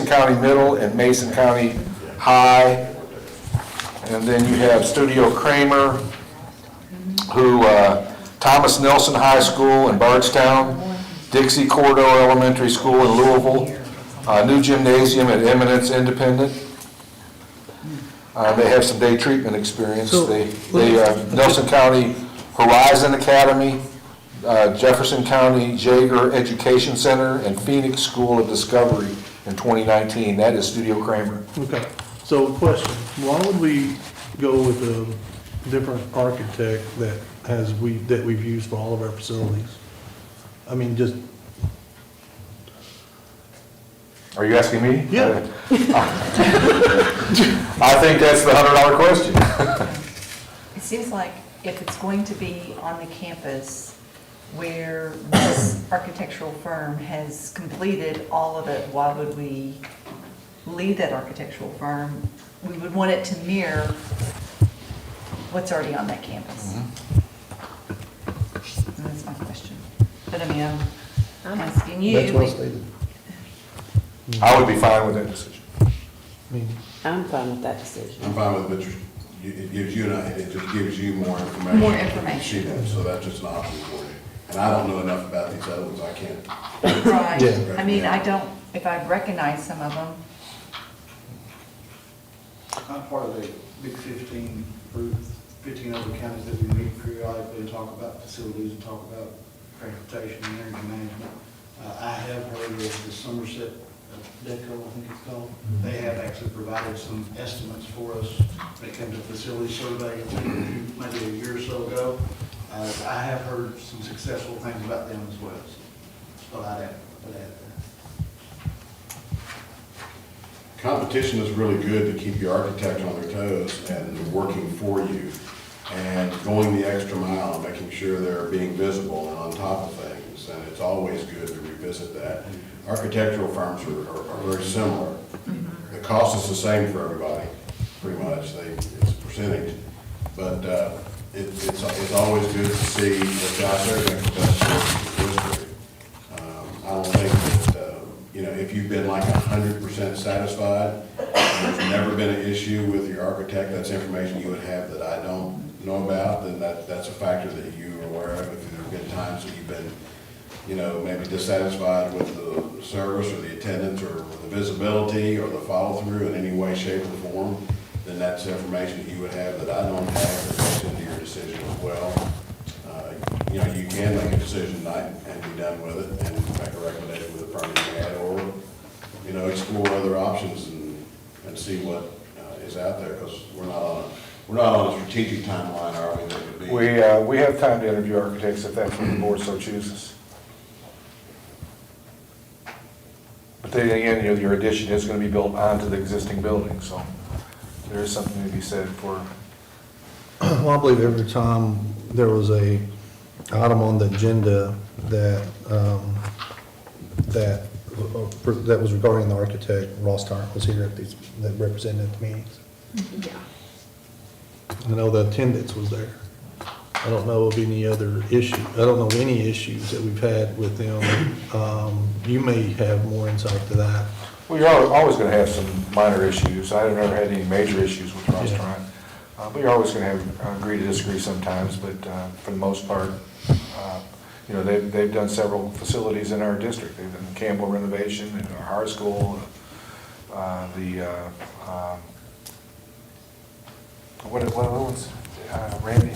County Middle, and Mason County High. And then you have Studio Kramer, who Thomas Nelson High School in Bardstown, Dixie Cordo Elementary School in Louisville, new gymnasium at Eminence Independent. They have some day treatment experience. So- Nelson County Horizon Academy, Jefferson County Jaeger Education Center, and Phoenix School of Discovery in 2019. That is Studio Kramer. Okay, so question, why would we go with a different architect that we've used for all of our facilities? I mean, just, Are you asking me? Yeah. I think that's the $100 question. It seems like if it's going to be on the campus where this architectural firm has completed all of it, why would we leave that architectural firm? We would want it to mirror what's already on that campus. And that's my question. But I mean, I'm asking you. that's well stated. I would be fine with that decision. I mean, I'm fine with that decision. I'm fine with it, but it gives you, it just gives you more information. More information. See that, so that's just an option for you. And I don't know enough about these other ones, I can't. Right. Yeah. I mean, I don't, if I recognize some of them, I'm part of the big 15 group, 15 other counties that we meet periodically and talk about facilities and talk about transportation and energy management. I have heard of the Somerset DECO, I think it's called. They have actually provided some estimates for us when it comes to facility survey, maybe a year or so ago. I have heard some successful things about them as well, so I'd add that. Competition is really good to keep your architects on their toes and working for you and going the extra mile, making sure they're being visible and on top of things. And it's always good to revisit that. Architectural firms are very similar. The cost is the same for everybody, pretty much. It's a percentage. But it's always good to see what's out there and the best history. I don't think that, if you've been like 100% satisfied, and there's never been an issue with your architect, that's information you would have that I don't know about, then that's a factor that you are aware of. If there have been times that you've been, maybe dissatisfied with the service or the attendance or the visibility or the follow-through in any way, shape, or form, then that's information you would have that I don't have that goes into your decision as well. You can make a decision tonight and be done with it and make a recommendation with the firm you had, or, explore other options and see what is out there, because we're not on a strategic timeline, are we, that would be? We have time to interview architects if that's what the board so chooses. But then again, your addition is going to be built onto the existing building, so there is something to be said for. well, I believe every time there was a item on the agenda that was regarding the architect, Ross Tarrant was here that represented the meetings. yeah. I know the attendance was there. I don't know of any other issue. I don't know any issues that we've had with them. You may have more insight to that. Well, you're always going to have some minor issues. I've never had any major issues with Ross Tarrant. But you're always going to have agree to disagree sometimes, but for the most part, they've done several facilities in our district. They've done Campbell renovation in our high school, what ones? Randy?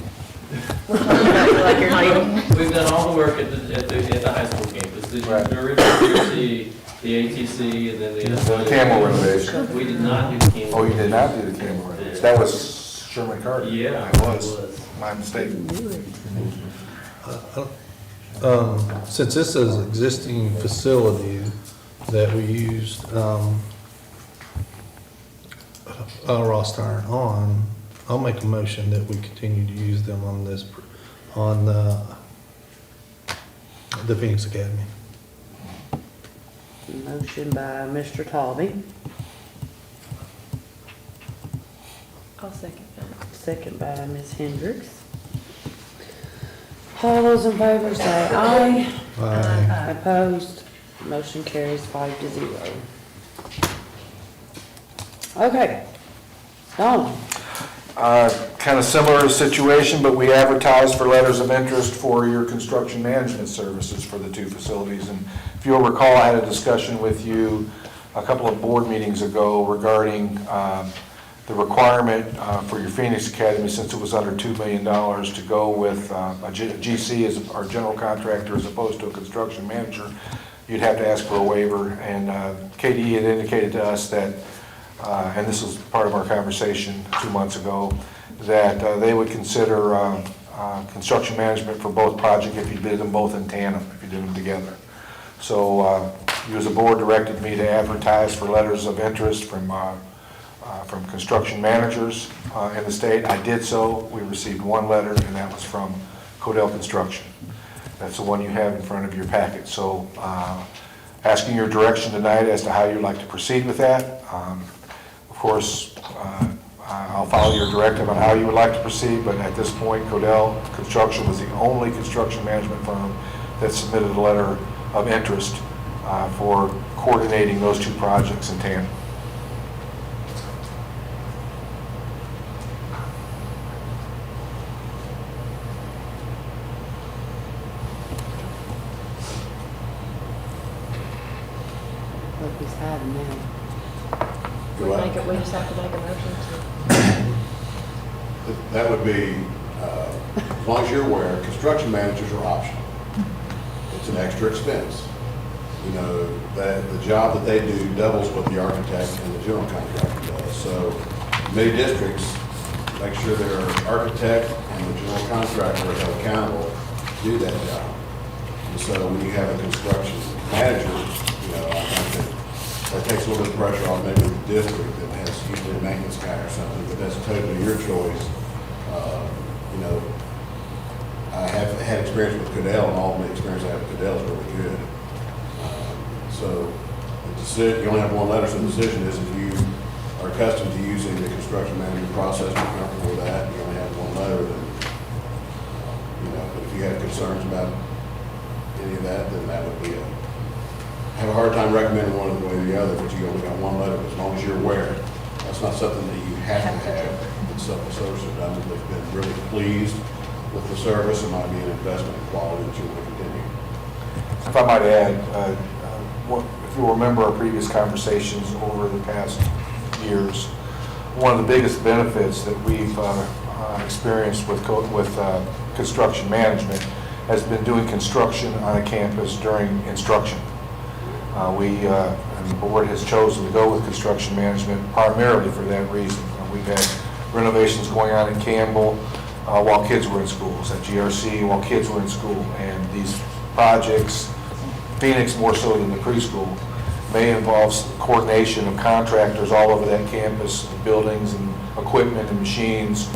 We've done all the work at the high school campus, the URC, the ATC, and then The Campbell renovation. We did not do the Campbell. Oh, you did not do the Campbell renovation? That was Sherman Carter. Yeah. It was. My mistake. Since this is an existing facility that we used Ross Tarrant on, I'll make a motion that we continue to use them on the Phoenix Academy. Motion by Mr. Talby, I'll second that. second by Ms. Hendricks. All those in favor say aye. Aye. Opposed? Motion carries 5-0. Okay. Don? Kind of similar situation, but we advertised for letters of interest for your construction management services for the two facilities. And if you'll recall, I had a discussion with you a couple of board meetings ago regarding the requirement for your Phoenix Academy, since it was under $2 million, to go with a GC as our general contractor as opposed to a construction manager, you'd have to ask for a waiver. And KDE had indicated to us that, and this was part of our conversation 2 months ago, that they would consider construction management for both projects if you did them both in tandem, if you did them together. So you as a board directed me to advertise for letters of interest from construction managers in the state. I did so. We received one letter, and that was from Codell Construction. That's the one you have in front of your packet. So asking your direction tonight as to how you'd like to proceed with that. Of course, I'll follow your directive on how you would like to proceed, but at this point, Codell Construction was the only construction management firm that submitted a letter of interest for coordinating those two projects in tandem. Look, he's hiding now. We just have to make a motion to. That would be, as long as you're aware, construction managers are optional. It's an extra expense. You know, that the job that they do doubles what the architect and the general contractor does. So many districts make sure their architect and the general contractor are held accountable to do that job. And so when you have a construction manager, you know, I think that takes a little bit of pressure off maybe the district that has usually a maintenance guy or something, but that's totally your choice. You know, I have had experience with Codell, and all the experience I have with Codell is really good. So the decision, you only have one letter, so the decision is if you are accustomed to using the construction management process, you're comfortable with that, you only have one letter, then, you know, but if you have concerns about any of that, then that would be I have a hard time recommending one way or the other, but you only got one letter, but as long as you're aware. That's not something that you have to have. It's something the service has done, that they've been really pleased with the service. It might be an investment in quality that you want to continue. If I might add, if you'll remember our previous conversations over the past years, one of the biggest benefits that we've experienced with construction management has been doing construction on a campus during instruction. And the board has chosen to go with construction management primarily for that reason. We've had renovations going on in Campbell while kids were in schools, at GRC while kids were in school, and these projects, Phoenix more so than the preschool, may involve coordination of contractors all over that campus, buildings and equipment and machines,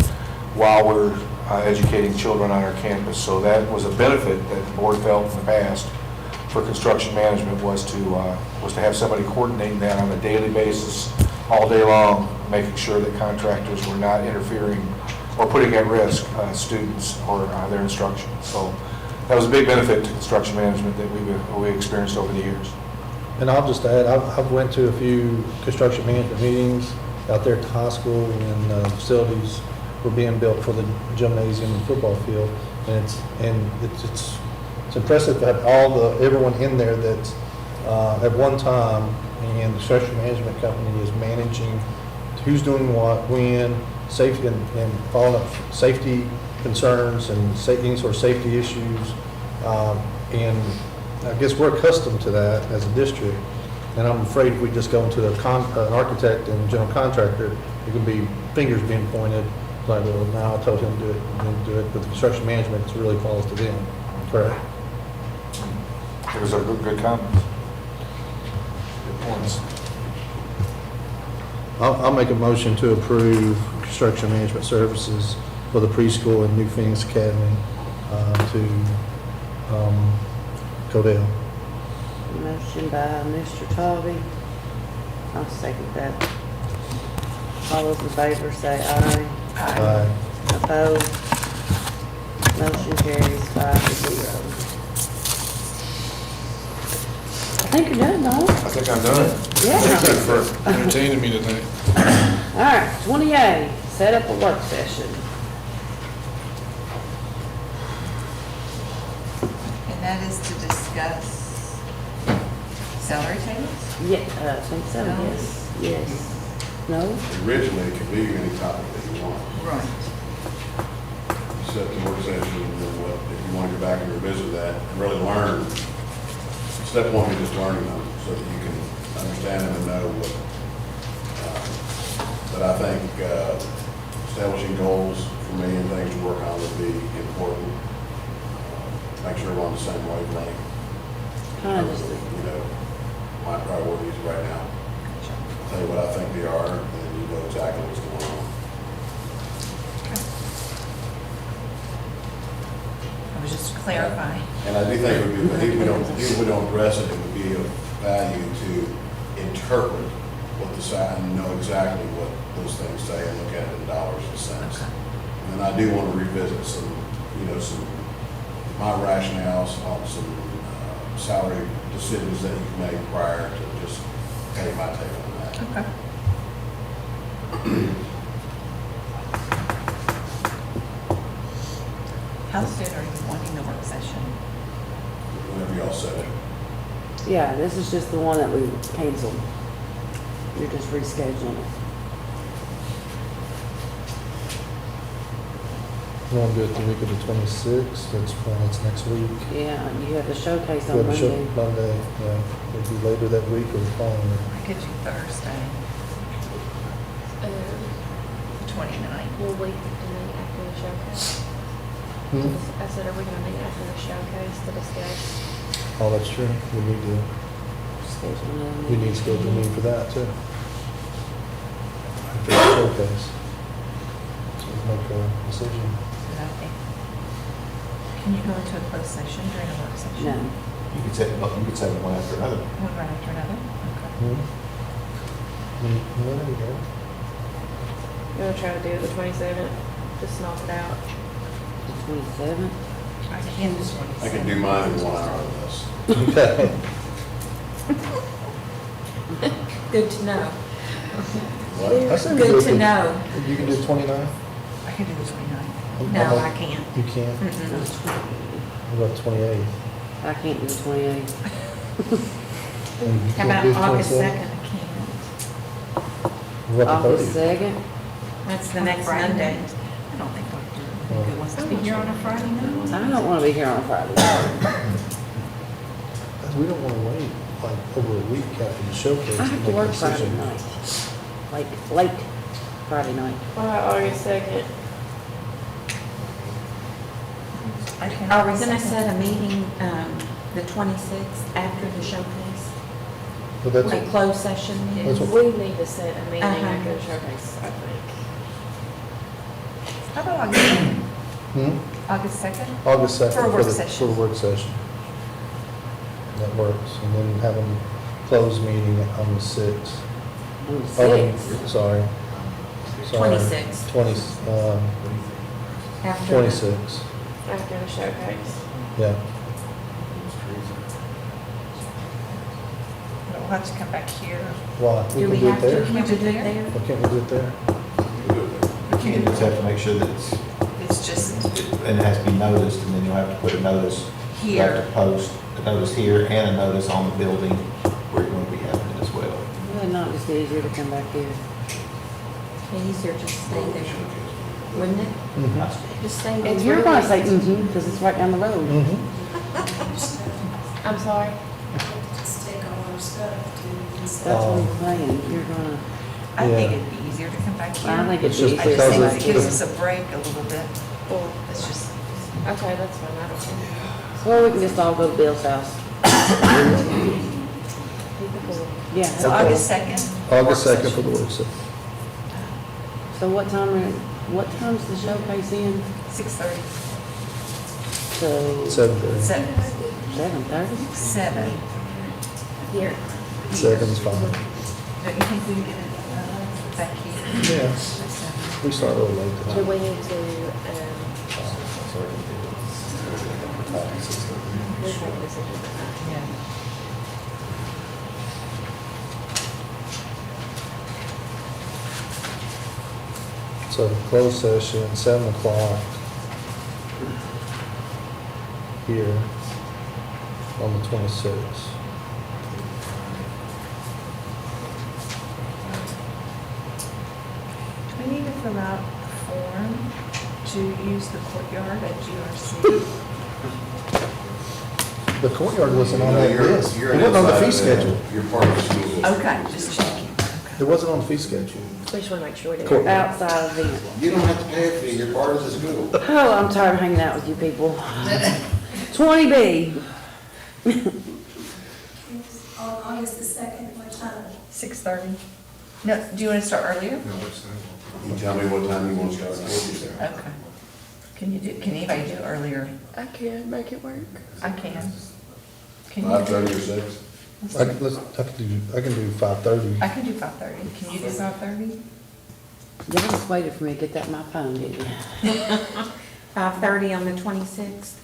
while we're educating children on our campus. So that was a benefit that the board felt in the past for construction management, was to have somebody coordinating that on a daily basis, all day long, making sure that contractors were not interfering or putting at risk students or their instruction. So that was a big benefit to construction management that we experienced over the years. And I'll just add, I've went to a few construction management meetings out there at the high school when facilities were being built for the gymnasium and football field, and it's impressive to have everyone in there that's at one time, and the construction management company is managing who's doing what, when, safety, and following up safety concerns and any sort of safety issues. And I guess we're accustomed to that as a district. And I'm afraid if we just go into an architect and general contractor, it could be fingers being pointed, like, well, now I told him to do it, and then do it. But the construction management really falls to them, correct? It was a good comments. Good points. I'll make a motion to approve construction management services for the preschool and New Phoenix Academy to Codell. Motion by Mr. Tolby. I'll second that. All those in favor say aye. Aye. Opposed? Motion carries 5-0. I think you're done, Don. I think I'm done. Yeah. Thank you for entertaining me tonight. All right, 20A, set up a work session. And that is to discuss salary tables? Yeah, I think so, yes, yes. No? Originally, it could be any topic that you want. Right. Set the work session, and then what, if you want to go back and revisit that and really learn. Step one is just learning them so that you can understand them and know what. But I think establishing goals for me and things to work on would be important. Make sure we're on the same wavelength. Kind of just, You know, my priorities right now. Tell you what I think they are, and then you know exactly what's going on. I was just clarifying. And I do think it would be, even if we don't address it, it would be of value to interpret what the sign, and know exactly what those things say and look at it in dollars and cents. And then I do want to revisit some, my rationales on some salary decisions that you've made prior to just getting my take on that. Okay. How soon are you wanting the work session? Whenever y'all set it. yeah, this is just the one that we canceled. You're just rescheduling it. You want to do it the week of the 26th, that's next week. Yeah, you have the showcase We on have a show Monday. Monday, yeah, it'll be later that week or the following week. I could do Thursday, the 29th. Will we meet after the showcase? Hmm? I said, are we gonna meet after the showcase to discuss? Oh, that's true, we need to, Schedule another we need to schedule a meeting for that too. After the showcase. So we make a decision. Okay. Can you go into a closed session during a work session? No. You could say one after another. One right after another? Okay. Well, there you go. You wanna try to do it the 27th, just knock it out? The 27th? I can do 27th. I can do mine in 1 hour or less. Okay. Good to know. What? I say we do Good it to the- know. You can do 29? I can do the 29th. I'm- No, I'm- I can't. You can't? Mm-mm. What about 28th? I can't do the 28th. And you How can't about do the August 27th? 2nd? I can't. What about the August 30th? 2nd? That's the On a next Friday Monday. night. I don't think Dr. wants to be here on a Friday night. I don't want to be here on Friday. We don't want to wait like over a week after the showcase I to have to make a work Friday decision. night. Like, late Friday night. What about August 2nd? I can. Are we gonna set a meeting, the 26th after the showcase? But that's, A closed session meeting? That's what- We need to set a meeting Uh-huh. after the showcase, I think. How about August 2nd? August 2nd? August 2nd For a work for session. the work session. That works, and then have a closed meeting on the 6th. On the Oh, 6th. sorry. 26th. 20, After 26, After the showcase. yeah. We'll have to come back here. Why? We Do can we do it have to, there. can we do it there? Why can't we do it there? You just have to make sure that it's, It's just and it has to be noticed, and then you'll have to put a notice. You have here. to post a notice here and a notice on the building where you're going to be having it as well. Would it not just be easier to come back here? Be easier just to stay there, wouldn't it? Just stay there. And you're gonna say, because it's right down the road. I'm sorry? Just take all our stuff to. That's what I'm saying, you're gonna, I think Yeah. it'd be easier to come back here. I think It's it'd be just I easier. just because think of it gives the- us a break a little bit. Well, It's just, okay, that's fine, I don't care. Or we can just all go to Bill's house. Yeah. so August 2nd. August 2nd for the work session. So what time's the showcase in? 6:30. So 7:30. 7:30? 7. Here. 7's fine. Don't you think we can get it back here? Yeah, By 7? we start a little late Do tonight. we need to, we'll make a decision. Yeah. So closed session, 7 o'clock here on the 26th. fill out the form to use the courtyard at GRC? The courtyard wasn't on that list. It You're wasn't on the fee outside of schedule. You're part of the school district. Okay, just checking. It wasn't on the fee schedule. We just want to make sure Cool. that. Outside event. You don't have to pay a fee, you're part of the school. Oh, I'm tired of hanging out with you people. 20B. On August the 2nd, what time? 6:30? No, do you want to start earlier? You tell me what time you want to start, and I'll get you there. Okay. Can anybody do earlier? I can make it work. I can. Can you? 5:30 or 6? I can do 5:30. I can do 5:30. Can you do 5:30? Y'all just waited for me to get that in my phone, didn't you? 5:30 on the 26th,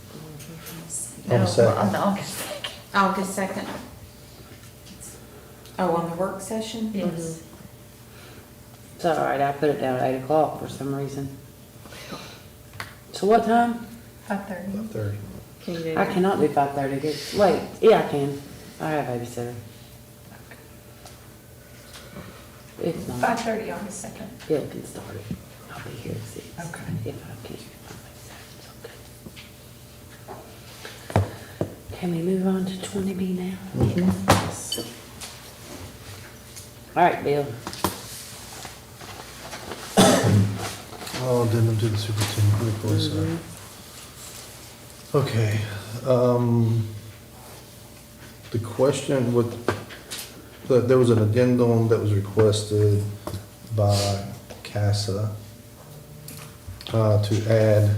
On the second. On the August 2nd. August 2nd. Oh, on the work session? Yes. It's all right, I put it down at 8 o'clock for some reason. So what time? 5:30. 5:30. Can you do I that? cannot do 5:30. It's late. Yeah, I can. I have a babysitter. It's not. 5:30 August 2nd. Yeah, it can start it. I'll be here at 6. Okay. If I can. It's okay. Can we move on to 20B now? Yes. All right, Bill. Oh, addendum to the superintendent report, sorry. Okay, the question with, there was an addendum that was requested by CASA to add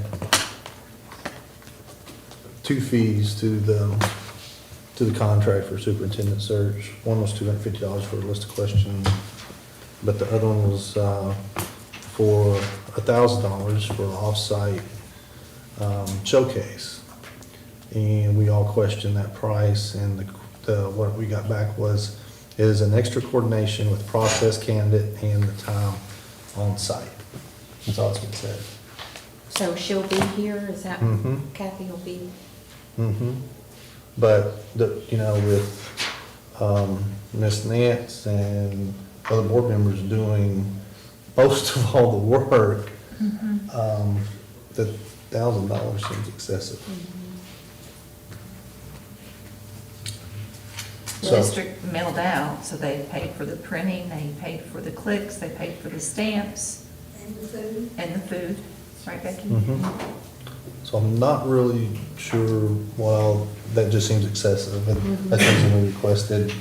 2 fees to the contract for superintendent search. One was $250 for a list of questions, but the other one was for $1,000 for an off-site showcase. And we all questioned that price, and what we got back was, it is an extra coordination with process candidate and the time on site. That's all it's been said. So she'll be here, is that, Mhm. Kathy will be? But, with Ms. Nance and other board members doing most of all the work, the $1,000 seems excessive. The district mailed out, so they paid for the printing, they paid for the clicks, they paid for the stamps. And the food? And the food, right, Becky? So I'm not really sure, well, that just seems excessive, and that's something we requested.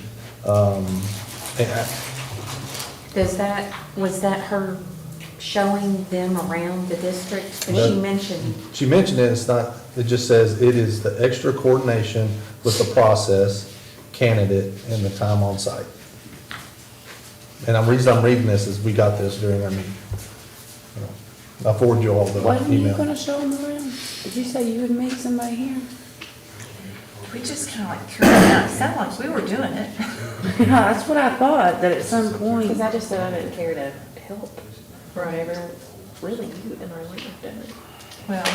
Was that her showing them around the district? Because she mentioned, She mentioned it, it's not, it just says it is the extra coordination with the process candidate and the time on site. And the reason I'm reading this is we got this during our meeting. I'll forward you all the Wasn't you email. gonna show them around? Did you say you would meet somebody here? We just kind of like threw it out, it sounded like we were doing it. Yeah, that's what I thought, that at some point. because I just said I didn't care to help whatever, really cute and I wouldn't have done it. Well,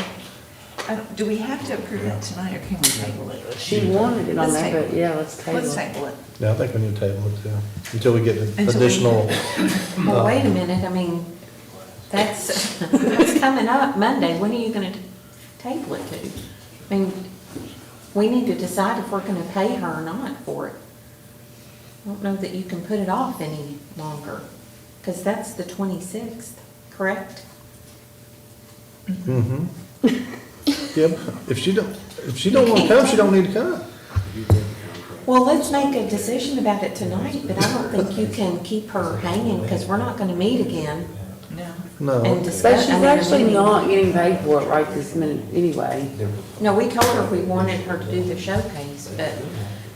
do we have to approve that tonight, or can we table it? She wanted it on Let's there, table but it. yeah, let's table it. Let's table it. Yeah, I think we need to table it too, until we get the Until we- additional. Well, wait a minute, I mean, that's coming up Monday, when are you gonna table it to? I mean, we need to decide if we're gonna pay her or not for it. I don't know that you can put it off any longer, because that's the 26th, correct? Mm-hmm. Yep, if she don't wanna come, she don't need to come. Well, let's make a decision about it tonight, but I don't think you can keep her hanging, because we're not gonna meet again. No. And But discuss. she's actually not getting paid for it right this minute anyway. No, we told her we wanted her to do the showcase, but,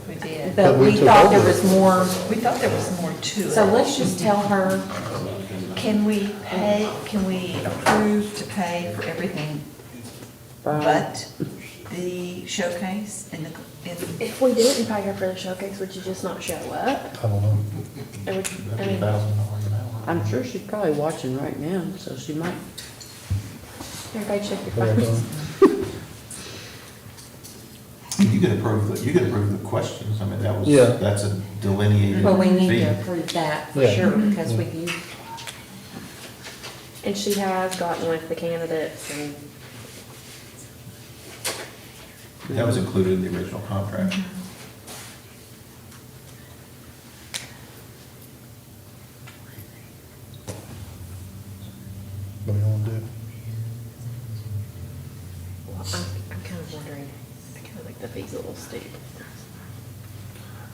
We did. but we thought there was more. We thought there was more to it. So let's just tell her, Can we approve to pay for everything but the showcase and the, If we didn't pay her for the showcase, would you just not show up? I don't know. It would, I mean, I'm sure she's probably watching right now, so she might. everybody check your phones. You can approve the questions, I mean, Yeah. that's a delineated well, we need fee. to approve that for Yeah. sure, because we've used. And she has gotten with the candidates and. That was included in the original contract. What do you want to do? I'm kind of wondering, I kind of think the fee's a little steep.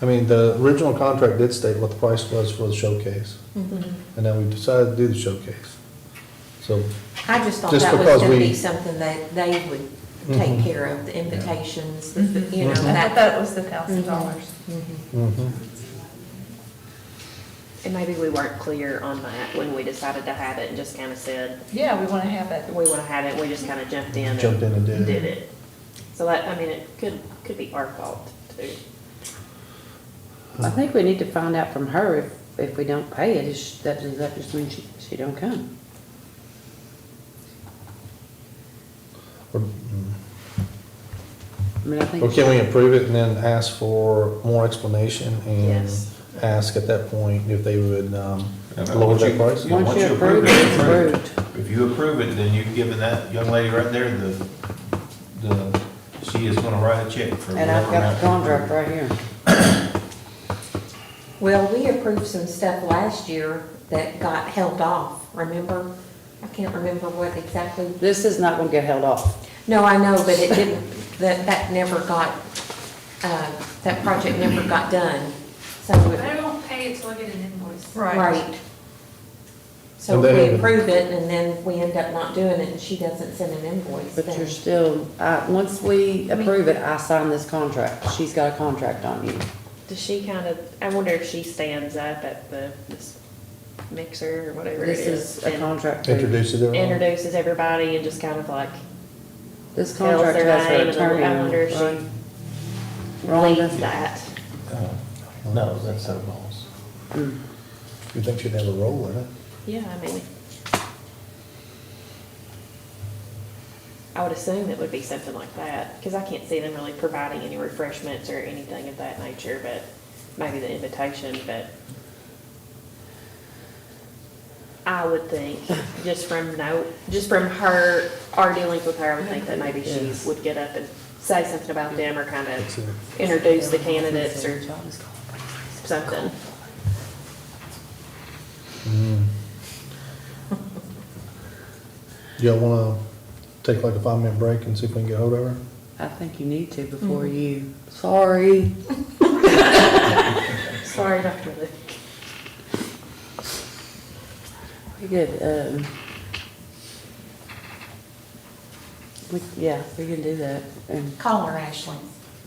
I mean, the original contract did state what the price was for the showcase, and then we decided to do the showcase. So, I just thought Just that was because gonna we- be something that they would take Mhm. care of, the invitations, the, Mhm. you know, Mhm. I that. thought that was the $1,000. mhm. And maybe we weren't clear on that when we decided to have it and just kind of said, Yeah, we want to have it. we want to have it, we just kind of jumped in. Jumped in and did it. Did it. So that, I mean, it could be our fault too. I think we need to find out from her if we don't pay it, does that just mean she don't come? Or, I mean, I think. or can we approve it and then ask for more explanation and Yes. ask at that point if they would, lower Once that you- price? yeah, Once you approve approve it, it's approved. If you approve it, then you've given that young lady right there she is gonna write a check for And I've whatever got the amount. contract right here. Well, we approved some stuff last year that got held off, remember? I can't remember what exactly. This is not gonna get held off. No, I know, but it didn't, that never got, that project never got done. So, I don't pay it till I get an invoice. right. So And if they we haven't- approve it and then we end up not doing it and she doesn't send an invoice, But then. you're still, once we approve it, I sign this contract. She's got a contract on you. Does she kind of, I wonder if she stands up at this mixer or whatever it This is. is a and contract. for- Introduces everyone? Introduces everybody and just kind of like This tells contract their has her name and attorney I on wonder it, if right? she Rhonda? leads that. No, that's her boss. Mm. You think she'd have a role in it? Yeah, I mean, I would assume it would be something like that, because I can't see them really providing any refreshments or anything of that nature, but maybe the invitation, but I would think, just from her, our dealings with her, I would think that maybe she Yes. would get up and say something about them or kind of introduce the candidates or something. Y'all wanna take like a 5-minute break and see if we can get hold of her? I think you need to before you, sorry. Sorry, Dr. Luke. We could, yeah, we can do that. And Call her, Ashley.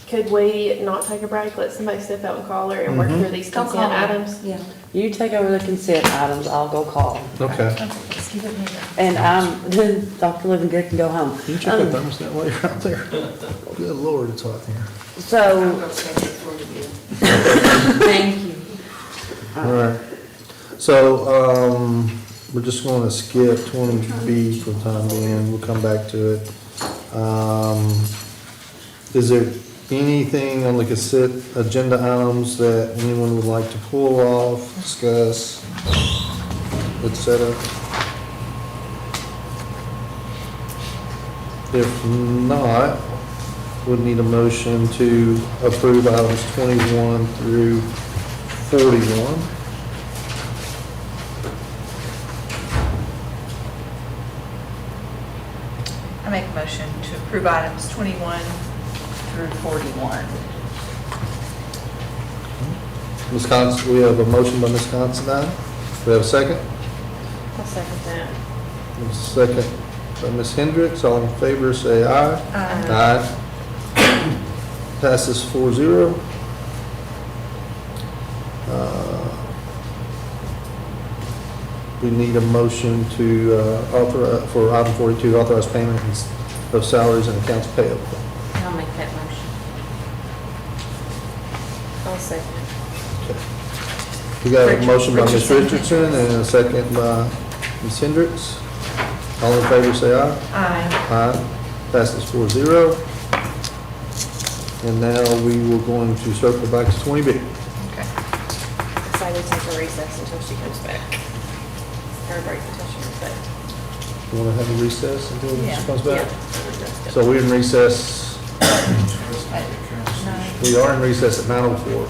Could we not take a break, let somebody step out and call her and work through these Go consent call her. items? Yeah, you take over the consent items, I'll go call. Okay. Okay, let's give it a minute. And then Dr. Livingood can go home. Can you check that thermostat while you're out there? Good Lord, it's hot in here. So, thank you. All right. So, we're just gonna skip 20B for the time being. We'll come back to it. Is there anything on the consent agenda items that anyone would like to pull off, discuss, et cetera? If not, we'd need a motion to approve items 21 through 41. I make a motion to approve items 21 through 41. Ms. Constantine, we have a motion by Ms. Constantine. We have a second? I'll second that. A second by Ms. Hendricks. All in favor, say aye. Aye. Aye. Passes 4-0. We need a motion to authorize, for item 42, authorize payment of salaries and accounts payable. I'll make that motion. I'll second. We got a motion by Ms. Richardson and a second by Ms. Hendricks. All in favor, say aye. Aye. Aye. Passes 4-0. And now we will going to circle back to 20B. Okay. So we take a recess until she comes back. Or break until she comes back. You wanna have a recess until Yeah. she comes back? So we're in recess, we are in recess at 9:04.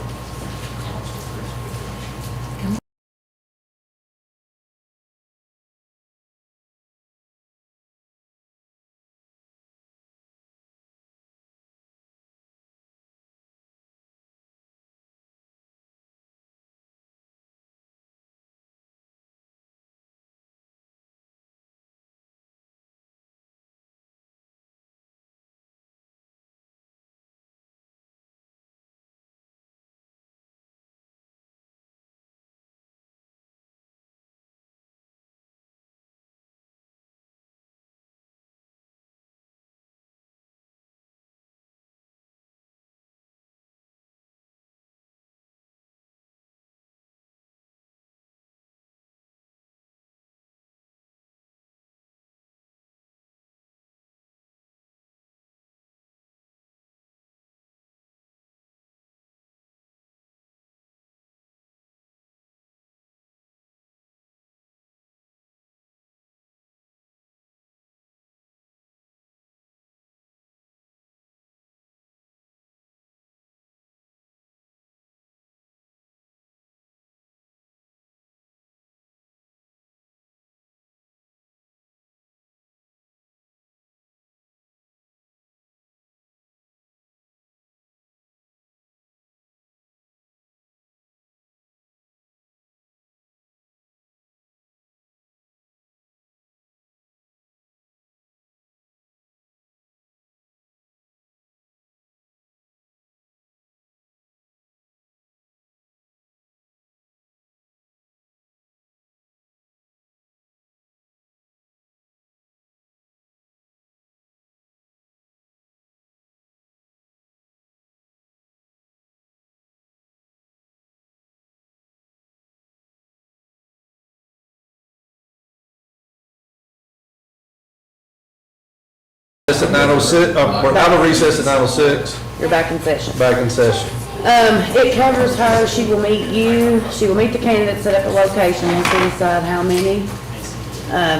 It's at 9:06, we're out of recess at 9:06, You're back in session. back in session. It covers her, she will meet you, she will meet the candidates at a location, and to decide how many.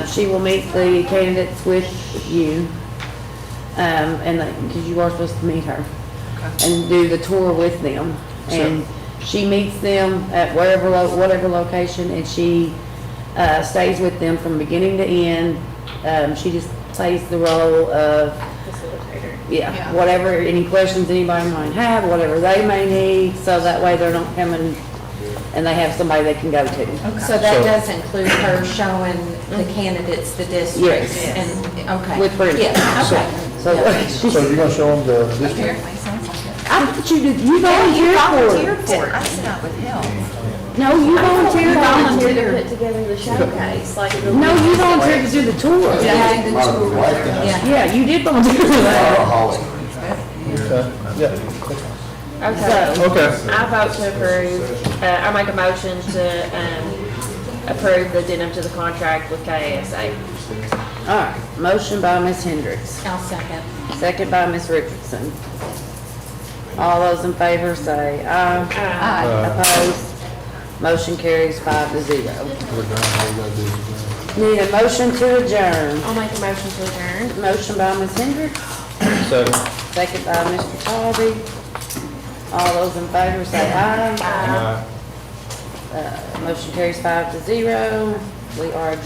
She will meet the candidates with you, and, because you are supposed to meet her, and do the tour with them. And she meets them at whatever location, and she, stays with them from beginning to end. She just plays the role of Facilitator. yeah, whatever, any questions anybody might have, whatever they may need, so that way they're not coming and they have somebody they can go to. So that does include her showing the candidates the district? Yes. And, okay. With proof. Yeah, okay. So you're gonna show them the district? Apparently, sounds like it. I thought you did, you volunteered for it. I sent out with him. No, you volunteered To put together the showcase, like. No, you volunteered to do the tour. Yeah, you did volunteer for that. Okay, yeah. Okay. I vote to approve, I make a motion to, approve the addendum to the contract with KASA. All right, motion by Ms. Hendricks, I'll second. second by Ms. Richardson. All those in favor say aye. Aye. Opposed? Motion carries 5-0. We're done, all we gotta do is adjourn. Need a motion to adjourn. I'll make a motion to adjourn. Motion by Ms. Hendricks, Second. second by Mr. Talby. All those in favor say aye. Aye. Motion carries 5-0. We are adjourned.